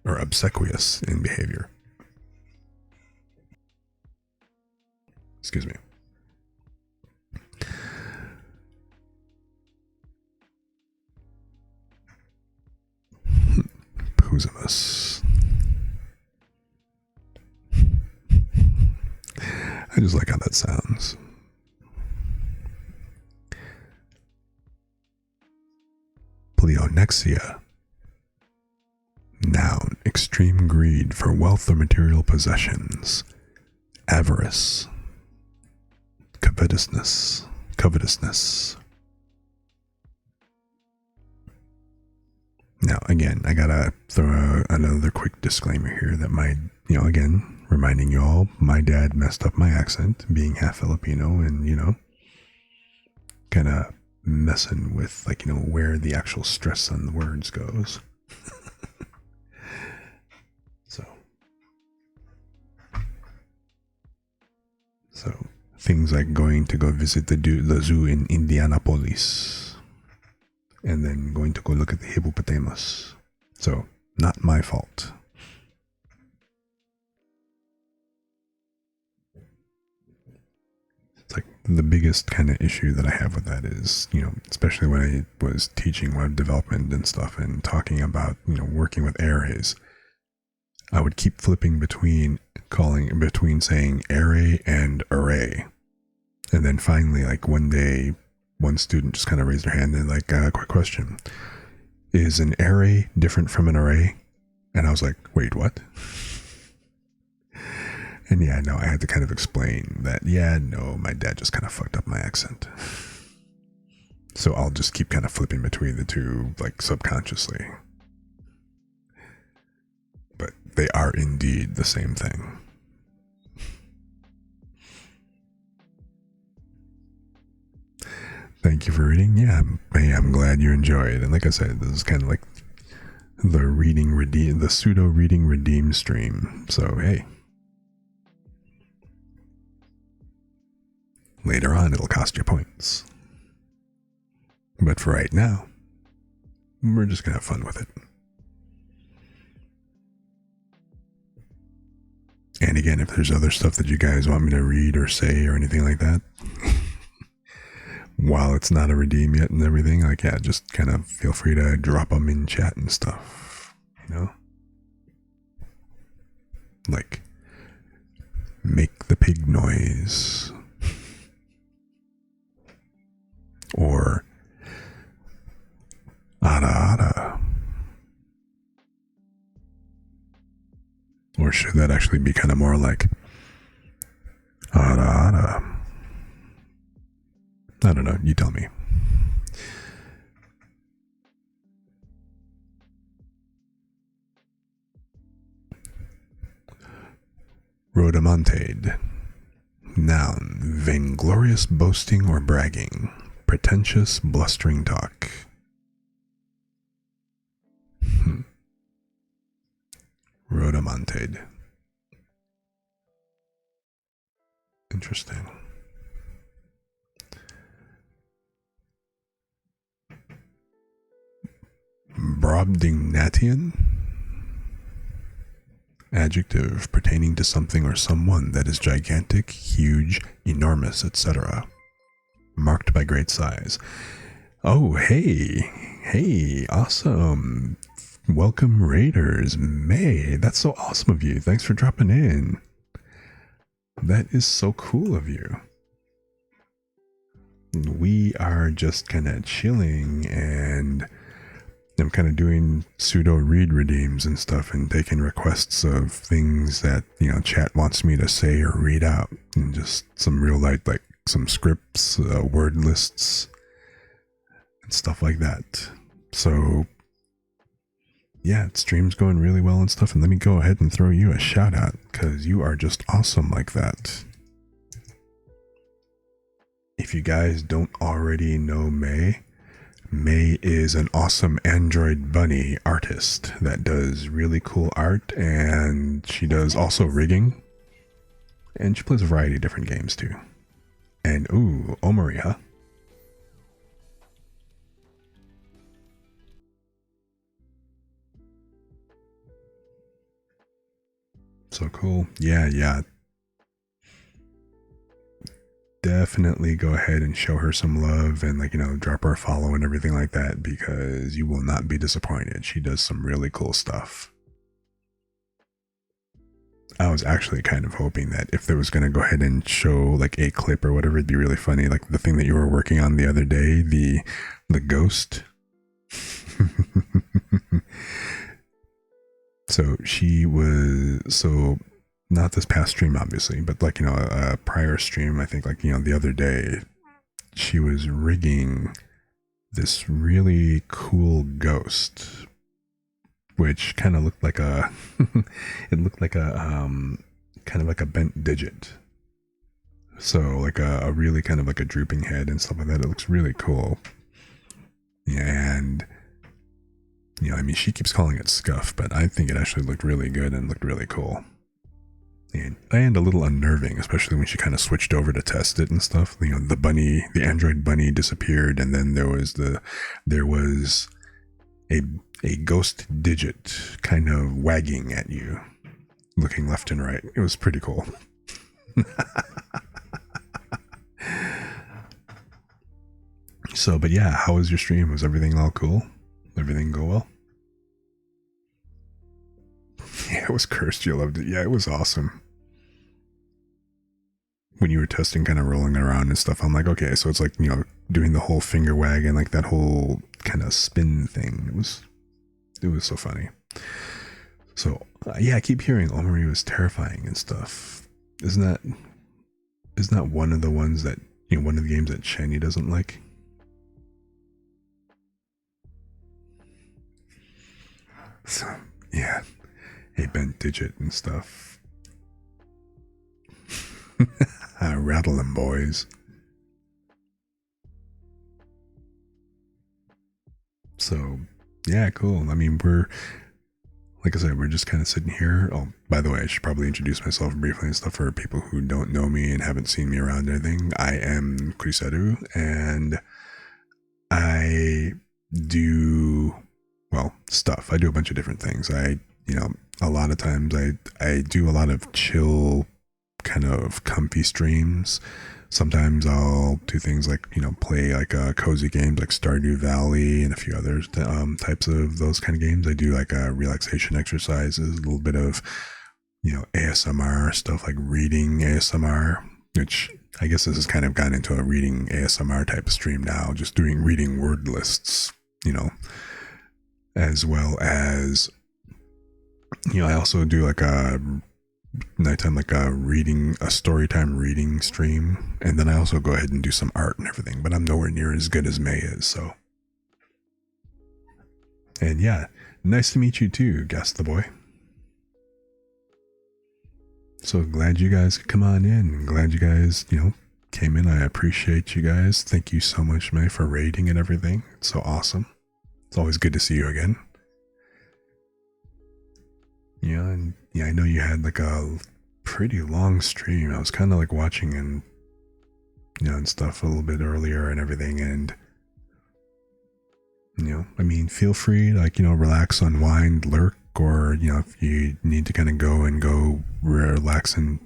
Or obsequious in behavior. Excuse me. Pusimus. I just like how that sounds. pleonexia. Noun, extreme greed for wealth or material possessions. Avarice. Covetousness. Now, again, I gotta throw another quick disclaimer here that again, reminding you all, my dad messed up my accent, being half Filipino, and, kind of messing with, where the actual stress on the words goes. So, things like going to go visit the zoo in Indianapolis, and then going to go look at the hippopotamus. So, not my fault. It's like the biggest kind of issue that I have with that is, especially when I was teaching web development and stuff and talking about, working with arrays, I would keep flipping between saying array and array. And then finally, one day, one student just kind of raised their hand and quick question. Is an array different from an array? And I was like, wait, what? And I had to kind of explain that, my dad just kind of fucked up my accent. So I'll just keep kind of flipping between the two, subconsciously. But they are indeed the same thing. Thank you for reading. Yeah, I'm glad you enjoyed. And like I said, this is kind of like the pseudo reading redeem stream. So hey, later on it'll cost you points. But for right now, we're just gonna have fun with it. And again, if there's other stuff that you guys want me to read or say or anything like that, while it's not a redeem yet and everything, just kind of feel free to drop them in chat and stuff, Like, make the pig noise. Or, ada ada. Or should that actually be kind of more like, ada ada? I don't know, you tell me. Rhodomontade. Noun, vainglorious boasting or bragging. Pretentious, blustering talk. Rhodomontade. Interesting. Brobdingnatian. Adjective pertaining to something or someone that is gigantic, huge, enormous, etc. Marked by great size. Oh, hey, awesome. Welcome, Raiders. May, that's so awesome of you. Thanks for dropping in. That is so cool of you. We are just kind of chilling, and I'm kind of doing pseudo read redeems and stuff and taking requests of things that, chat wants me to say or read out, and just some real like some scripts, word lists, and stuff like that. So yeah, stream's going really well and stuff, and let me go ahead and throw you a shout out because you are just awesome like that. If you guys don't already know May is an awesome Android bunny artist that does really cool art, and she does also rigging, and she plays a variety of different games too. And ooh, Omori, huh? So cool. Yeah. Definitely go ahead and show her some love and drop her a follow and everything like that, because you will not be disappointed. She does some really cool stuff. I was actually kind of hoping that if there was going to go ahead and show a clip or whatever, it'd be really funny. Like the thing that you were working on the other day, the ghost. So she was, so not this past stream, obviously, but like, a prior stream, I think like, the other day, she was rigging this really cool ghost, which kind of looked like a, it looked like a, kind of like a bent digit. So like a really kind of like a drooping head and stuff like that. It looks really cool. And, I mean, she keeps calling it scuff, but I think it actually looked really good and looked really cool. And a little unnerving, especially when she kind of switched over to test it and stuff. The Android bunny disappeared, and then there was a ghost digit kind of wagging at you, looking left and right. It was pretty cool. So, but yeah, how was your stream? Was everything all cool? Everything go well? Yeah, it was cursed. You loved it. Yeah, it was awesome. When you were testing, kind of rolling around and stuff, I'm like, okay, so it's like, doing the whole finger wag and like that whole kind of spin thing. It was so funny. So, yeah, I keep hearing Omori was terrifying and stuff. Isn't that one of the ones that, one of the games that Shani doesn't like? So, yeah, a bent digit and stuff. Rattle them, boys. So, yeah, cool. I mean, like I said, we're just kind of sitting here. Oh, by the way, I should probably introduce myself briefly and stuff for people who don't know me and haven't seen me around or anything. I am Kuriseru, and I do, well, stuff. I do a bunch of different things. A lot of times I do a lot of chill, kind of comfy streams. Sometimes I'll do things like, play like cozy games like Stardew Valley and a few other types of those kind of games. I do like relaxation exercises, a little bit of, ASMR stuff, like reading ASMR, which I guess this has kind of gotten into a reading ASMR type of stream now, just reading word lists, as well as, I also do like a nighttime, like a storytime reading stream. And then I also go ahead and do some art and everything, but I'm nowhere near as good as May is, so. And yeah, nice to meet you too, Gas the Boy. So glad you guys could come on in. Glad you guys, came in. I appreciate you guys. Thank you so much, May, for raiding and everything. It's so awesome. It's always good to see you again. Yeah, and yeah, I know you had like a pretty long stream. I was kind of like watching and, and stuff a little bit earlier and everything. And, I mean, feel free to, relax, unwind, lurk, or, if you need to kind of go relax and,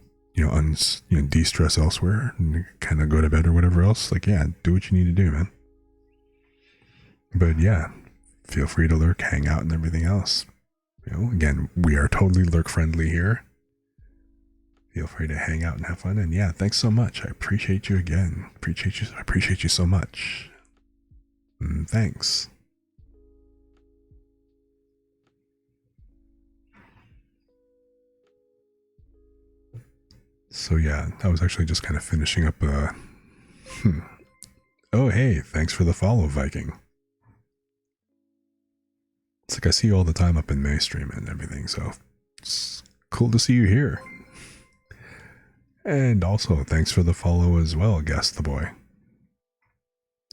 de-stress elsewhere and kind of go to bed or whatever else. Like, yeah, do what you need to do, man. But yeah, feel free to lurk, hang out and everything else. Again, we are totally lurk friendly here. Feel free to hang out and have fun. And yeah, thanks so much. I appreciate you again. I appreciate you so much. Thanks. So yeah, I was actually just kind of finishing up Oh, hey, thanks for the follow, Viking. It's like I see you all the time up in Maystream and everything, so it's cool to see you here. And also, thanks for the follow as well, Guess the Boy.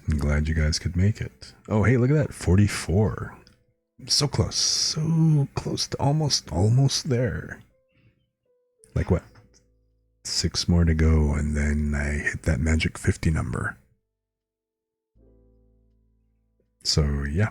I'm glad you guys could make it. Oh, hey, look at that, 44. So close to almost there. Like what? 6 more to go, and then I hit that magic 50 number. So, yeah.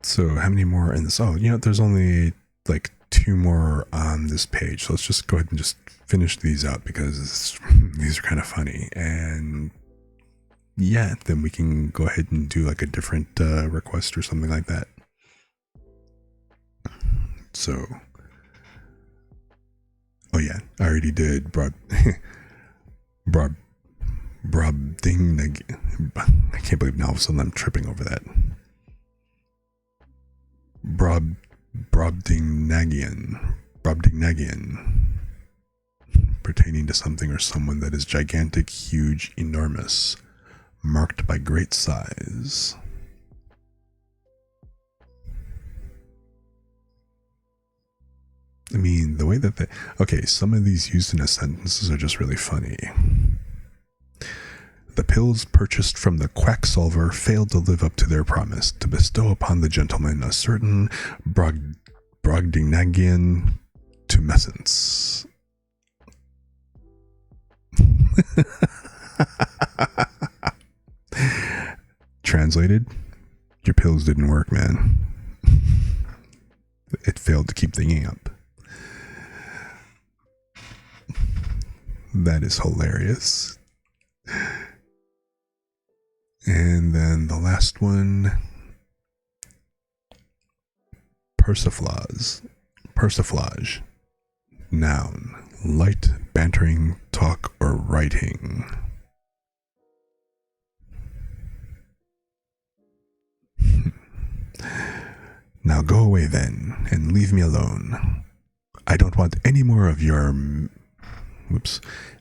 So, how many more in this? Oh, there's only like 2 more on this page. So let's just go ahead and just finish these out because these are kind of funny. And yeah, then we can go ahead and do like a different request or something like that. So, oh yeah, I already did Brobdingnag. I can't believe now all of a sudden I'm tripping over that. Brobdingnagian. Pertaining to something or someone that is gigantic, huge, enormous, marked by great size. I mean, the way that they... Okay, some of these used in a sentences are just really funny. The pills purchased from the quacksalver failed to live up to their promise to bestow upon the gentleman a certain Brobdingnagian tumescence. Translated, your pills didn't work, man. It failed to keep the amp. That is hilarious. And then the last one, persiflage. Noun, light, bantering, talk, or writing. Now go away then, and leave me alone. I don't want any more of your... Whoops.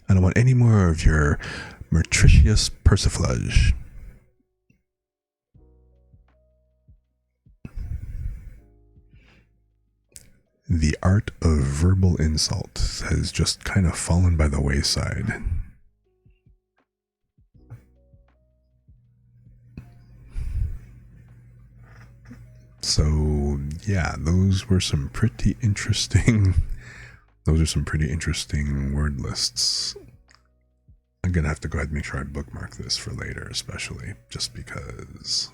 I don't want any more of your meretricious persiflage. The art of verbal insult has just kind of fallen by the wayside. So, yeah, those were some pretty interesting... Those are some pretty interesting word lists. I'm going to have to go ahead and make sure I bookmark this for later, especially, just because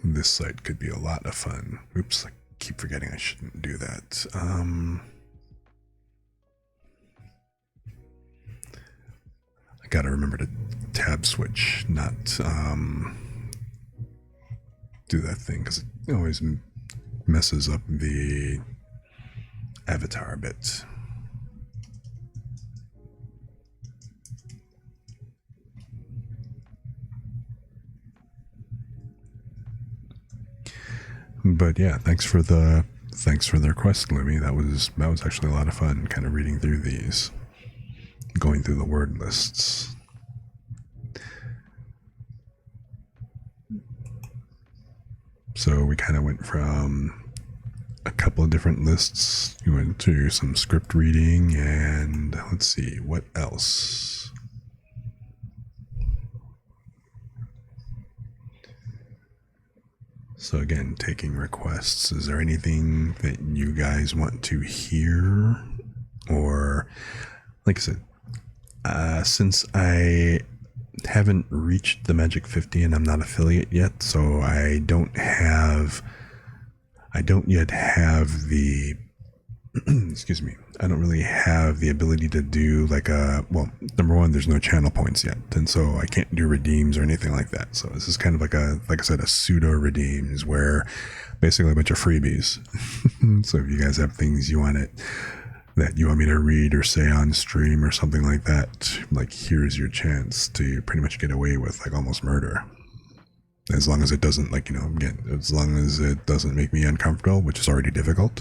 this site could be a lot of fun. Oops, I keep forgetting I shouldn't do that. I got to remember to tab switch, not do that thing, because it always messes up the avatar a bit. But yeah, thanks for the request, Lumi. That was actually a lot of fun, kind of reading through these, going through the word lists. So we kind of went from a couple of different lists. We went to some script reading, and let's see, what else? So again, taking requests. Is there anything that you guys want to hear? Or, like I said, since I haven't reached the Magic 50 and I'm not affiliate yet, so I don't yet have the excuse me, I don't really have the ability to do like well, number one, there's no channel points yet, and so I can't do redeems or anything like that. So this is kind of like I said, a pseudo redeems, where basically a bunch of freebies. So if you guys have things you want me to read or say on stream or something like that, like, here's your chance to pretty much get away with like almost murder. As long as it doesn't, like, again, as long as it doesn't make me uncomfortable, which is already difficult,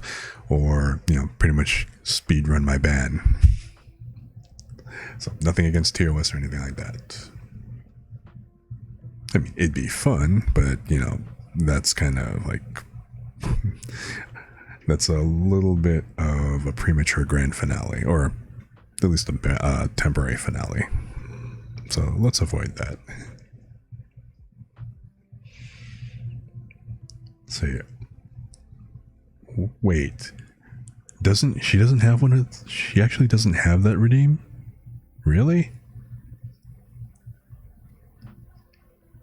or, pretty much speed run my ban. So nothing against TOS or anything like that. I mean, it'd be fun, but, that's kind of like, that's a little bit of a premature grand finale, or at least a temporary finale. So let's avoid that. So yeah. Wait, she doesn't have one she actually doesn't have that redeem? Really?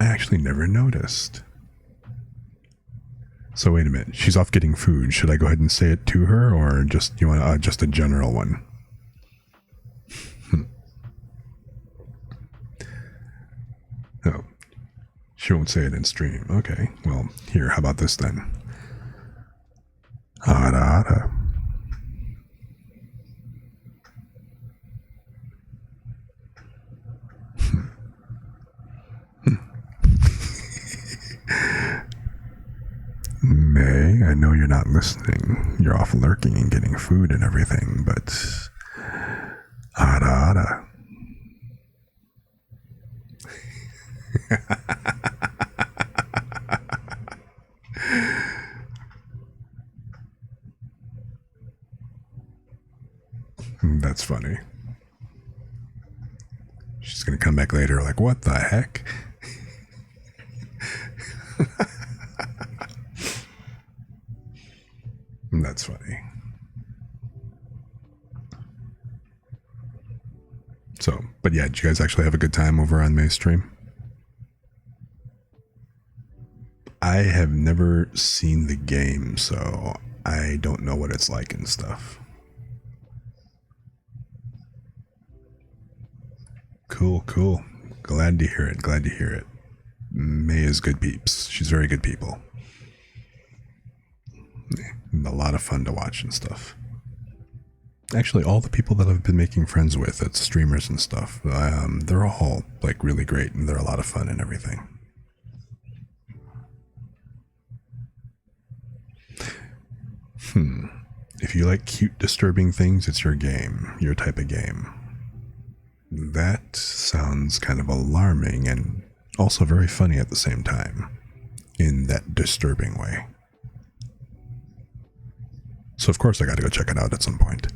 I actually never noticed. So wait a minute, she's off getting food. Should I go ahead and say it to her, or just, you want just a general one? Oh, she won't say it in stream. Okay, well, here, how about this then? Hada hada. Omori, I know you're not listening. You're off lurking and getting food and everything, but Ada Ada. That's funny. She's gonna come back later like, what the heck? That's funny. So, but yeah, did you guys actually have a good time over on May's stream? I have never seen the game, so I don't know what it's like and stuff. Cool, cool. Glad to hear it. Glad to hear it. May is good peeps. She's very good people. And a lot of fun to watch and stuff. Actually, all the people that I've been making friends with, that's streamers and stuff, they're all like really great and they're a lot of fun and everything. If you like cute, disturbing things, it's your game, your type of game. That sounds kind of alarming and also very funny at the same time, in that disturbing way. So of course I gotta go check it out at some point.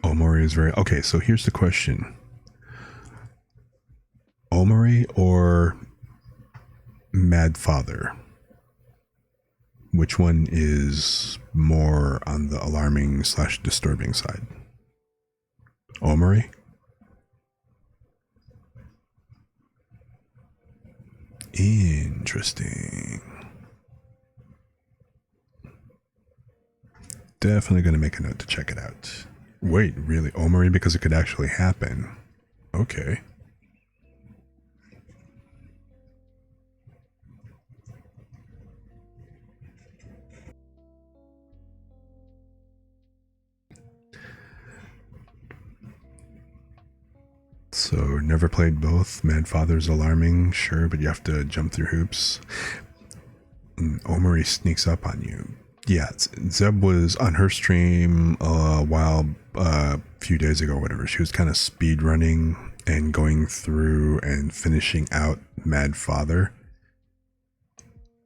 Omori is very... Okay, so here's the question. Omori or Mad Father? Which one is more on the alarming / disturbing side? Omori? Interesting. Definitely going to make a note to check it out. Wait, really? Omori because it could actually happen. Okay. So, never played both. Mad Father's alarming, sure, but you have to jump through hoops. And Omori sneaks up on you. Yeah, Zeb was on her stream a few days ago, whatever. She was kind of speed running and going through and finishing out Mad Father.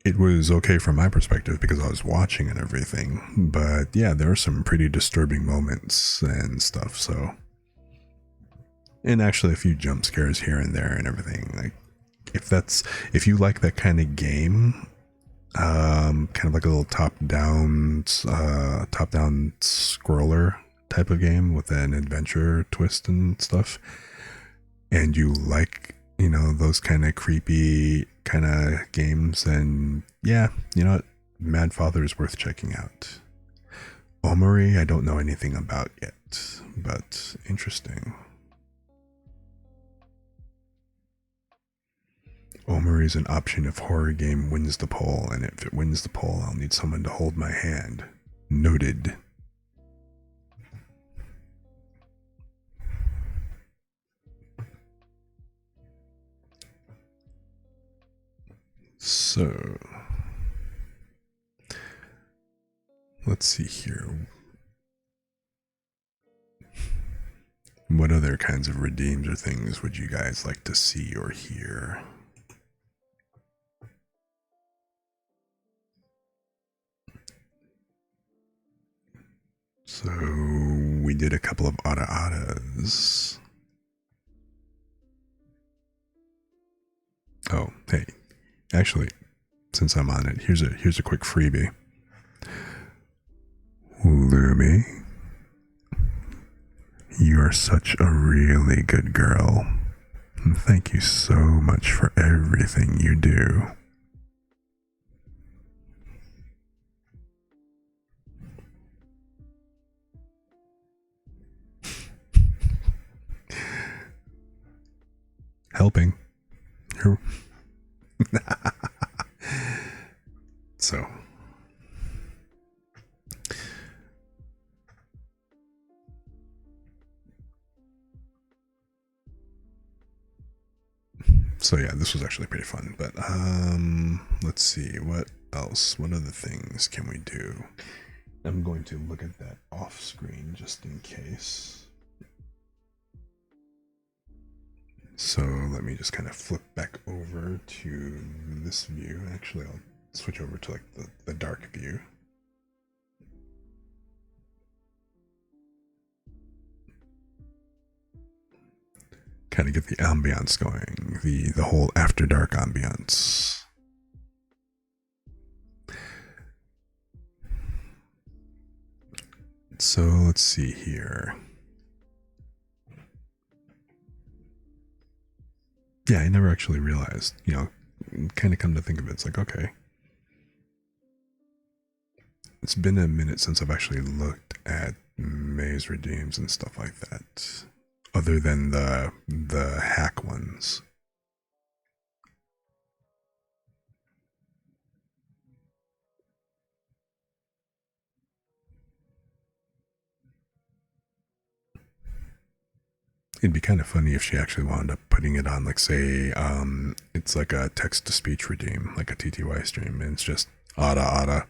It was okay from my perspective because I was watching and everything. But yeah, there were some pretty disturbing moments and stuff, so... And actually a few jump scares here and there and everything. Like, if you like that kind of game, kind of like a little top-down scroller type of game with an adventure twist and stuff, and you like, you know, those kind of creepy kind of games, then yeah, you know what, Mad Father is worth checking out. Omori, I don't know anything about yet, but interesting. Omori is an option if horror game wins the poll, and if it wins the poll, I'll need someone to hold my hand. Noted. So, let's see here. What other kinds of redeems or things would you guys like to see or hear? So we did a couple of Ada-Adas. Oh, hey, actually, since I'm on it, here's a quick freebie. Lumi, you are such a really good girl. And thank you so much for everything you do. Helping. So. So yeah, this was actually pretty fun. But let's see what else. What other things can we do? I'm going to look at that off screen just in case. So let me just kind of flip back over to this view. Actually, I'll switch over to like the dark view. Kind of get the ambiance going, the whole after dark ambiance. So let's see here. Yeah, I never actually realized, you know, kind of come to think of it, it's like, okay. It's been a minute since I've actually looked at Maze Redeems and stuff like that. Other than the hack ones. It'd be kind of funny if she actually wound up putting it on, like, say, it's like a text-to-speech redeem, like a TTY stream, and it's just Ada Ada.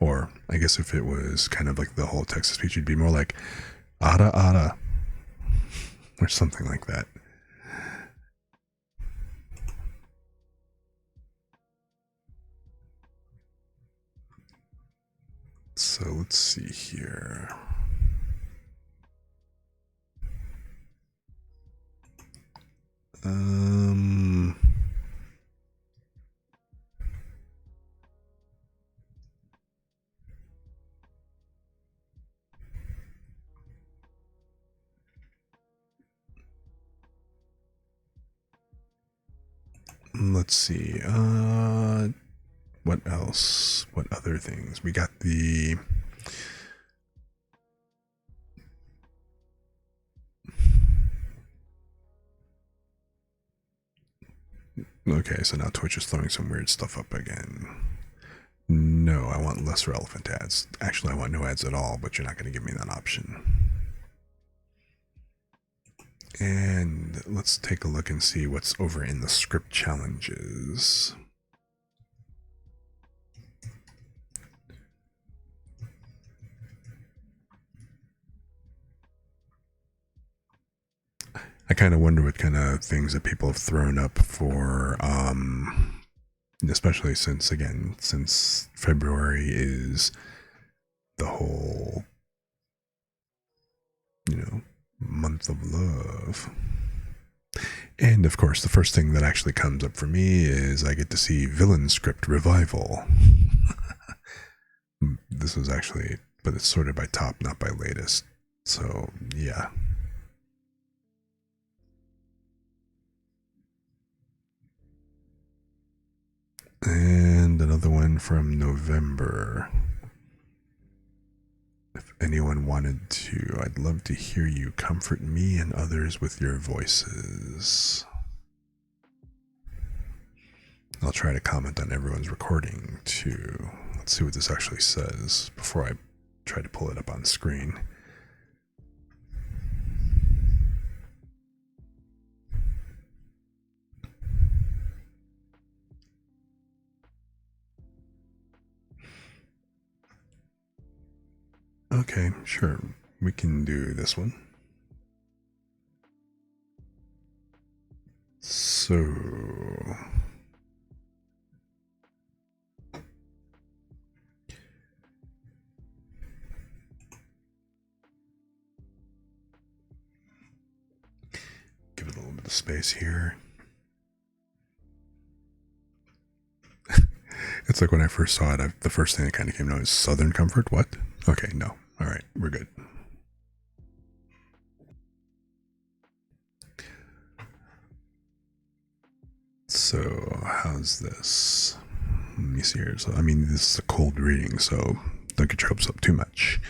Or, I guess if it was kind of like the whole text-to-speech, it'd be more like Ada Ada. Or something like that. So let's see here. Let's see. What else? What other things? We got the okay, so now Twitch is throwing some weird stuff up again. No, I want less relevant ads. Actually, I want no ads at all, but you're not going to give me that option. And let's take a look and see what's over in the script challenges. I kind of wonder what kind of things that people have thrown up for, especially since February is the whole, month of love. And of course, the first thing that actually comes up for me is I get to see Villain Script Revival. This was actually, but it's sorted by top, not by latest. So, yeah. And another one from November. If anyone wanted to, I'd love to hear you comfort me and others with your voices. I'll try to comment on everyone's recording too. Let's see what this actually says before I try to pull it up on screen. Okay, sure. We can do this one. So... give it a little bit of space here. It's like when I first saw it, the first thing that kind of came to mind is Southern Comfort? What? Okay, no. All right, we're good. So, how's this? Let me see here. So, I mean, this is a cold reading, so don't get your hopes up too much.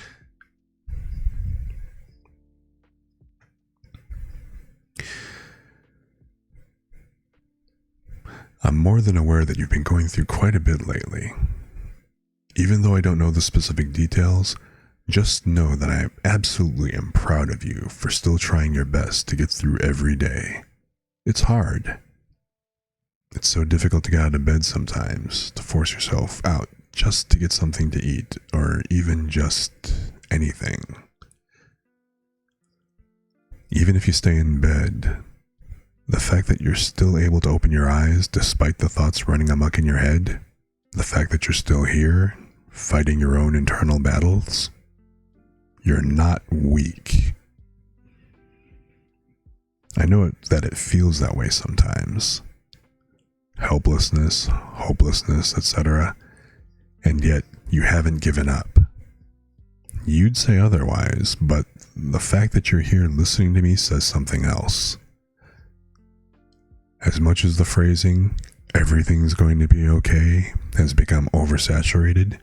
I'm more than aware that you've been going through quite a bit lately. Even though I don't know the specific details, just know that I absolutely am proud of you for still trying your best to get through every day. It's hard. It's so difficult to get out of bed sometimes, to force yourself out just to get something to eat, or even just anything. Even if you stay in bed, the fact that you're still able to open your eyes despite the thoughts running amok in your head, the fact that you're still here, fighting your own internal battles, you're not weak. I know that it feels that way sometimes. Helplessness, hopelessness, etc. And yet you haven't given up. You'd say otherwise, but the fact that you're here listening to me says something else. As much as the phrasing, everything's going to be okay, has become oversaturated,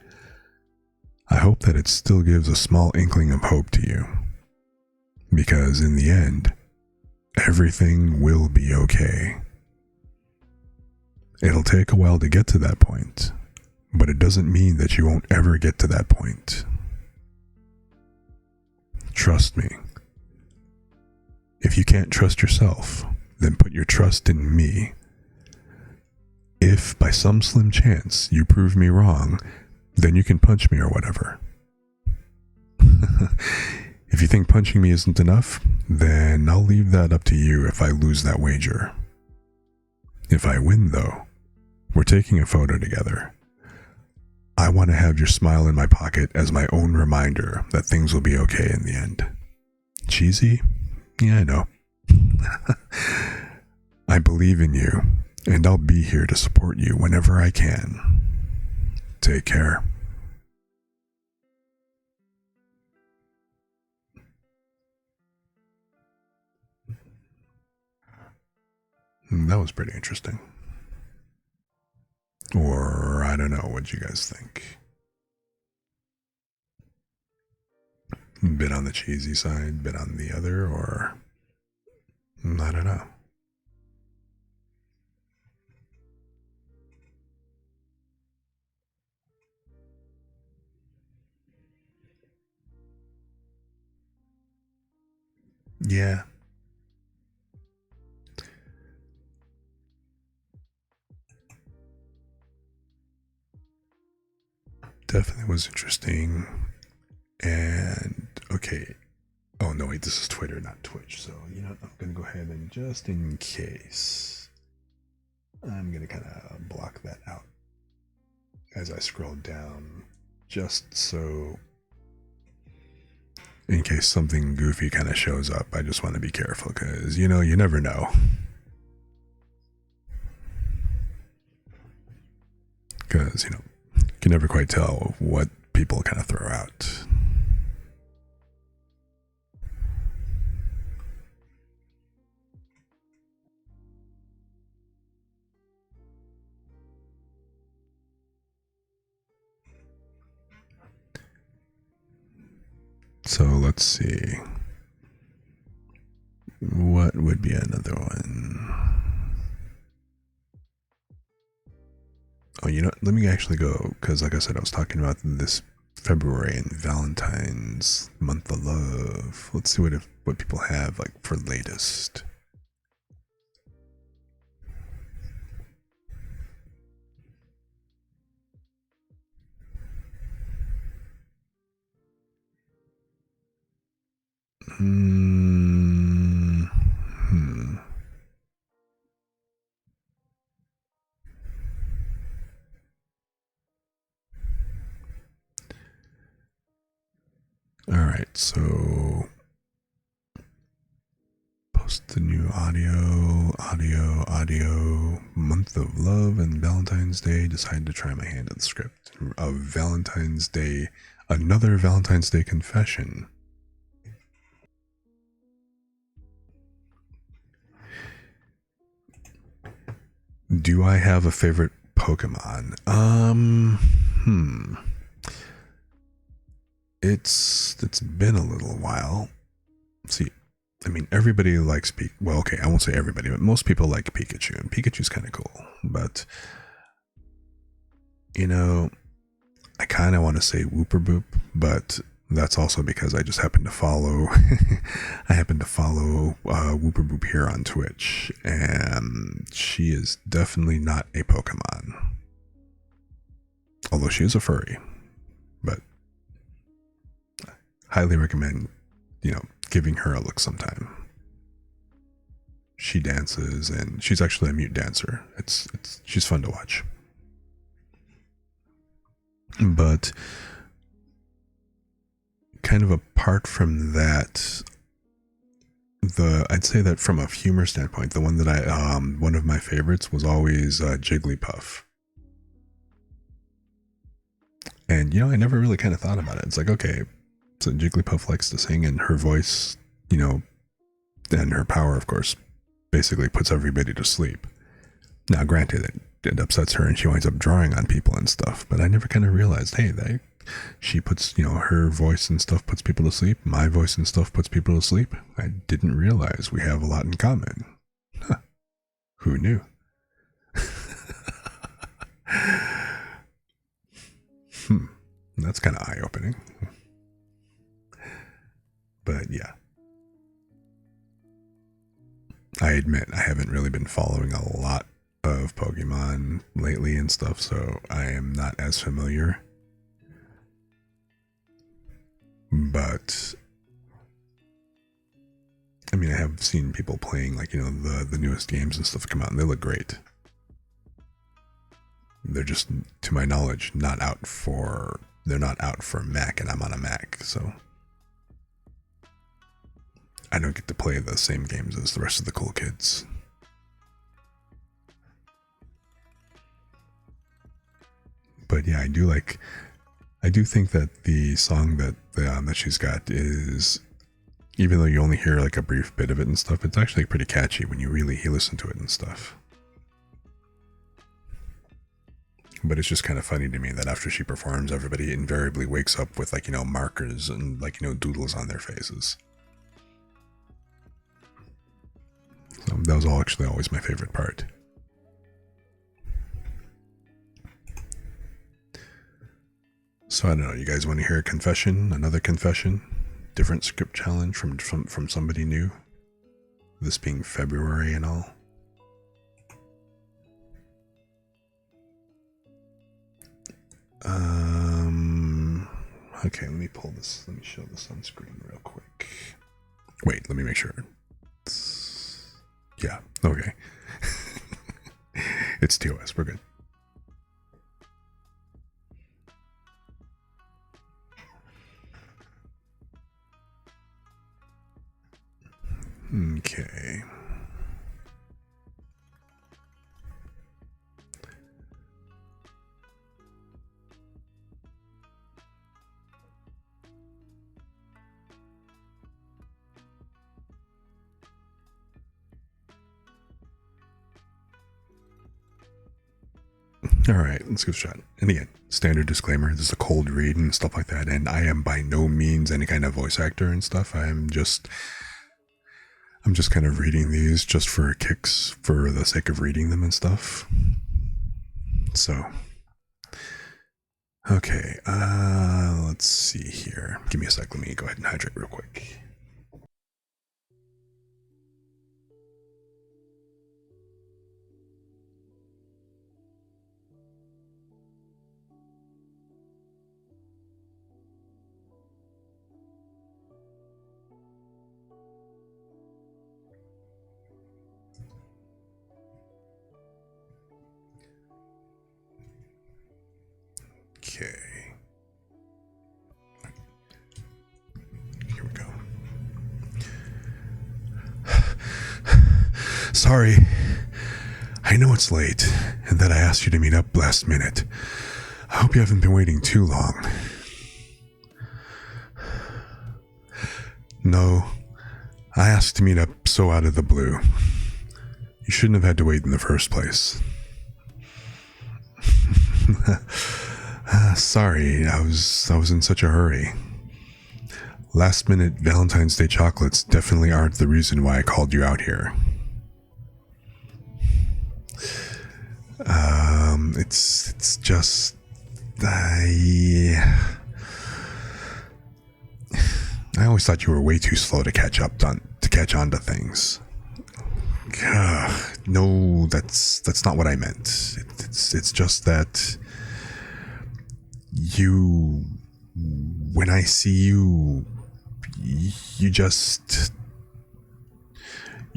I hope that it still gives a small inkling of hope to you. Because in the end, everything will be okay. It'll take a while to get to that point, but it doesn't mean that you won't ever get to that point. Trust me. If you can't trust yourself, then put your trust in me. If by some slim chance you prove me wrong, then you can punch me or whatever. If you think punching me isn't enough, then I'll leave that up to you if I lose that wager. If I win, though, we're taking a photo together. I want to have your smile in my pocket as my own reminder that things will be okay in the end. Cheesy? Yeah, I know. I believe in you, and I'll be here to support you whenever I can. Take care. That was pretty interesting. Or, I don't know, what you guys think? Bit on the cheesy side, bit on the other, or I don't know. Yeah. Definitely was interesting. And okay. Oh no, wait, this is Twitter, not Twitch. So, you know, I'm gonna go ahead and just in case, I'm gonna kind of block that out as I scroll down, just so in case something goofy kind of shows up. I just want to be careful because, you know, you never know. Because, you know, you can never quite tell what people kind of throw out. So let's see. What would be another one? Oh, you know, let me actually go, because like I said, I was talking about this February and Valentine's month of love. Let's see what people have like for latest. All right, so post the new audio, month of love and Valentine's Day. Decided to try my hand at the script of Valentine's Day, another Valentine's Day confession. Do I have a favorite Pokemon? It's been a little while. See, I mean, everybody likes well, okay, I won't say everybody, but most people like Pikachu, and Pikachu's kind of cool. But, you know, I kind of want to say Wooper Boop, but that's also because I just happen to follow Whooper Boop here on Twitch, and she is definitely not a Pokemon. Although she is a furry, but highly recommend, giving her a look sometime. She dances, and she's actually a mute dancer. She's fun to watch. But kind of apart from that, I'd say that from a humor standpoint, the one that one of my favorites was always Jigglypuff. And I never really kind of thought about it. It's like, okay, so Jigglypuff likes to sing, and her voice, and her power, of course, basically puts everybody to sleep. Now, granted, it upsets her and she winds up drawing on people and stuff, but I never kind of realized, hey, she puts, her voice and stuff puts people to sleep. My voice and stuff puts people to sleep. I didn't realize we have a lot in common. Huh. Who knew? That's kind of eye-opening. But yeah. I admit I haven't really been following a lot of Pokemon lately and stuff, so I am not as familiar. But I mean, I have seen people playing, like, the newest games and stuff come out, and they look great. They're just, to my knowledge, they're not out for Mac, and I'm on a Mac, so I don't get to play the same games as the rest of the cool kids. But yeah, I do think that the song that she's got is, even though you only hear like a brief bit of it and stuff, it's actually pretty catchy when you really listen to it and stuff. But it's just kind of funny to me that after she performs, everybody invariably wakes up with, like, markers and, like, doodles on their faces. So that was actually always my favorite part. So I don't know, you guys want to hear a confession? Another confession? Different script challenge from somebody new? This being February and all? Okay, let me show this on screen real quick. Wait, let me make sure. Yeah, okay. It's TOS, we're good. Okay. All right, let's give it a shot. And again, standard disclaimer, this is a cold read and stuff like that, and I am by no means any kind of voice actor and stuff. I'm just kind of reading these just for kicks, for the sake of reading them and stuff. So, okay, let's see here. Give me a sec, let me go ahead and hydrate real quick. Okay. Here we go. Sorry. I know it's late, and that I asked you to meet up last minute. I hope you haven't been waiting too long. No, I asked to meet up so out of the blue. You shouldn't have had to wait in the first place. Sorry, I was in such a hurry. Last minute Valentine's Day chocolates definitely aren't the reason why I called you out here. It's just I always thought you were way too slow to catch on to things. No, that's not what I meant. It's just that you, when I see you, you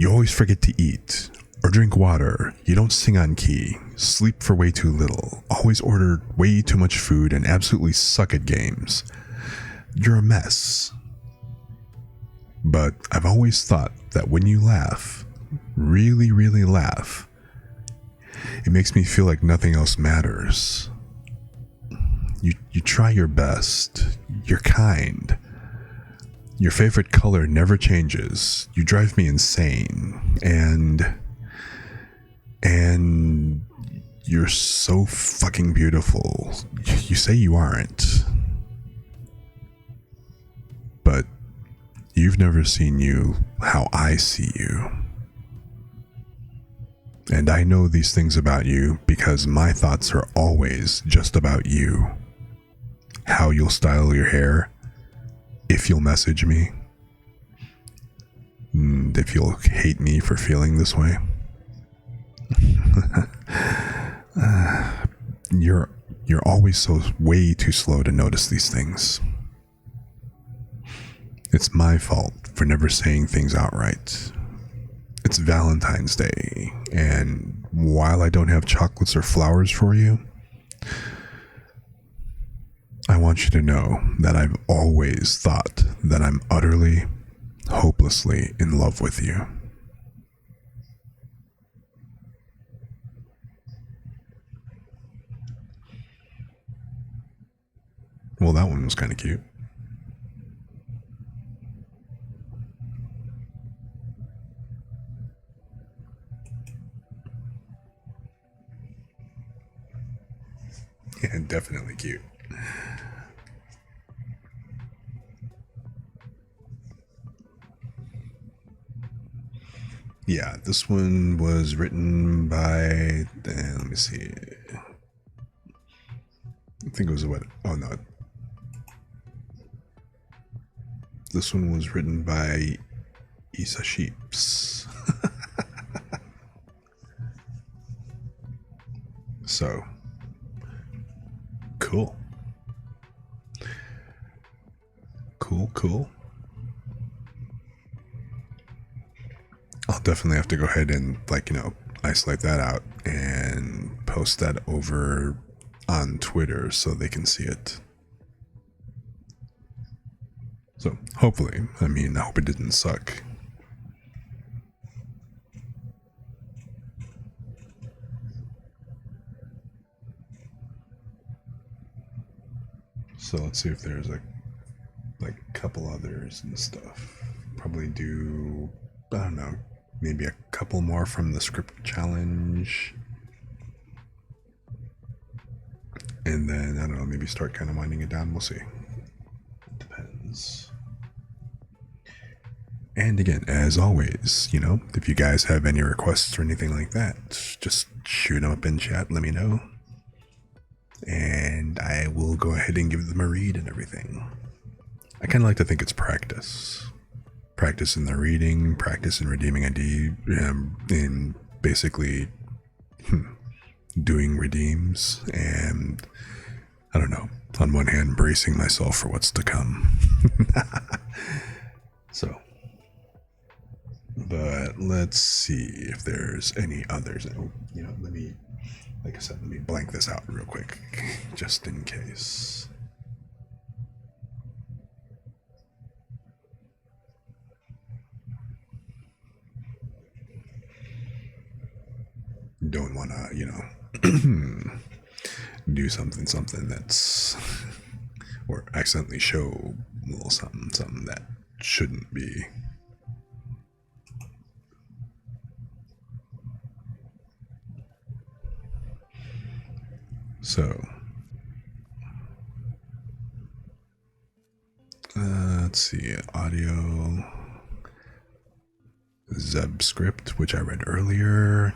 always forget to eat or drink water. You don't sing on key, sleep for way too little, always order way too much food, and absolutely suck at games. You're a mess. But I've always thought that when you laugh, really, really laugh, it makes me feel like nothing else matters. You try your best. You're kind. Your favorite color never changes. You drive me insane. And you're so fucking beautiful. You say you aren't. But you've never seen you how I see you. And I know these things about you because my thoughts are always just about you. How you'll style your hair, if you'll message me, and if you'll hate me for feeling this way. You're always so way too slow to notice these things. It's my fault for never saying things outright. It's Valentine's Day, and while I don't have chocolates or flowers for you, I want you to know that I've always thought that I'm utterly, hopelessly in love with you. Well, that one was kind of cute. Yeah, definitely cute. Yeah, this one was written by, let me see. I think it was what? Oh no. This one was written by Issa Sheeps. So, cool. Cool. I'll definitely have to go ahead and, isolate that out and post that over on Twitter so they can see it. So, hopefully, I hope it didn't suck. So let's see if there's a couple others and stuff. Probably do, I don't know, maybe a couple more from the script challenge. And then, I don't know, maybe start kind of winding it down. We'll see. It depends. And again, as always, if you guys have any requests or anything like that, just shoot them up in chat, let me know. And I will go ahead and give them a read and everything. I kind of like to think it's practice. Practice in the reading, practice in redeeming ID, in basically doing redeems, and I don't know, on one hand, bracing myself for what's to come. So, but let's see if there's any others. Let me, like I said, let me blank this out real quick, just in case. Don't want to, do something that's, or accidentally show a little something that shouldn't be. So, let's see, audio, Zeb script, which I read earlier.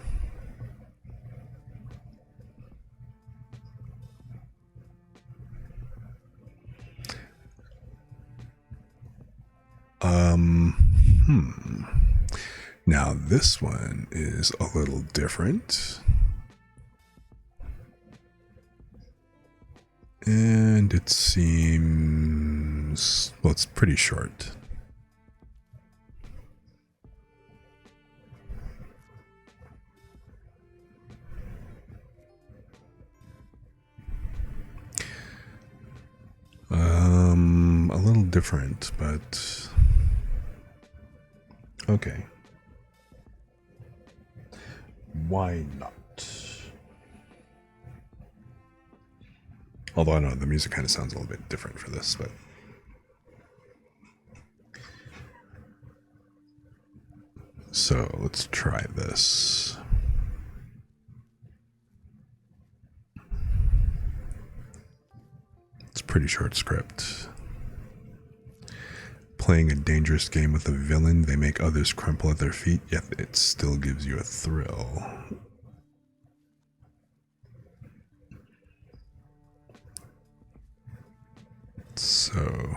Now this one is a little different. And it seems, well, it's pretty short. A little different, but okay. Why not? Although I know the music kind of sounds a little bit different for this, but so let's try this. It's a pretty short script. Playing a dangerous game with a villain, they make others crumple at their feet, yet it still gives you a thrill. So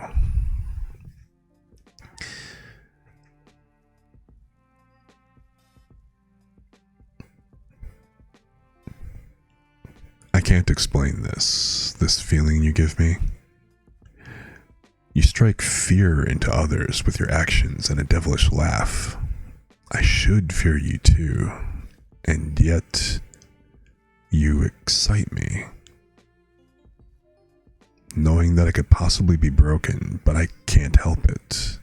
I can't explain this feeling you give me. You strike fear into others with your actions and a devilish laugh. I should fear you too, and yet you excite me. Knowing that I could possibly be broken, but I can't help it.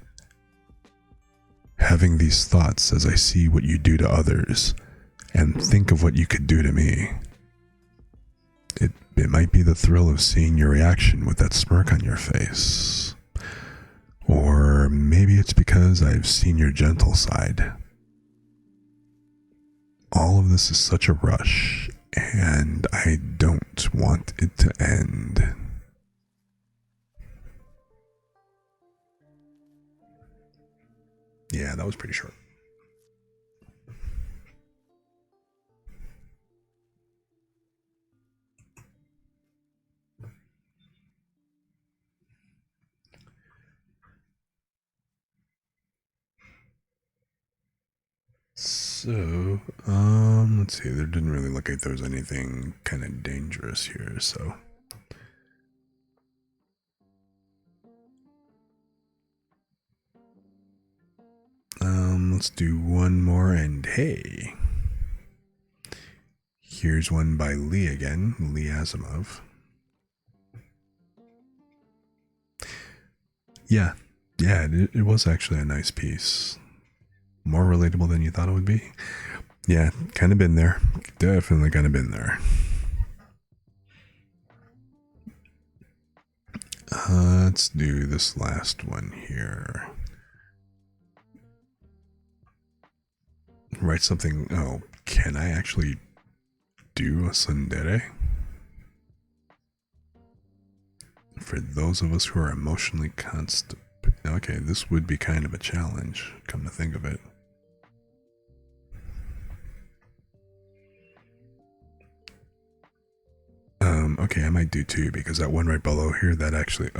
Having these thoughts as I see what you do to others, and think of what you could do to me. It might be the thrill of seeing your reaction with that smirk on your face. Or maybe it's because I've seen your gentle side. All of this is such a rush, and I don't want it to end. Yeah, that was pretty short. So, let's see. There didn't really look like there was anything kind of dangerous here, so. Let's do one more, and hey. Here's one by Lee again, Lee Asimov. Yeah, it was actually a nice piece. More relatable than you thought it would be. Yeah, kind of been there. Definitely kind of been there. Let's do this last one here. Write something. Oh, can I actually do a tsundere? For those of us who are emotionally constipated. Okay, this would be kind of a challenge, come to think of it. Okay, I might do two, because that one right below here, that actually,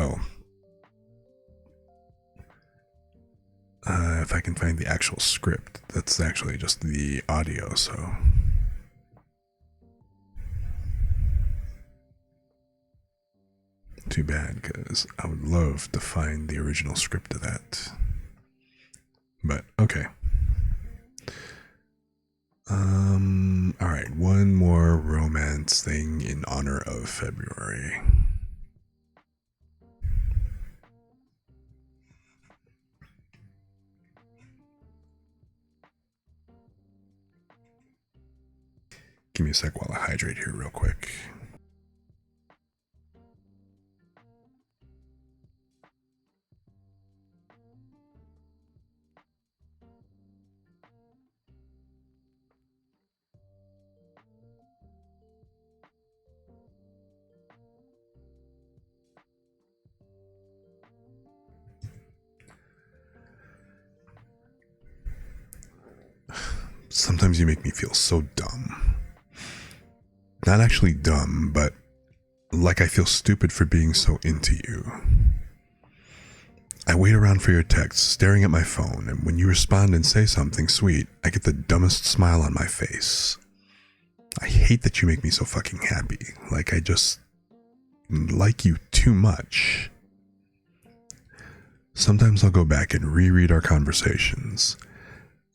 if I can find the actual script, that's actually just the audio, so. Too bad, because I would love to find the original script of that. But, okay. Alright, one more romance thing in honor of February. Give me a sec while I hydrate here real quick. Sometimes you make me feel so dumb. Not actually dumb, but like I feel stupid for being so into you. I wait around for your texts, staring at my phone, and when you respond and say something sweet, I get the dumbest smile on my face. I hate that you make me so fucking happy. Like I just like you too much. Sometimes I'll go back and reread our conversations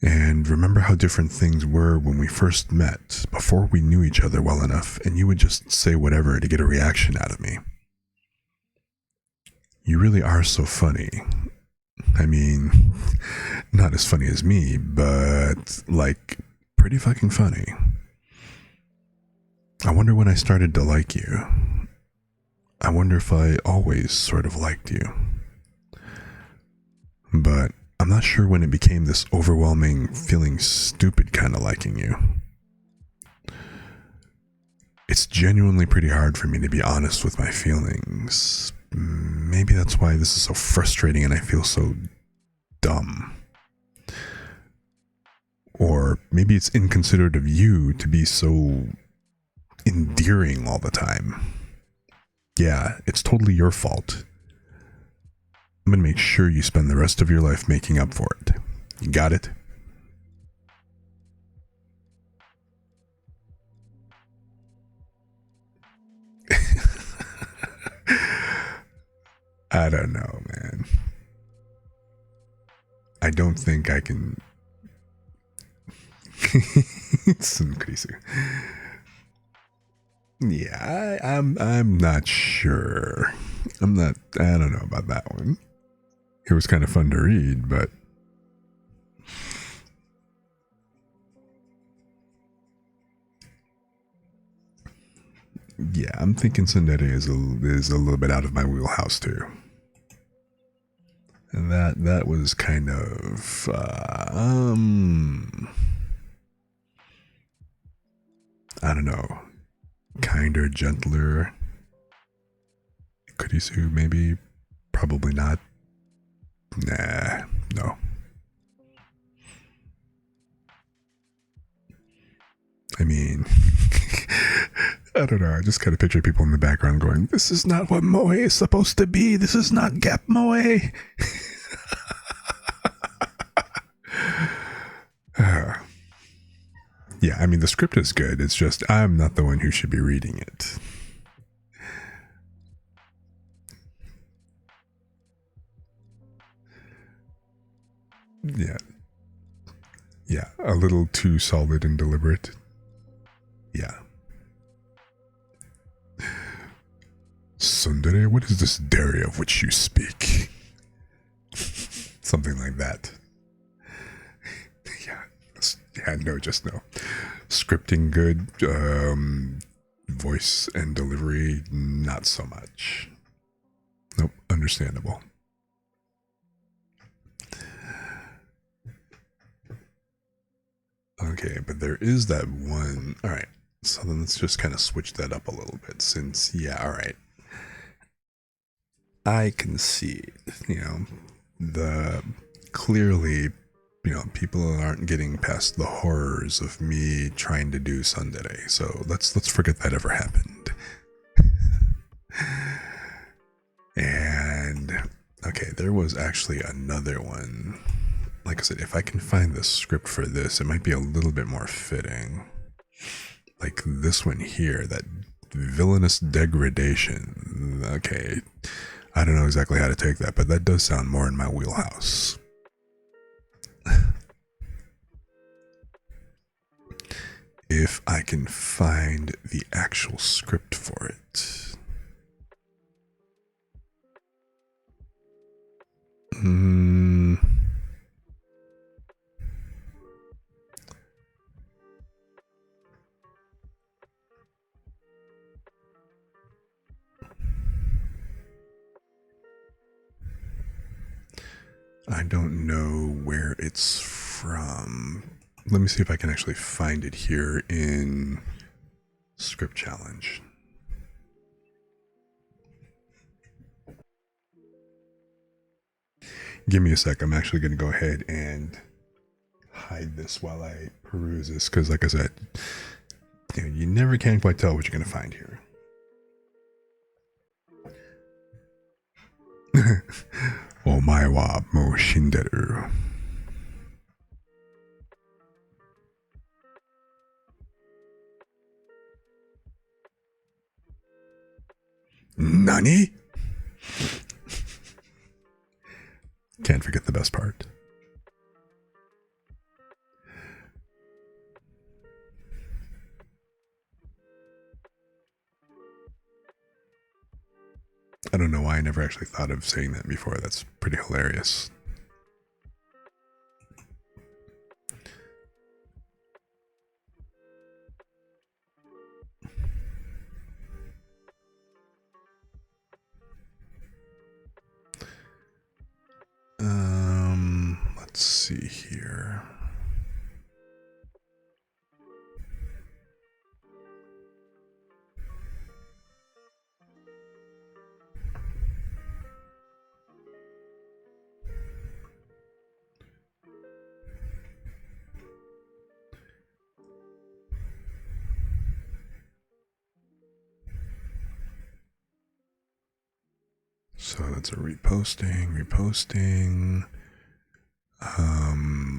and remember how different things were when we first met, before we knew each other well enough, and you would just say whatever to get a reaction out of me. You really are so funny. I mean, not as funny as me, but like pretty fucking funny. I wonder when I started to like you. I wonder if I always sort of liked you. But I'm not sure when it became this overwhelming, feeling stupid kind of liking you. It's genuinely pretty hard for me to be honest with my feelings. Maybe that's why this is so frustrating and I feel so dumb. Or maybe it's inconsiderate of you to be so endearing all the time. Yeah, it's totally your fault. I'm gonna make sure you spend the rest of your life making up for it. You got it? I don't know, man. I don't think I can. Sunkrisu. Yeah, I'm not sure. I don't know about that one. It was kind of fun to read, but yeah, I'm thinking Tsundere is a little bit out of my wheelhouse too. And that was kind of I don't know, kinder, gentler. Kurisu, maybe, probably not. Nah, no. I mean, I don't know. I just kind of picture people in the background going, "This is not what moe is supposed to be. This is not gap moe." Yeah, I mean, the script is good. It's just I'm not the one who should be reading it. Yeah. Yeah, a little too solid and deliberate. Yeah. Tsundere, what is this dairy of which you speak? Something like that. Yeah, no, just no. Scripting good, voice and delivery, not so much. Nope, understandable. Okay, but there is that one. All right, so then let's just kind of switch that up a little bit since, yeah, all right. I can see, clearly, people aren't getting past the horrors of me trying to do tsundere. So let's forget that ever happened. And okay, there was actually another one. Like I said, if I can find the script for this, it might be a little bit more fitting. Like this one here, that villainous degradation. Okay, I don't know exactly how to take that, but that does sound more in my wheelhouse. If I can find the actual script for it. I don't know where it's from. Let me see if I can actually find it here in Script Challenge. Give me a sec. I'm actually going to go ahead and hide this while I peruse this, because like I said, you never can quite tell what you're going to find here. Oh my, wa mo shinderu. Nani? Can't forget the best part. I don't know why I never actually thought of saying that before. That's pretty hilarious. Let's see here. So that's a reposting.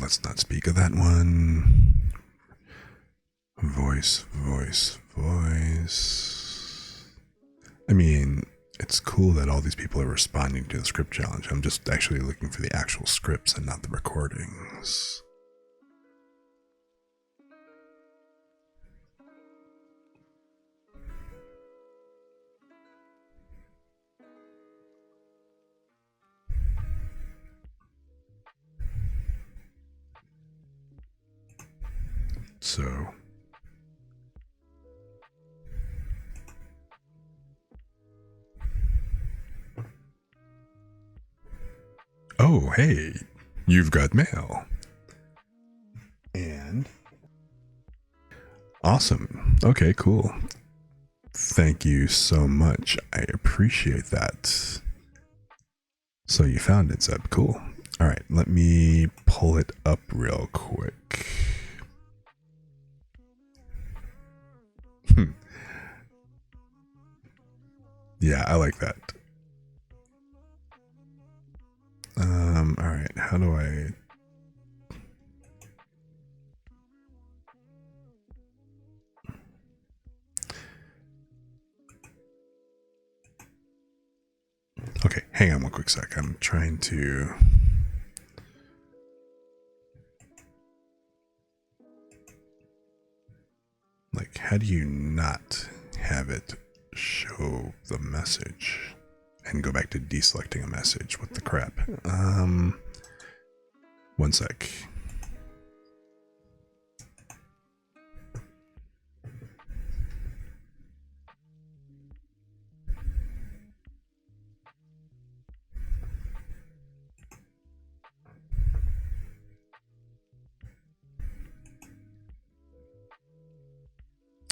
Let's not speak of that one. Voice. I mean, it's cool that all these people are responding to the script challenge. I'm just actually looking for the actual scripts and not the recordings. So oh, hey, you've got mail. And awesome. Okay, cool. Thank you so much. I appreciate that. So you found it, Zeb. Cool. All right, let me pull it up real quick. Yeah, I like that. All right, how do I... Okay, hang on one quick sec. I'm trying to... Like, how do you not have it show the message and go back to deselecting a message? What the crap? One sec.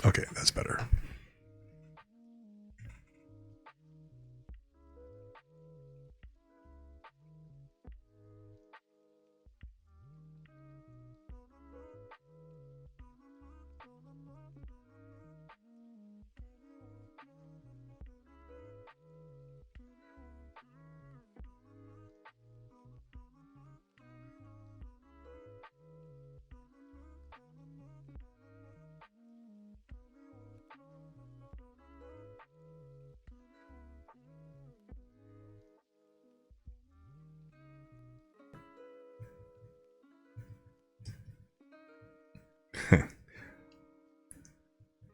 Okay, that's better.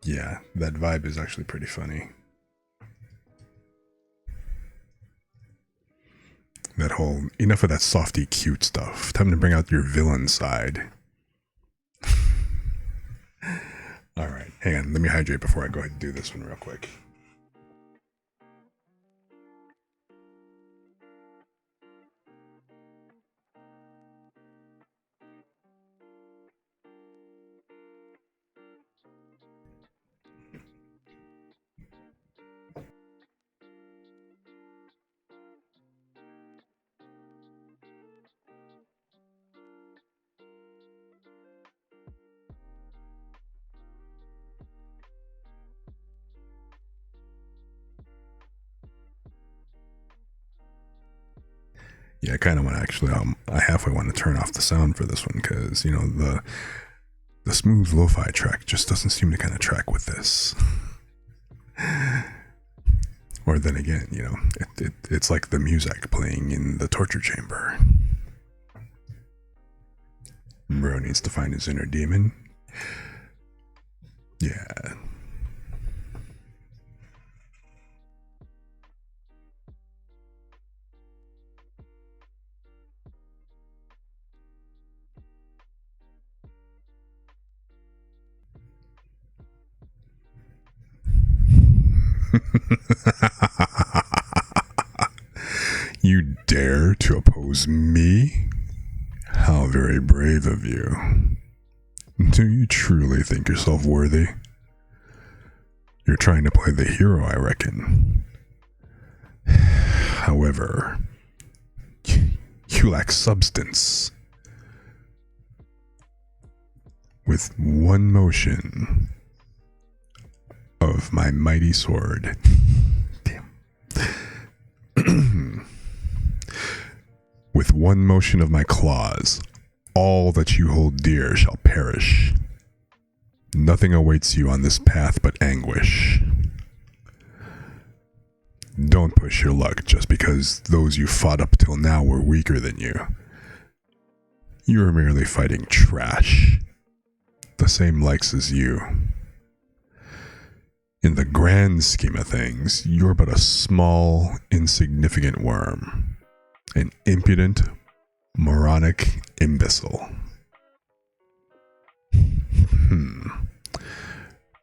Yeah, that vibe is actually pretty funny. That whole, enough of that softy cute stuff. Time to bring out your villain side. All right, hang on. Let me hydrate before I go ahead and do this one real quick. Yeah, I kind of want to actually. I halfway want to turn off the sound for this one because the smooth lo-fi track just doesn't seem to kind of track with this. Or then again, it's like the music playing in the torture chamber. Bro needs to find his inner demon. Yeah. You dare to oppose me? How very brave of you. Do you truly think yourself worthy? You're trying to play the hero, I reckon. However, you lack substance. With one motion of my mighty sword. Damn. With one motion of my claws, all that you hold dear shall perish. Nothing awaits you on this path but anguish. Don't push your luck just because those you fought up till now were weaker than you. You are merely fighting trash. The same likes as you. In the grand scheme of things, you're but a small, insignificant worm. An impudent, moronic imbecile.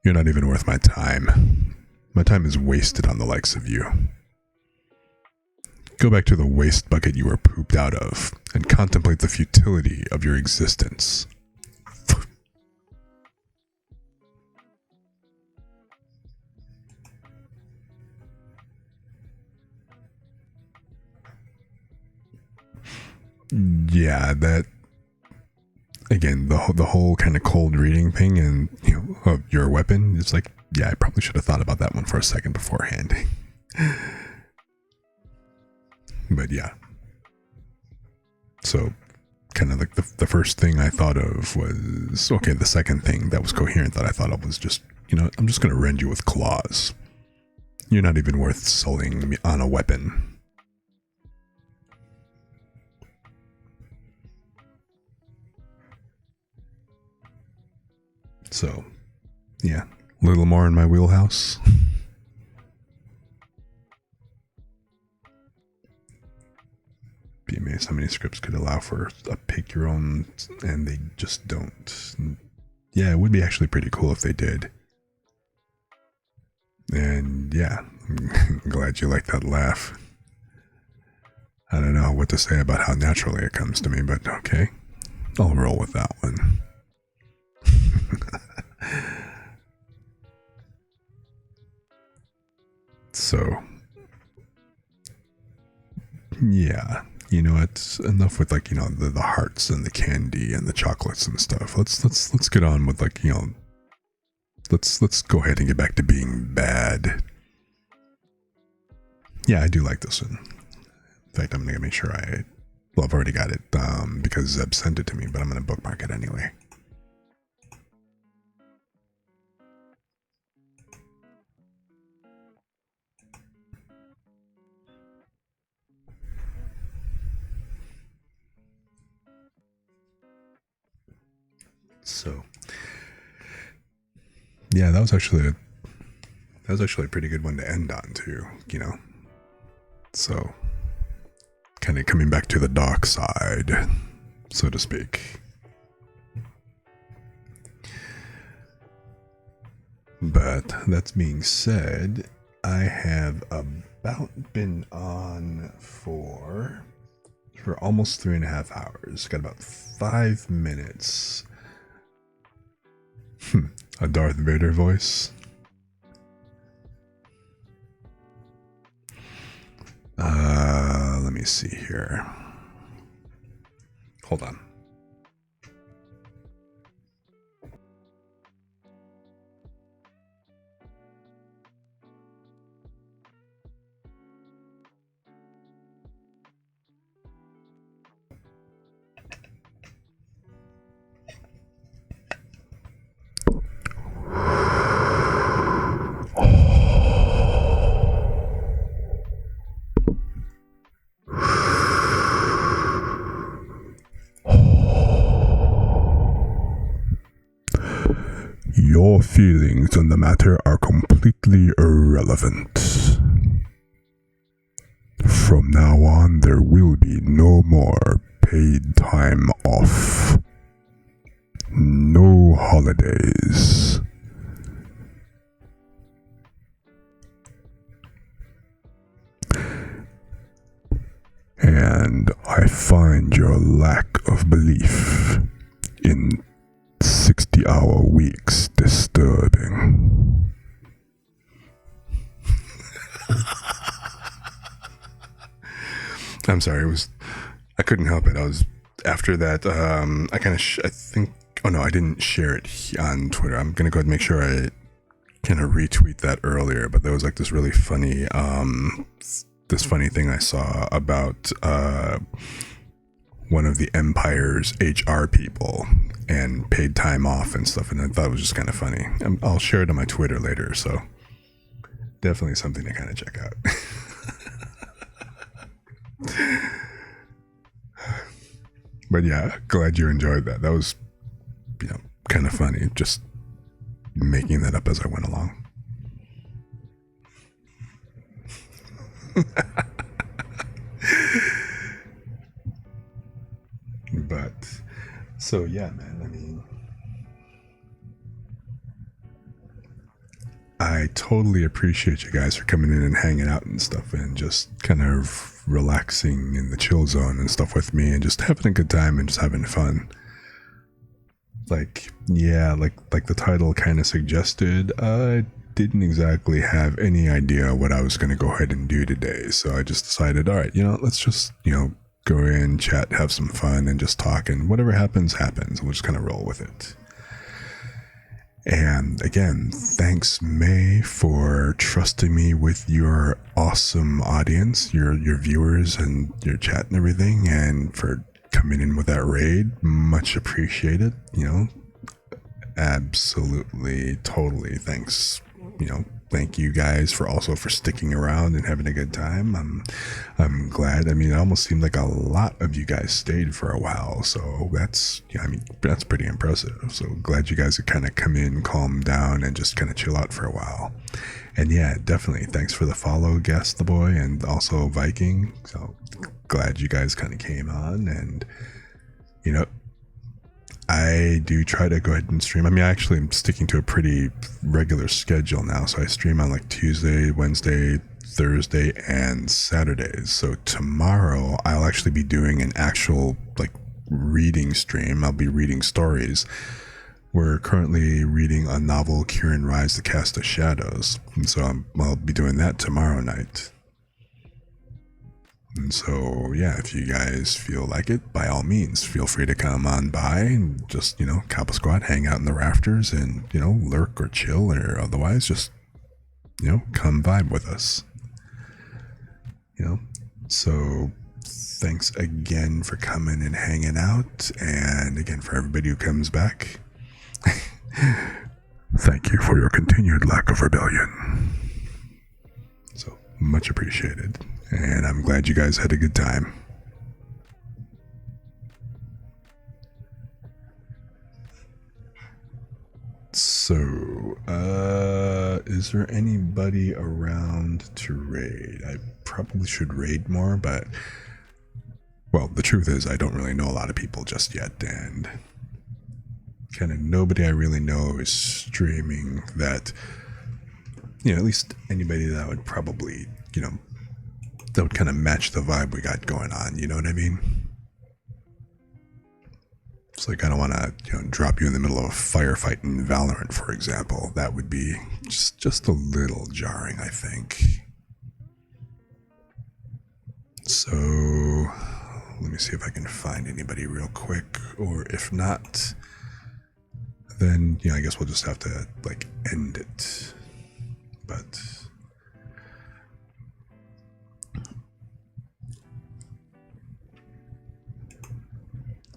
You're not even worth my time. My time is wasted on the likes of you. Go back to the waste bucket you were pooped out of and contemplate the futility of your existence. Yeah, that again, the whole kind of cold reading thing and of your weapon, it's like, yeah, I probably should have thought about that one for a second beforehand. But yeah. So kind of like the first thing I thought of was, okay, the second thing that was coherent that I thought of was just, I'm just going to rend you with claws. You're not even worth sullying me on a weapon. So, yeah, a little more in my wheelhouse. Be amazed how many scripts could allow for a pick your own, and they just don't. Yeah, it would be actually pretty cool if they did. And yeah, I'm glad you like that laugh. I don't know what to say about how naturally it comes to me, but okay, I'll roll with that one. So, yeah, it's enough with like the hearts and the candy and the chocolates and stuff. Let's get on with like let's go ahead and get back to being bad. Yeah, I do like this one. In fact, I'm gonna make sure I've already got it because Zeb sent it to me, but I'm gonna bookmark it anyway. So, yeah, that was actually a pretty good one to end on too. So, kind of coming back to the dark side, so to speak. But that being said, I have about been on for almost 3.5 hours. Got about 5 minutes. A Darth Vader voice. Let me see here. Hold on. your feelings on the matter are completely irrelevant. From now on, there will be no more paid time off. No holidays. And I find your lack of belief in 60-hour weeks disturbing. I'm sorry, I couldn't help it. I was, after that, I kind of, I think, oh no, I didn't share it on Twitter. I'm going to go ahead and make sure I kind of retweet that earlier, but there was like this really funny, this funny thing I saw about one of the Empire's HR people and paid time off and stuff, and I thought it was just kind of funny. I'll share it on my Twitter later, so definitely something to kind of check out. But yeah, glad you enjoyed that. That was, kind of funny, just making that up as I went along. But so yeah, man, I mean, I totally appreciate you guys for coming in and hanging out and stuff and just kind of relaxing in the chill zone and stuff with me and just having a good time and just having fun. Like, yeah, like the title kind of suggested, I didn't exactly have any idea what I was going to go ahead and do today. So I just decided, all right, let's just, go in, chat, have some fun and just talk, and whatever happens, happens. We'll just kind of roll with it. And again, thanks, May, for trusting me with your awesome audience, your viewers and your chat and everything, and for coming in with that raid. Much appreciated. Absolutely, totally. Thanks. Thank you guys for sticking around and having a good time. I'm glad. I mean, it almost seemed like a lot of you guys stayed for a while, so that's pretty impressive. So glad you guys could kind of come in, calm down, and just kind of chill out for a while. And yeah, definitely thanks for the follow, Guest the Boy, and also Viking. So glad you guys kind of came on, and I do try to go ahead and stream. I mean, actually, I'm sticking to a pretty regular schedule now. So I stream on like Tuesday, Wednesday, Thursday, and Saturdays. So tomorrow, I'll actually be doing an actual reading stream. I'll be reading stories. We're currently reading a novel, Kieran Rise, The Cast of Shadows. And so I'll be doing that tomorrow night. And so, yeah, if you guys feel like it, by all means, feel free to come on by and just, Kappa Squad, hang out in the rafters and, lurk or chill or otherwise just, come vibe with us. So thanks again for coming and hanging out. And again, for everybody who comes back, thank you for your continued lack of rebellion. So much appreciated. And I'm glad you guys had a good time. So, is there anybody around to raid? I probably should raid more, but, well, the truth is I don't really know a lot of people just yet, and kind of nobody I really know is streaming that, at least anybody that would probably, that would kind of match the vibe we got going on, you know what I mean? It's like I don't want to, drop you in the middle of a firefight in Valorant, for example. That would be just a little jarring, I think. So, let me see if I can find anybody real quick, or if not, then, I guess we'll just have to, end it. But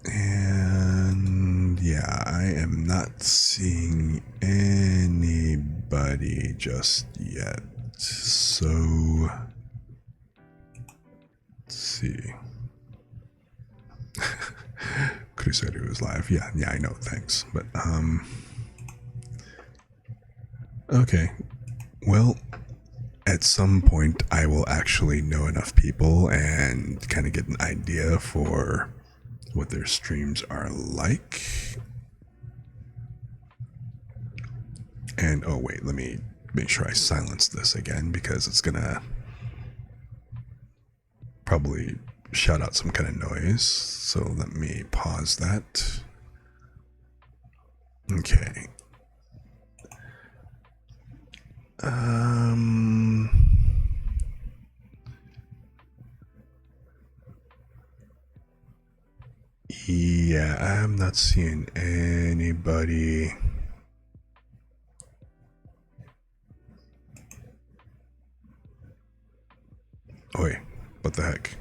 and yeah, I am not seeing anybody just yet. So let's see. Crusader was live. Yeah, I know, thanks. But Okay. Well, at some point, I will actually know enough people and kind of get an idea for what their streams are like. And oh, wait, let me make sure I silence this again because it's gonna probably shout out some kind of noise. So let me pause that. Okay. Yeah, I'm not seeing anybody. Oh, wait, what the heck?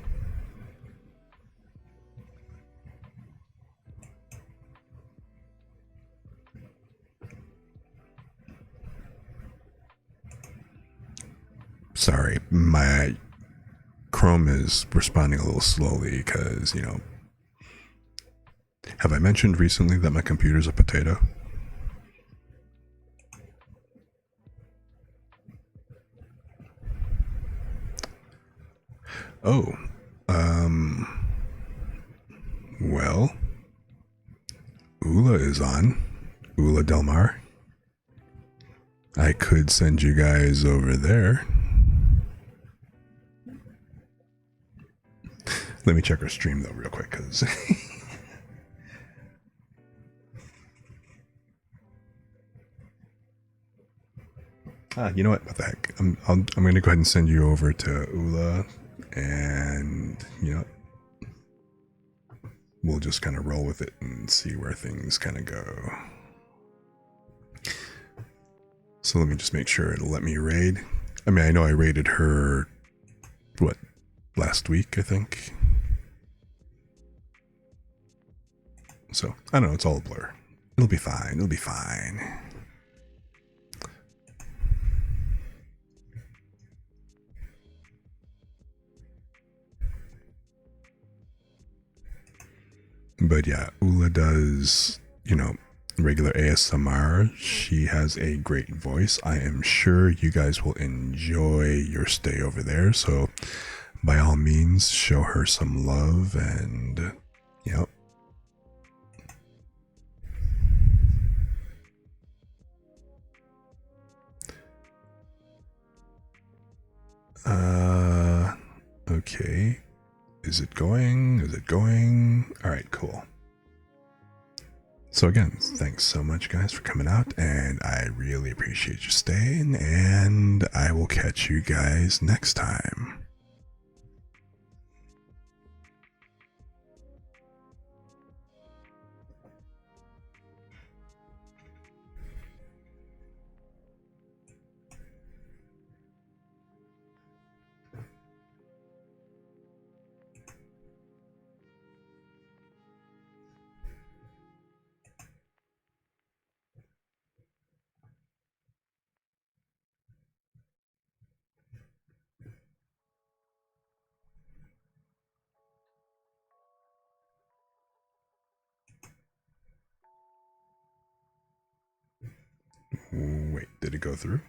Sorry, my Chrome is responding a little slowly because, you know, have I mentioned recently that my computer's a potato? Oh, well, Ula is on. Ula Delmar. I could send you guys over there. Let me check her stream though, real quick, because. You know what? What the heck? I'm going to go ahead and send you over to Ula, and you know, we'll just kind of roll with it and see where things kind of go. So let me just make sure it'll let me raid. I mean, I know I raided her, what, last week, I think. So I don't know. It's all a blur. It'll be fine. It'll be fine. But yeah, Ula does, you know, regular ASMR. She has a great voice. I am sure you guys will enjoy your stay over there. So by all means, show her some love and, you know. Okay. Is it going? Is it going? All right, cool. So again, thanks so much guys for coming out, and I really appreciate you staying, and I will catch you guys next time. Wait, did it go through?